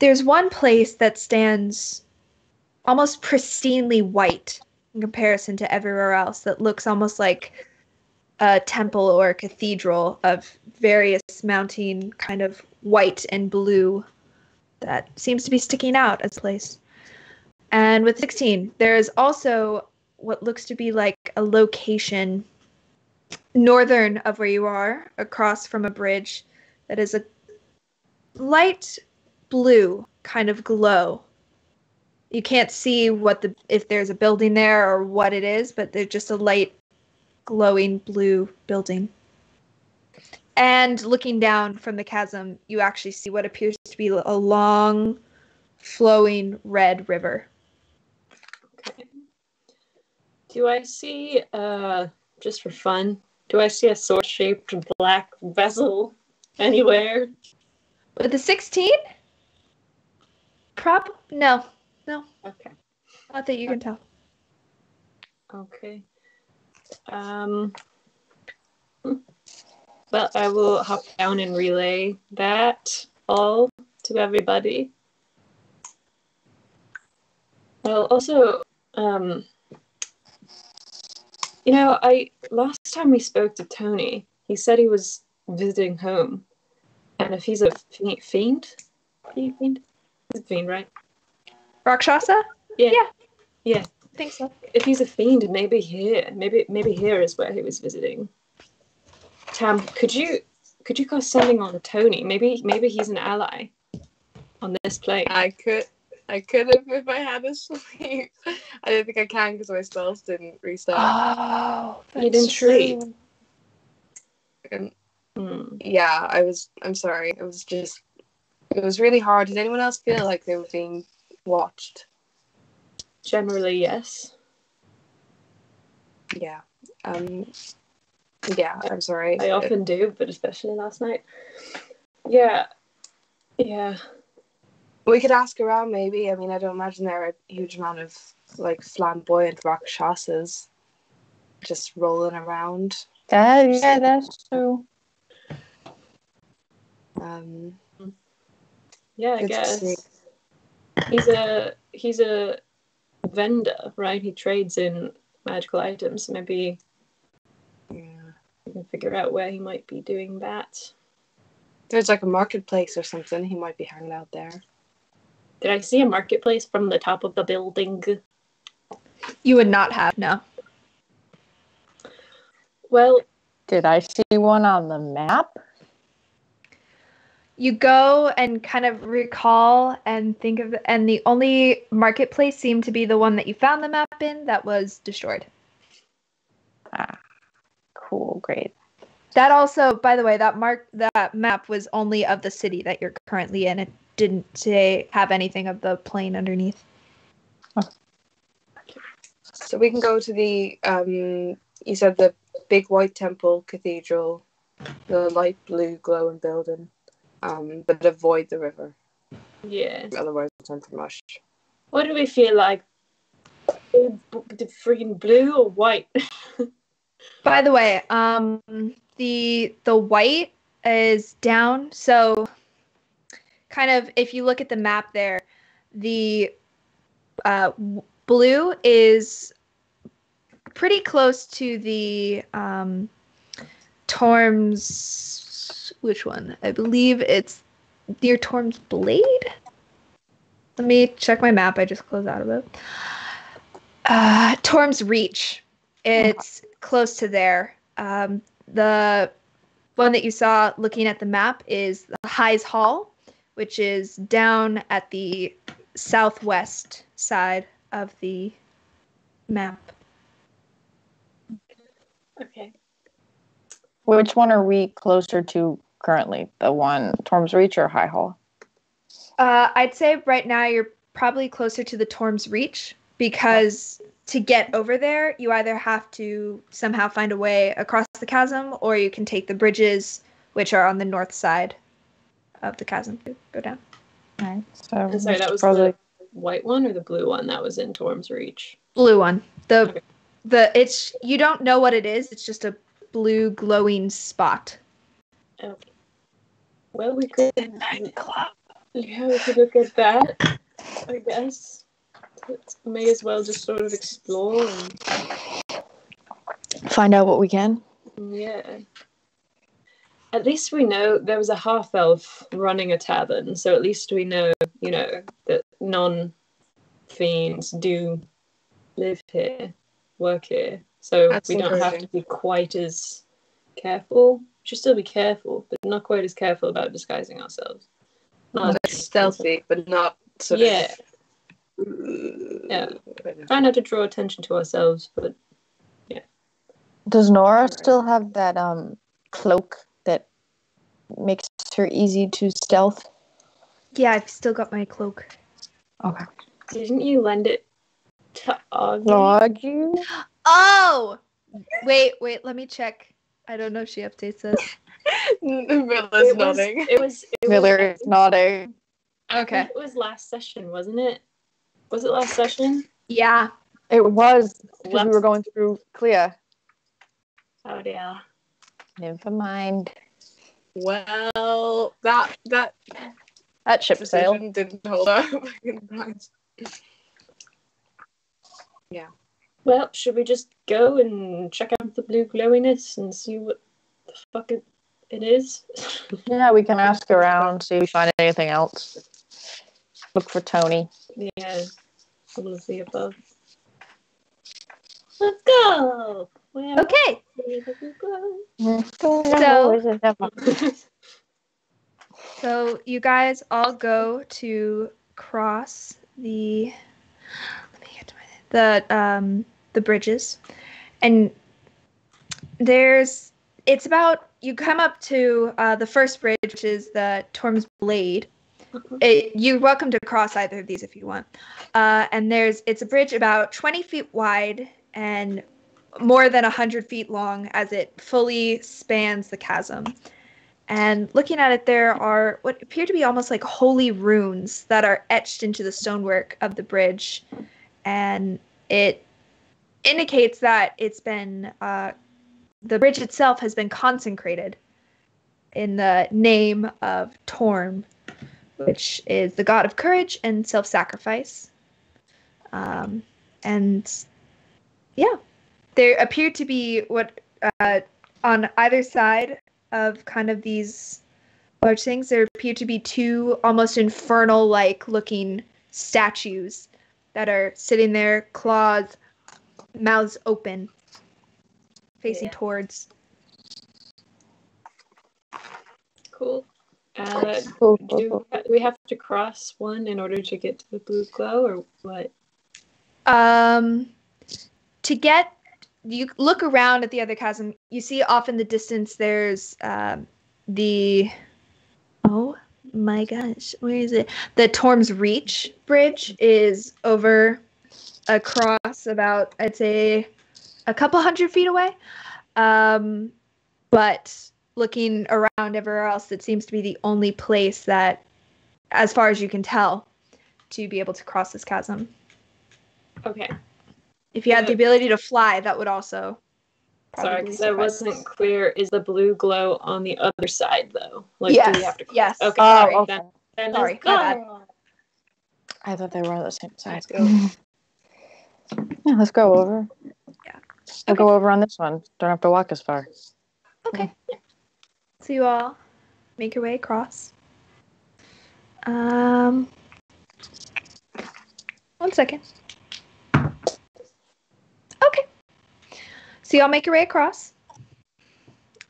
There's one place that stands almost pristinely white in comparison to everywhere else, that looks almost like a temple or a cathedral of various mounting kind of white and blue that seems to be sticking out as a place. And with 16, there's also what looks to be like a location northern of where you are, across from a bridge, that is a light blue kind of glow. You can't see if there's a building there or what it is, but there's just a light glowing blue building. And looking down from the chasm, you actually see what appears to be a long, flowing red river. Okay. Do I see, just for fun, do I see a sword-shaped black vessel anywhere? With the 16? No. Okay. Not that you can tell. Okay. Well, I will hop down and relay that all to everybody. Well, also, last time we spoke to Tony, he said he was visiting home, and if he's a fiend, he's a fiend, right? Rakshasa? Yeah. I think so. If he's a fiend, maybe here is where he was visiting. Tam, could you go sending on Tony? Maybe he's an ally on this plane. I could have if I had a sleep. I don't think I can because my spells didn't restart. Oh, You didn't sleep. Yeah, I'm sorry. It was really hard. Did anyone else feel like they were being watched? Generally, yes. Yeah. Yeah, I'm sorry. I often do, but especially last night. Yeah. We could ask around, maybe. I mean, I don't imagine there are a huge amount of like flamboyant Rakshasas just rolling around. Yeah, that's true. Yeah, I guess he's a vendor, right? He trades in magical items. Maybe we can figure out where he might be doing that. There's like a marketplace or something. He might be hanging out there. Did I see a marketplace from the top of the building? You would not have, no. Well, did I see one on the map? You go and kind of recall and think of, and the only marketplace seemed to be the one that you found the map in that was destroyed. Cool, great. That also, by the way, that map was only of the city that you're currently in. It didn't have anything of the plain underneath. So we can go to the you said the big white temple cathedral, the light blue glowing building, but avoid the river. Yeah. Otherwise, it's time for mush. What do we feel like? The freaking blue or white? By the way, the white is down. So, kind of, if you look at the map there, the blue is pretty close to the Torm's. Which one? I believe it's near Torm's Blade. Let me check my map. I just closed out of it. Torm's Reach. It's close to there. The one that you saw looking at the map is the High's Hall, which is down at the southwest side of the map. Okay. Which one are we closer to currently? The one Torm's Reach or High Hall? I'd say right now you're probably closer to the Torm's Reach, because to get over there, you either have to somehow find a way across the chasm, or you can take the bridges, which are on the north side of the chasm, to go down. All right. So Sorry, that was probably the white one or the blue one that was in Torm's Reach? Blue one. It's you don't know what it is. It's just a blue glowing spot. Okay. Well, we could nightclub. Yeah, we could look at that, I guess. May as well just sort of explore and find out what we can. Yeah. At least we know there was a half-elf running a tavern, so at least we know, that non-fiends do live here, work here. So That's we don't have to be quite as careful. We should still be careful, but not quite as careful about disguising ourselves. Not stealthy, but not sort of. Yeah. Try not to draw attention to ourselves, but Does Nora still have that cloak that makes her easy to stealth. Yeah, I've still got my cloak. Okay. Didn't you lend it to Augie? Augie? Oh! Wait, let me check. I don't know if she updates this. Milla's nodding. It was Miller is nodding. Okay. It was last session, wasn't it? Was it last session? Yeah. It was because we were going through Clea. Oh yeah. Never mind. Well, that That ship sailed. decision didn't hold up. Yeah. Well, should we just go and check out the blue glowiness and see what the fuck it is? Yeah, we can ask around, see if we find anything else. Look for Tony. Yeah. All of the above. Let's go! Where Okay. So, So you guys all go to cross the. Let me get to the bridges, and it's about you come up to the first bridge, which is the Torm's Blade. You're welcome to cross either of these if you want. And it's a bridge about 20 feet wide and more than 100 feet long as it fully spans the chasm. And looking at it, there are what appear to be almost like holy runes that are etched into the stonework of the bridge. And it indicates that it's been, the bridge itself has been consecrated in the name of Torm, which is the god of courage and self-sacrifice. And yeah, there appear to be on either side of kind of these large things, there appear to be two almost infernal-like looking statues that are sitting there, claws, mouths open, facing towards. Cool. Do we have to cross one in order to get to the blue glow, or what? You look around at the other chasm, you see off in the distance there's oh my gosh, where is it? The Torm's Reach bridge is over across about, I'd say, a couple 100 feet away. But looking around everywhere else, it seems to be the only place that, as far as you can tell, to be able to cross this chasm. Okay. If you had the ability to fly, that would also Sorry, because I wasn't clear. Is the blue glow on the other side, though? Like, yes. Do we have to Yes. Okay. Oh, Sorry. okay. Then Sorry, let's my go. bad. I thought they were on the same side. Let's go. Yeah, let's go over. Yeah. We'll go over on this one. Don't have to walk as far. Okay. So you all make your way across. 1 second. Okay. So you all make your way across.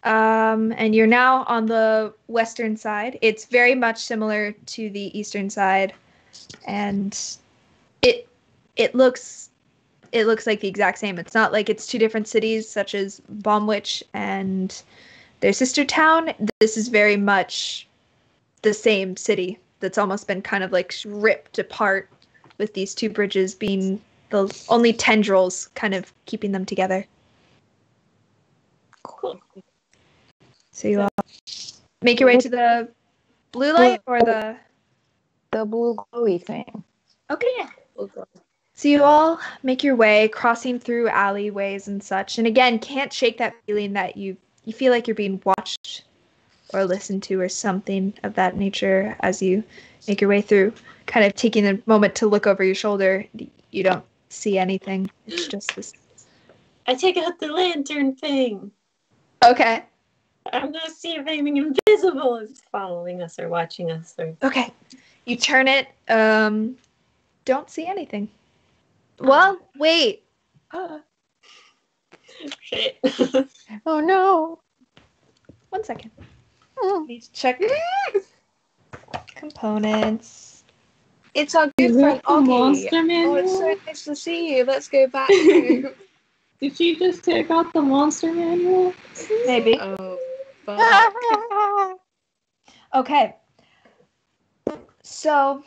And you're now on the western side. It's very much similar to the eastern side. And it looks like the exact same. It's not like it's two different cities such as Bombwich and their sister town. This is very much the same city that's almost been kind of like ripped apart, with these two bridges being the only tendrils kind of keeping them together. Cool. So you all make your way to the blue light or the blue glowy thing. Okay. So you all make your way, crossing through alleyways and such, and again, can't shake that feeling that you feel like you're being watched or listened to or something of that nature as you make your way through, kind of taking a moment to look over your shoulder. You don't see anything. It's just this. I take out the lantern thing. Okay. I'm gonna see if anything invisible is following us or watching us. Okay. You turn it. Don't see anything. Well, wait. Shit. Oh no. 1 second. Please check components. It's our good friend Augie. Monster manual? Oh, it's so nice to see you. Let's go back to... Did she just take out the monster manual? Maybe. Oh, fuck. Okay. So,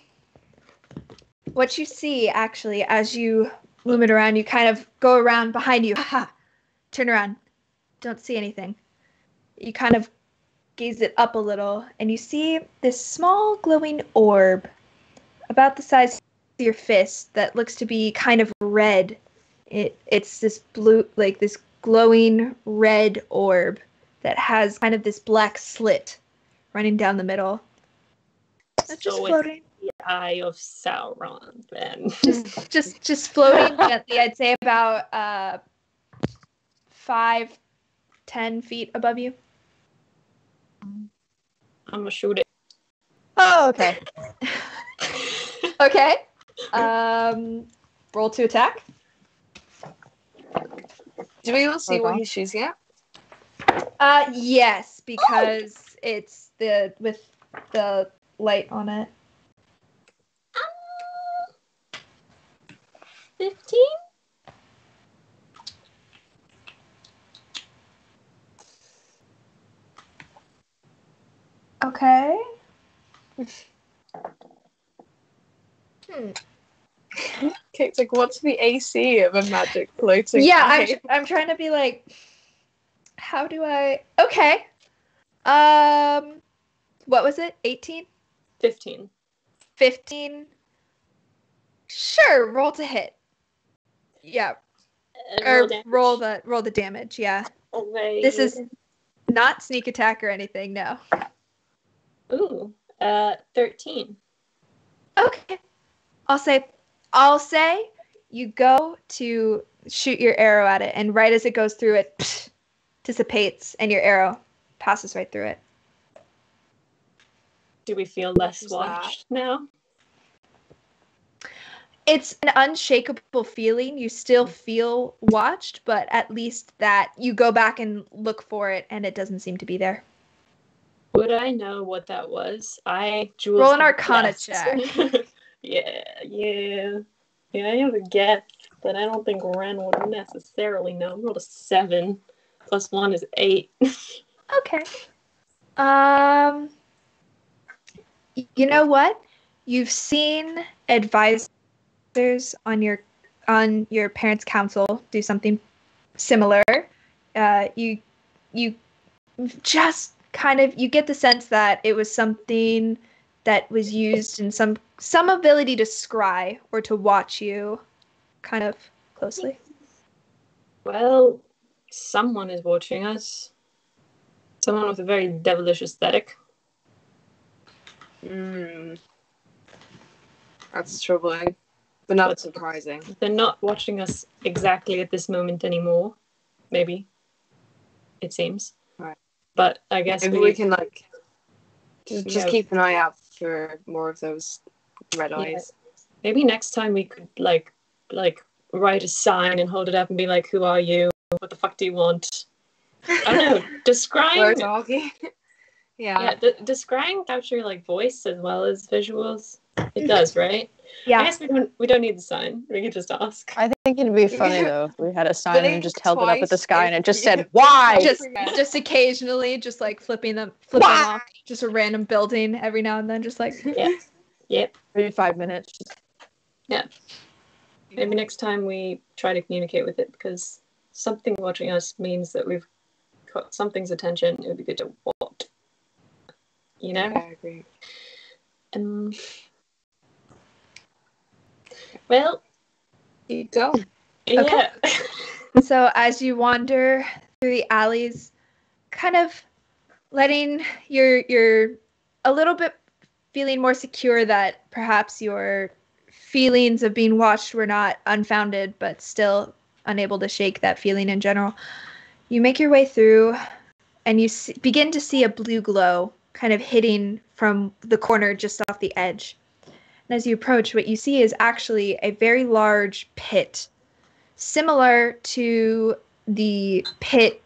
what you see, actually, as you loom it around, you kind of go around behind you. Ha! Turn around. Don't see anything. You kind of gaze it up a little, and you see this small glowing orb about the size of your fist that looks to be kind of red. It's this blue, like this glowing red orb that has kind of this black slit running down the middle. It's just So floating. it's the eye of Sauron, then. Just floating gently. I'd say about 5-10 feet above you. I'm gonna shoot it. Oh, okay. Okay. Roll to attack. Do we all see what Okay. he's shooting at? Yes, because it's with the light on it. 15? Okay. Okay, it's like, what's the AC of a magic floating Yeah, eye? I'm trying to be like, how do I? Okay. What was it? 18? 15. 15? Sure, roll to hit. Yeah, or roll the damage. Yeah, Okay. this is not sneak attack or anything. No. Ooh, 13. Okay. I'll say you go to shoot your arrow at it, and right as it goes through it, dissipates, and your arrow passes right through it. Do we feel less was that? watched now? It's an unshakable feeling. You still feel watched, but at least that you go back and look for it, and it doesn't seem to be there. Would I know what that was? Jules Roll an have Arcana guessed. check. Yeah, I have a guess, but I don't think Ren would necessarily know. I rolled a 7. Plus 1 is 8. Okay. You know what? You've seen advisors on your parents' council do something similar. You just kind of you get the sense that it was something that was used in some ability to scry or to watch you kind of closely. Well, someone is watching us. Someone with a very devilish aesthetic. That's troubling, but not surprising. They're not watching us exactly at this moment anymore. Maybe. It seems. Right. But I guess Maybe we can just keep an eye out for more of those red eyes. Maybe next time we could like write a sign and hold it up and be like, "Who are you? What the fuck do you want?" I don't know. Does Where's scrying? Augie? Yeah. Does scrying capture like voice as well as visuals? It does, right? Yeah. I guess we don't need the sign. We can just ask. I think it'd be funny though if we had a sign and just held it up at the twice sky and it just if said, you- "Why?" Just occasionally, just like flipping them off, just a random building every now and then, just like Yep. Maybe 5 minutes. Yeah. Maybe next time we try to communicate with it, because something watching us means that we've got something's attention. It would be good to what? You know? Yeah, I agree. Well, Keep going. yeah. So as you wander through the alleys, kind of letting you're a little bit feeling more secure that perhaps your feelings of being watched were not unfounded, but still unable to shake that feeling in general. You make your way through, and you begin to see a blue glow kind of hitting from the corner just off the edge. And as you approach, what you see is actually a very large pit, similar to the pit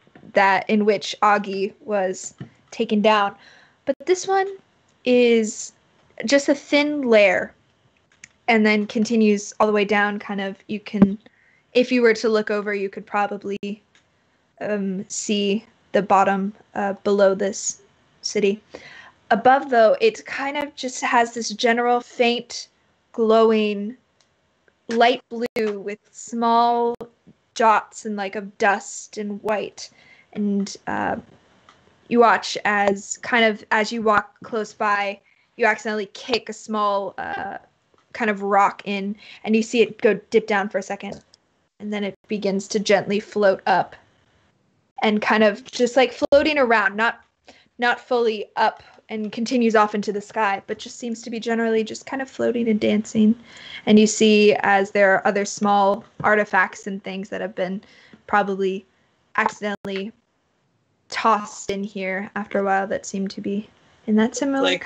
in which Augie was taken down. But this one is just a thin layer and then continues all the way down. Kind of, you can, if you were to look over, you could probably see the bottom below this city. above, though, it kind of just has this general faint, glowing, light blue with small dots and like of dust and white. And you watch as you walk close by, you accidentally kick a small kind of rock in, and you see it go dip down for a second, and then it begins to gently float up, and kind of just like floating around, not fully up and continues off into the sky, but just seems to be generally just kind of floating and dancing. And you see as there are other small artifacts and things that have been probably accidentally tossed in here after a while that seem to be in that similar Like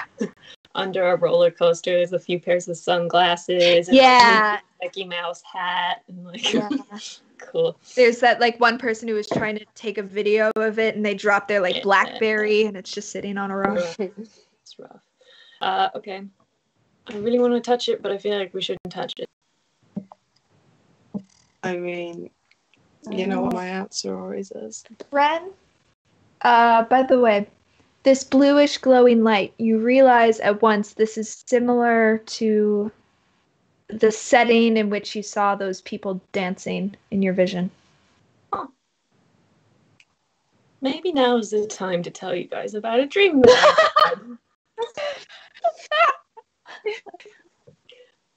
under a roller coaster, there's a few pairs of sunglasses and yeah, like a Mickey Mouse hat and like yeah. Cool. There's that like one person who was trying to take a video of it and they dropped their like BlackBerry and it's just sitting on a rock. It's rough. Okay. I really want to touch it, but I feel like we shouldn't touch it. I mean, you know what my answer always is. Ren, by the way, this bluish glowing light, you realize at once this is similar to the setting in which you saw those people dancing in your vision. Huh. Maybe now is the time to tell you guys about a dream that I had.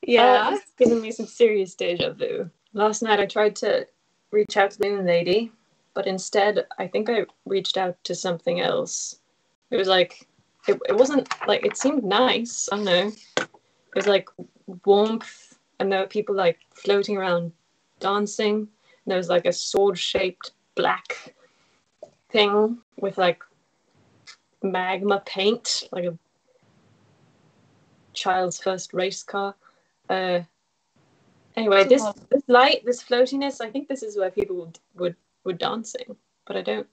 Yeah. It's giving me some serious deja vu. Last night I tried to reach out to the lady, but instead I think I reached out to something else. It was like, it wasn't like, it seemed nice. I don't know. It was like warmth, and there were people like floating around dancing. And there was like a sword-shaped black thing with like magma paint, like a child's first race car. Anyway, this light, this floatiness, I think this is where people were dancing, but I don't.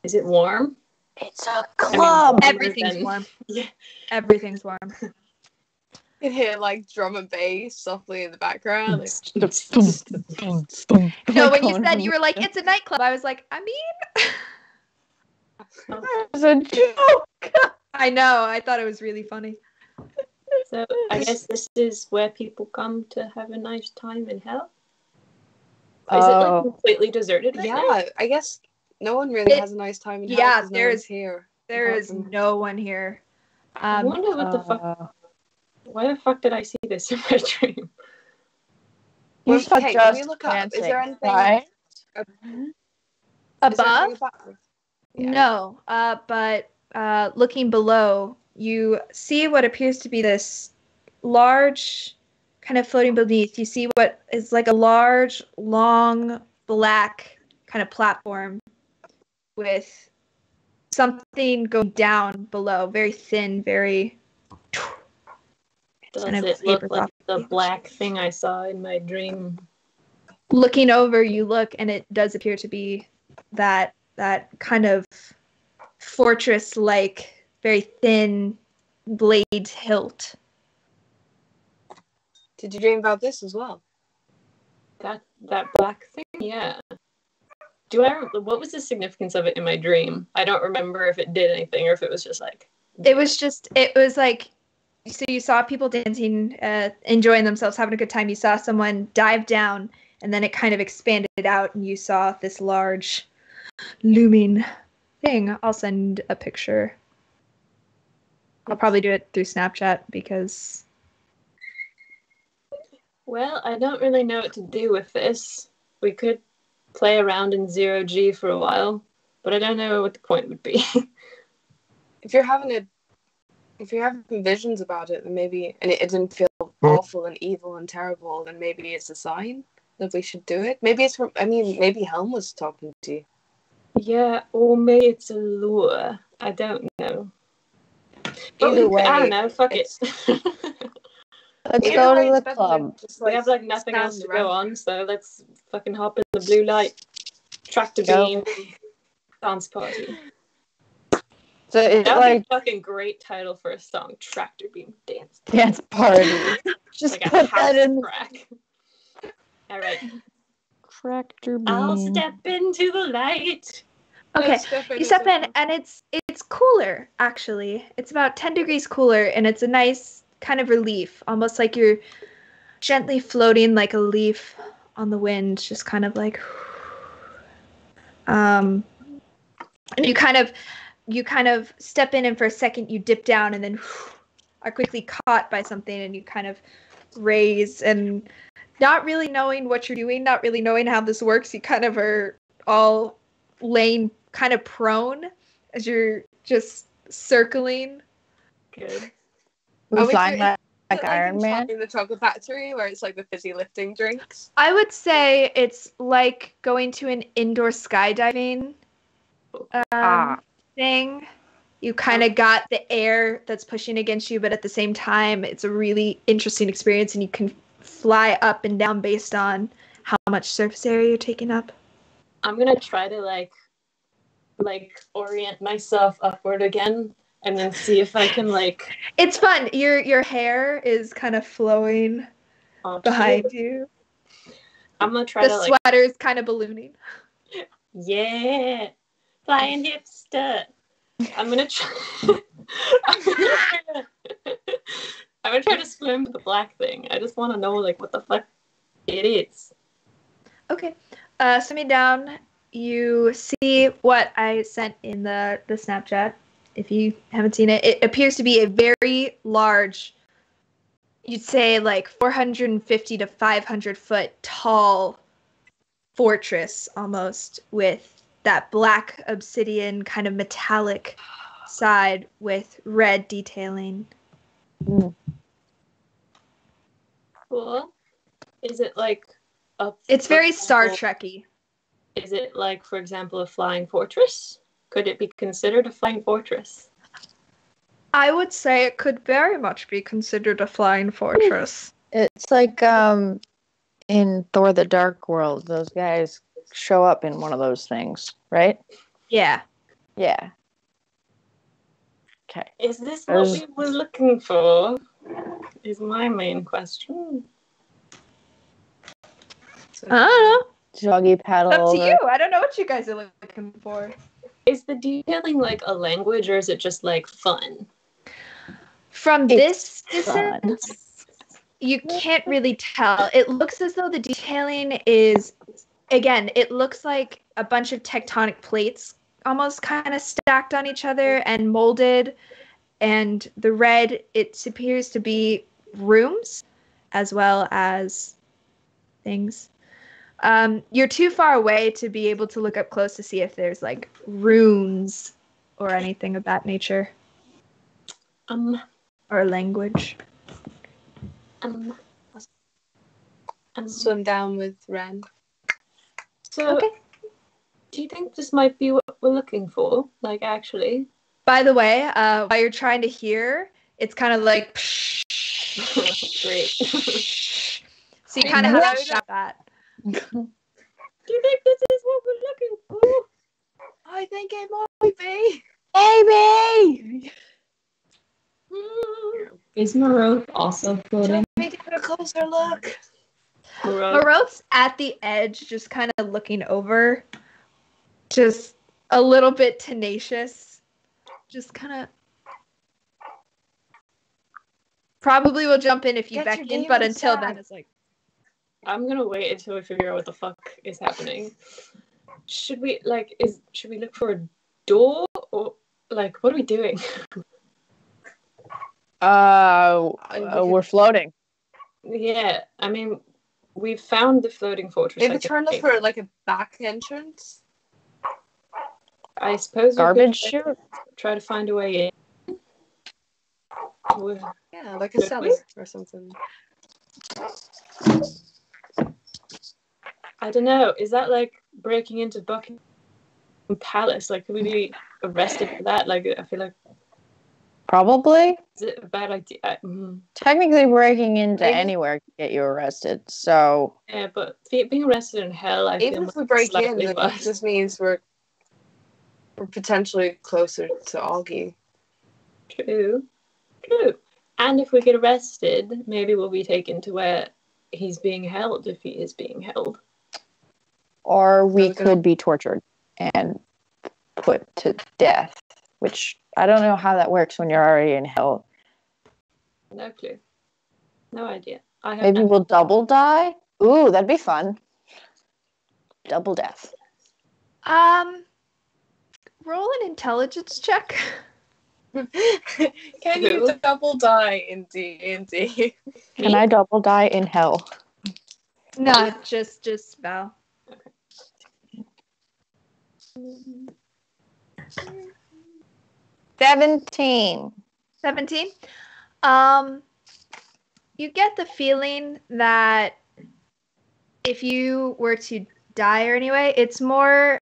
Is it warm? It's a club. Everything's warm. Yeah. Everything's warm. You can hear like drum and bass softly in the background. No, when you said you were like, it's a nightclub, I was like, I mean, It was a joke. I know. I thought it was really funny. So I guess this is where people come to have a nice time in hell. Is it like completely deserted right now? Yeah, I guess no one really has a nice time in hell. Yeah, 'cause no one's here. There is no one here. I wonder what the fuck. Why the fuck did I see this in my dream? You Well, saw okay, just can we look up? dancing, Is there anything right? Is there Above? anything above? Yeah. No, but looking below, you see what appears to be this large, kind of floating beneath. You see what is like a large, long, black kind of platform with something going down below, very thin, very. Does kind of it look tapers like off. the black thing I saw in my dream? Looking over, you look, and it does appear to be that kind of fortress-like, very thin blade hilt. Did you dream about this as well? That black thing? Yeah. What was the significance of it in my dream? I don't remember if it did anything or if it was just like... It was like, so you saw people dancing, enjoying themselves, having a good time. You saw someone dive down, and then it kind of expanded out, and you saw this large, looming thing. I'll send a picture. I'll probably do it through Snapchat because... Well, I don't really know what to do with this. We could play around in 0G for a while, but I don't know what the point would be. If you're having visions about it, then maybe, and it didn't feel awful and evil and terrible, then maybe it's a sign that we should do it. Maybe it's from, maybe Helm was talking to you. Yeah, or maybe it's a lure. I don't know. Either way, I don't know. Fuck it. Let's Either go way, to it's the better club. than just, We have like nothing else to standing go around. on, so let's fucking hop in the blue light tractor Go. beam dance party. So it's That would like be a fucking great title for a song, Tractor Beam Dance. dance party. Just Like a put house that in. track. All right. Tractor beam. I'll step into the light. Okay, you step in, and it's it's cooler, actually. It's about 10 degrees cooler, and it's a nice kind of relief, almost like you're gently floating like a leaf on the wind, just kind of like, and you kind of step in, and for a second you dip down, and then are quickly caught by something, and you kind of raise, and not really knowing what you're doing, not really knowing how this works, you kind of are all laying kind of prone as you're just circling. Good. We're flying Is like it Iron in Man. Charlie and the Chocolate Factory, where it's like the fizzy lifting drinks? I would say it's like going to an indoor skydiving thing. You kind of got the air that's pushing against you, but at the same time, it's a really interesting experience, and you can fly up and down based on how much surface area you're taking up. I'm gonna try to like orient myself upward again, and then see if I can like. It's fun. Your hair is kind of flowing behind you. I'm gonna try the to sweater's kind of ballooning. Yeah, flying hipster. I'm gonna try. I'm gonna try to swim with the black thing. I just want to know like what the fuck it is. Okay. Swimming down, you see what I sent in the Snapchat. If you haven't seen it, it appears to be a very large, you'd say like 450 to 500 foot tall fortress almost, with that black obsidian kind of metallic side with red detailing. Cool. Is it like a? It's very Star Trek-y. Is it like, for example, a flying fortress? Could it be considered a flying fortress? I would say it could very much be considered a flying fortress. It's like in Thor: The Dark World, those guys show up in one of those things, right? Yeah. Yeah. Okay. Is this what we were looking for? Is my main question. I don't know. Doggy paddle. It's up to over. you. I don't know what you guys are looking for. Is the detailing like a language, or is it just like fun? From It's this fun. distance, you can't really tell. It looks as though the detailing is, again, it looks like a bunch of tectonic plates almost kind of stacked on each other and molded. And the red, it appears to be rooms as well as things. You're too far away to be able to look up close to see if there's like runes or anything of that nature. Or language. Swim down with Ren. So, Okay. do you think this might be what we're looking for? Like, actually? By the way, while you're trying to hear, it's kind of like. Great. So you kind of have to shout that. Do you think this is what we're looking for? I think it might be. Maybe. Is Maroth also floating? Maybe take a closer look. Maroth's at the edge, just kind of looking over. Just a little bit tenacious. Just kind of. Probably will jump in if you beckon, but until then, it's like. I'm gonna wait until we figure out what the fuck is happening. Should we look for a door, or like what are we doing? We're floating. Yeah, I mean, we've found the floating fortress. Maybe try to look for like a back entrance. I suppose Garbage chute. Try to find a way in. Yeah, like a cellar or something. I don't know. Is that like breaking into Buckingham Palace? Like, could we be arrested for that? Like, I feel like Probably. is it a bad idea? Technically, breaking into anywhere can get you arrested. So Yeah, but being arrested in hell, I Even feel if we break in, slightly then worse. this means we're potentially closer to Augie. True. And if we get arrested, maybe we'll be taken to where he's being held, if he is being held. or we could be tortured and put to death. which I don't know how that works when you're already in hell. No clue. No idea. Maybe we'll double die? Ooh, that'd be fun. Double death. Roll an intelligence check. Can you double die in D&D? Can I double die in hell? No, just Val. Okay. 17. 17. You get the feeling that if you were to die or anyway, it's more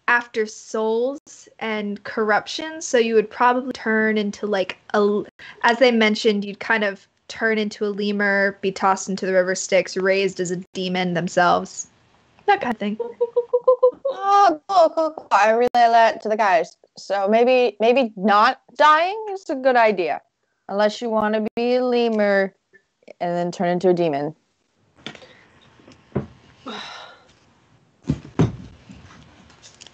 after souls and corruption, so you would probably turn into like as they mentioned, you'd kind of turn into a lemur, be tossed into the river Styx, raised as a demon themselves. That kind of thing. Oh, cool. I relay that to the guys. So maybe not dying is a good idea. Unless you want to be a lemur and then turn into a demon.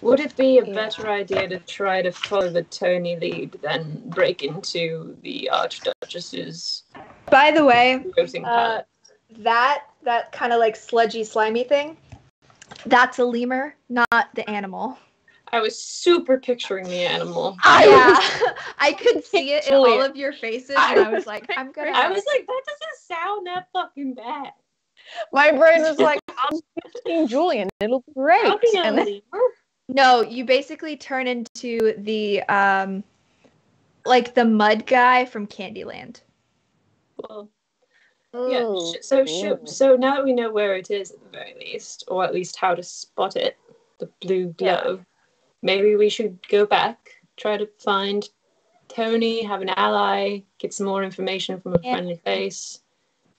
Would it be a better idea to try to follow the Tony lead than break into the Archduchess's By the way, floating palace? that kind of like sludgy, slimy thing, that's a lemur, not the animal. I was super picturing the animal. I could see it in all of your faces, and I was like, I was like, that doesn't sound that fucking bad. My brain was like, I'm King Julian. It'll be great. I'll be a lemur. No, you basically turn into the like the mud guy from Candyland. Well, yeah. So now that we know where it is at the very least, or at least how to spot it, the blue glow. Maybe we should go back, try to find Tony, have an ally, get some more information from a friendly face.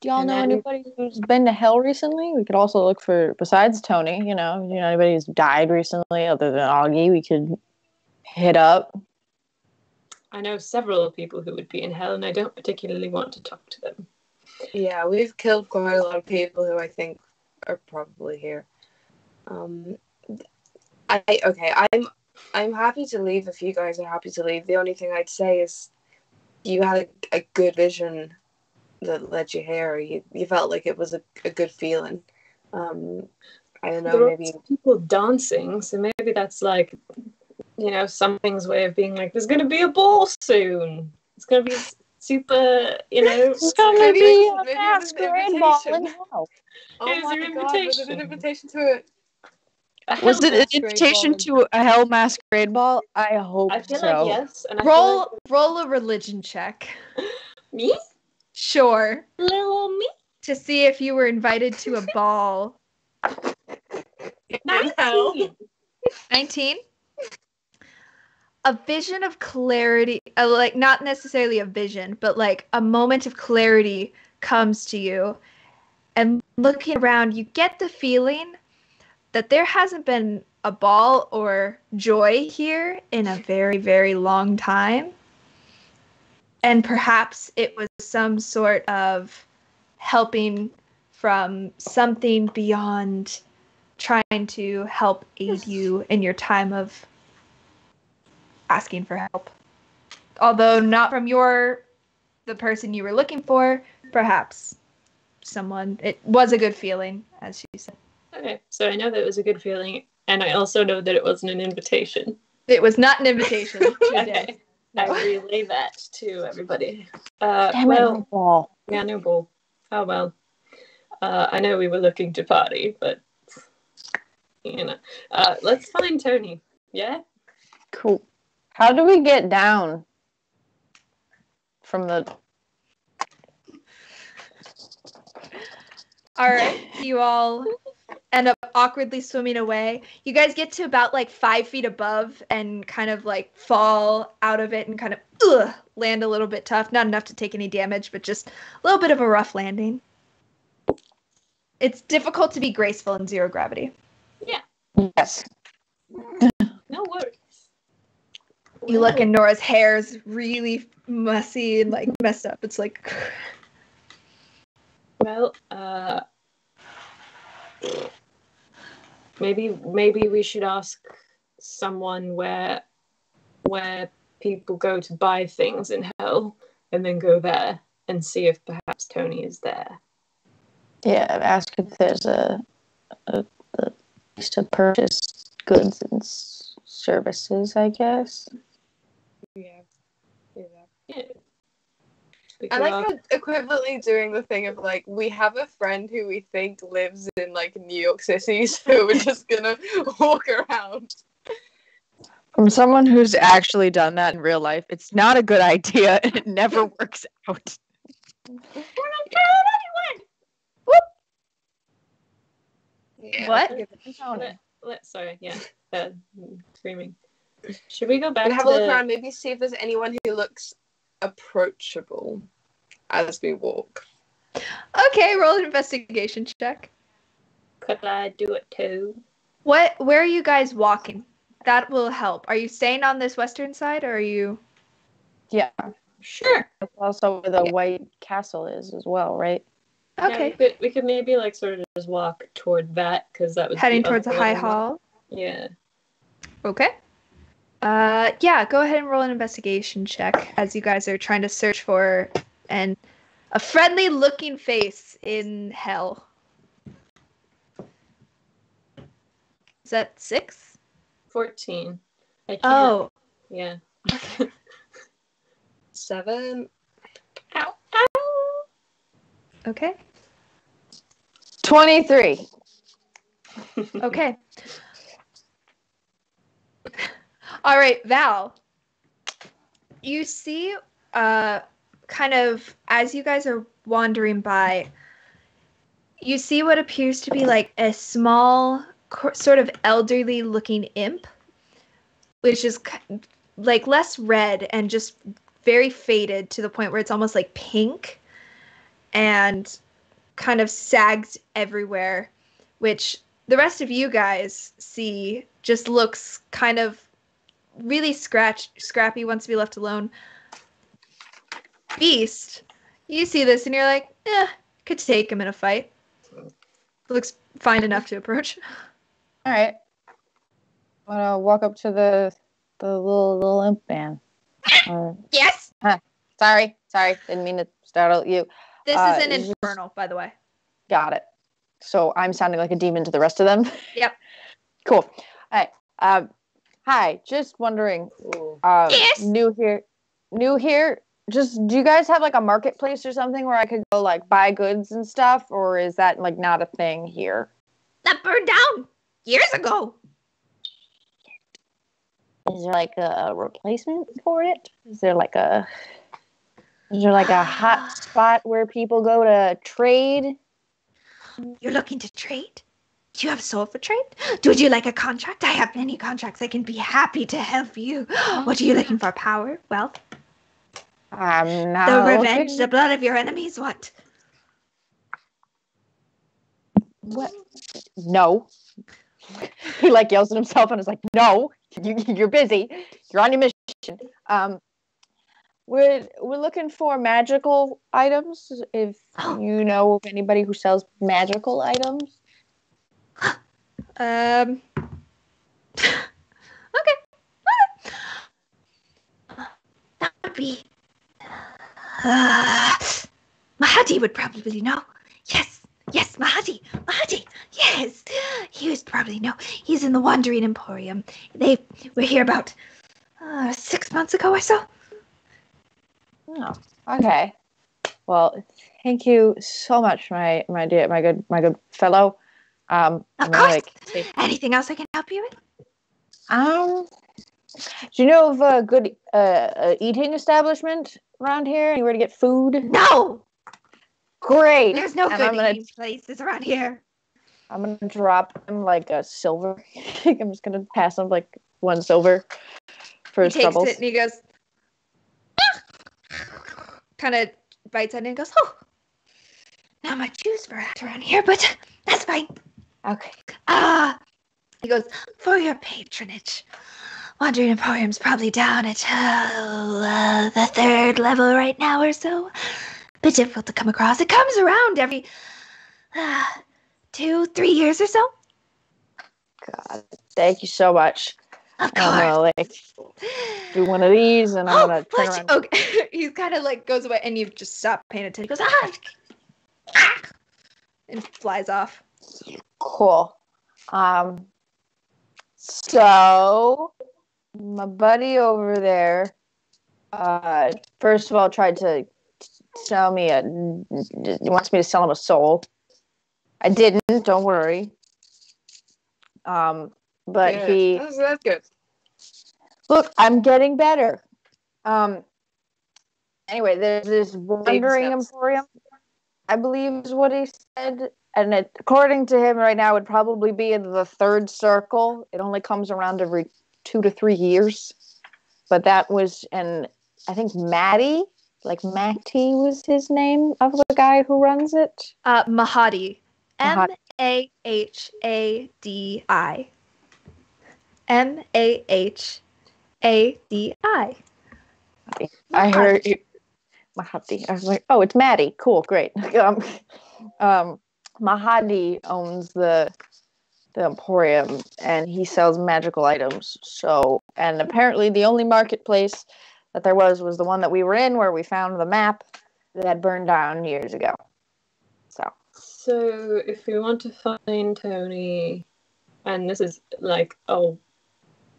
Do y'all know anybody who's been to hell recently? We could also look for, besides Tony, anybody who's died recently other than Augie, we could hit up. I know several people who would be in hell, and I don't particularly want to talk to them. Yeah, we've killed quite a lot of people who I think are probably here. I'm happy to leave if you guys are happy to leave. The only thing I'd say is you had a good vision that led you here. You felt like it was a good feeling. I don't know, there maybe are people dancing, so maybe that's like, something's way of being like, there's going to be a ball soon. It's going to be super, It's going to be a maybe masquerade ball in hell. Oh my god, was it an invitation to it? Was it an invitation to a hell masquerade ball? I hope so. I feel like yes. And roll a religion check. Me? Sure. Little me? To see if you were invited to a ball. 19. 19? A vision of clarity, like not necessarily a vision, but like a moment of clarity comes to you. And looking around, you get the feeling that there hasn't been a ball or joy here in a very, very long time. And perhaps it was some sort of helping from something beyond trying to help aid you in your time of asking for help. Although not from the person you were looking for, perhaps someone. It was a good feeling, as you said. Okay, so I know that it was a good feeling, and I also know that it wasn't an invitation. It was not an invitation. Okay. No. I relay that to everybody. No ball. Yeah, no ball. Oh well. I know we were looking to party, but let's find Tony. Yeah. Cool. How do we get down from the? All right, you all end up awkwardly swimming away. You guys get to about like 5 feet above and kind of like fall out of it and kind of land a little bit tough. Not enough to take any damage, but just a little bit of a rough landing. It's difficult to be graceful in zero gravity. Yeah. Yes. No worries. You look and Nora's hair's really messy and like messed up. It's like... Well, maybe we should ask someone where people go to buy things in hell and then go there and see if perhaps Tony is there. Yeah, ask if there's a place to purchase goods and services, I guess. Yeah. Yeah. We I could like all- how equivalently doing the thing of like, we have a friend who we think lives in like New York City, so we're just gonna walk around. From someone who's actually done that in real life, it's not a good idea and it never works out. What? Sorry, yeah. Screaming. Should we go back And have to a look the... around, maybe see if there's anyone who looks approachable as we walk. Okay, roll an investigation check. Could I do it too? Where are you guys walking? That will help. Are you staying on this western side, or are you... Yeah, Sure. that's also where the White Castle is as well, right? Okay. Yeah, we could maybe like sort of just walk toward that, because that was Heading the towards the other high one. hall. Yeah. Okay. Yeah, go ahead and roll an investigation check as you guys are trying to search for a friendly looking face in hell. Is that 6? 14. I can't. Oh, Yeah. 7. Ow, ow. okay. 23. Okay. All right, Val. You see, kind of as you guys are wandering by, you see what appears to be like a small, sort of elderly-looking imp, which is like less red and just very faded to the point where it's almost like pink and kind of sags everywhere, which the rest of you guys see just looks kind of really scrappy, wants to be left alone. Beast, you see this and you're like, could take him in a fight. Looks fine enough to approach. All right. I'm gonna walk up to the little imp man. Yes. Sorry, didn't mean to startle you. This is an just- infernal, by the way. Got it. So I'm sounding like a demon to the rest of them. Yep. Cool. All right. Hi. Just wondering. Yes. New here. Just, do you guys have like a marketplace or something where I could go like buy goods and stuff, or is that like not a thing here? That burned down years ago. Is there like a replacement for it? Is there like a hot spot where people go to trade? You're looking to trade? Do you have soul for trade? Would you like a contract? I have many contracts. I can be happy to help you. What are you looking for? Power? Wealth? I'm not The revenge? looking- The blood of your enemies? What? What? No. He like yells at himself and is like, "No, you're busy. You're on your mission." We're looking for magical items. If you know of anybody who sells magical items. Okay. That would be... Mahadi would probably know. Yes, Mahadi, yes. He would probably know. He's in the Wandering Emporium. They were here about 6 months ago or so. Oh, okay. Well, thank you so much, my good fellow. Of course. Anything else I can help you with? Do you know of a good eating establishment around here? Anywhere to get food? No! Great. There's no And good eating places around here. I'm gonna drop him like a silver. I'm just gonna pass him like 1 silver for his troubles. He takes it and he goes, kind of bites on it and goes, oh, not much use for it around here, but that's fine. Okay. He goes, for your patronage. Wandering Emporium's probably down at the 3rd level right now or so. Bit difficult to come across. It comes around every 2-3 years or so. God, thank you so much. Of course. do one of these, and I'm gonna turn around. Okay, he kind of like goes away, and you just stop paying attention. He goes and flies off. Cool. So my buddy over there, first of all, tried to sell me he wants me to sell him a soul. I didn't, don't worry. But yeah, that's good. Look, I'm getting better. Anyway, there's this wandering emporium, I believe is what he said. And according to him right now, it would probably be in the third circle. It only comes around every 2 to 3 years. But that was, and I think Matty was his name of the guy who runs it. Mahadi. Mahadi. Mahadi. Mahadi. I heard it. Mahadi. I was like, oh, it's Maddie. Cool, great. Mahadi owns the emporium, and he sells magical items. So, and apparently the only marketplace that there was the one that we were in, where we found the map that burned down years ago. So if we want to find Tony, and this is like a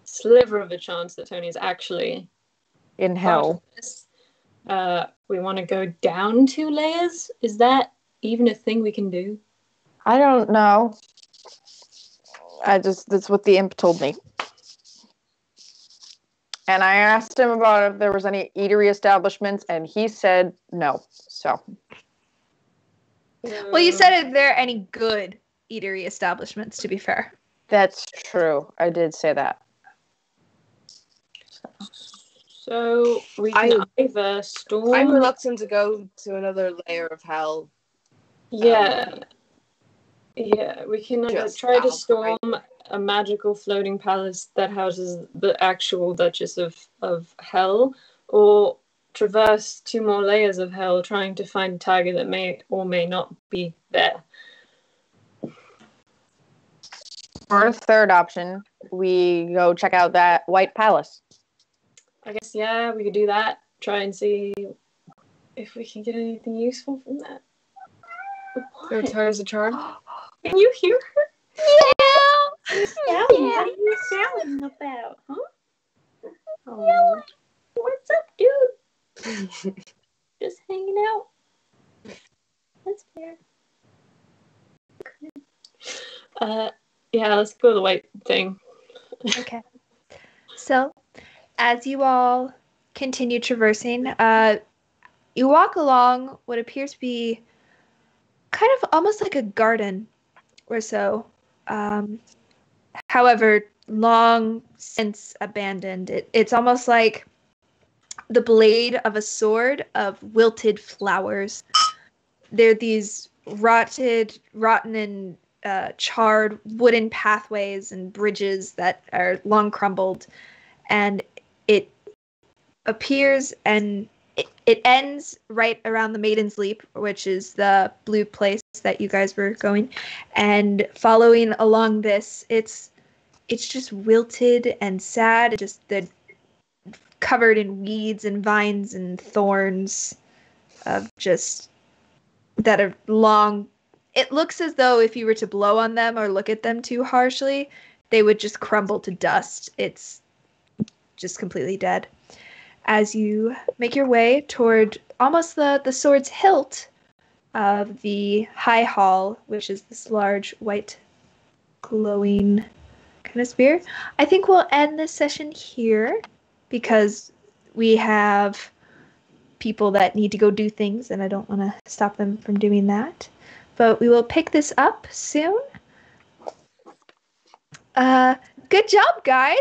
sliver of a chance that Tony is actually In part hell. of this, we want to go down 2 layers. Is that even a thing we can do? I don't know. That's what the imp told me. And I asked him about if there was any eatery establishments, and he said no. So. Well, you said if there are any good eatery establishments, to be fair. That's true. I did say that. So we can either storm. I'm reluctant to go to another layer of hell. Yeah. Yeah, we can either Just try to outright. storm a magical floating palace that houses the actual Duchess of Hell, or traverse 2 more layers of hell trying to find a tiger that may or may not be there. For a third option, we go check out that White Palace. I guess, yeah, we could do that. Try and see if we can get anything useful from that. Your tire's a charm. Can you hear her? Yeah! What are you selling about, huh? Oh, what's up, dude? Just hanging out. That's fair. Yeah, let's go to the white thing. Okay. So, as you all continue traversing, you walk along what appears to be kind of almost like a garden or so. However, long since abandoned. It's almost like the blade of a sword of wilted flowers. They're these rotten and charred wooden pathways and bridges that are long crumbled, and it appears and it ends right around the Maiden's Leap, which is the blue place that you guys were going. And following along this, it's just wilted and sad. Just the covered in weeds and vines and thorns of just that are long. It looks as though if you were to blow on them or look at them too harshly, they would just crumble to dust. It's just completely dead. As you make your way toward almost the sword's hilt of the High Hall, which is this large white glowing kind of spear, I think we'll end this session here because we have people that need to go do things and I don't want to stop them from doing that. But we will pick this up soon. Good job, guys.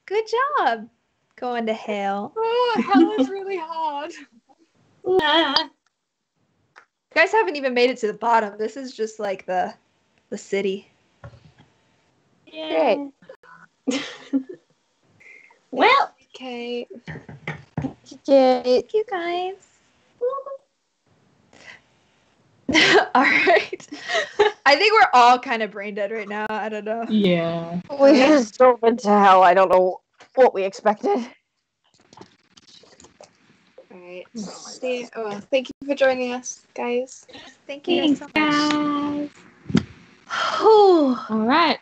Good job. Going to hell. Oh, hell is really hard. Nah. You guys haven't even made it to the bottom. This is just like the city. Yeah. Well, Okay. Thank you, guys. All right. I think we're all kind of brain dead right now. I don't know. Yeah. We just opened to hell. I don't know what we expected. right. Thank you for joining us, guys. Thank you guys so much. guys. Whew. All right.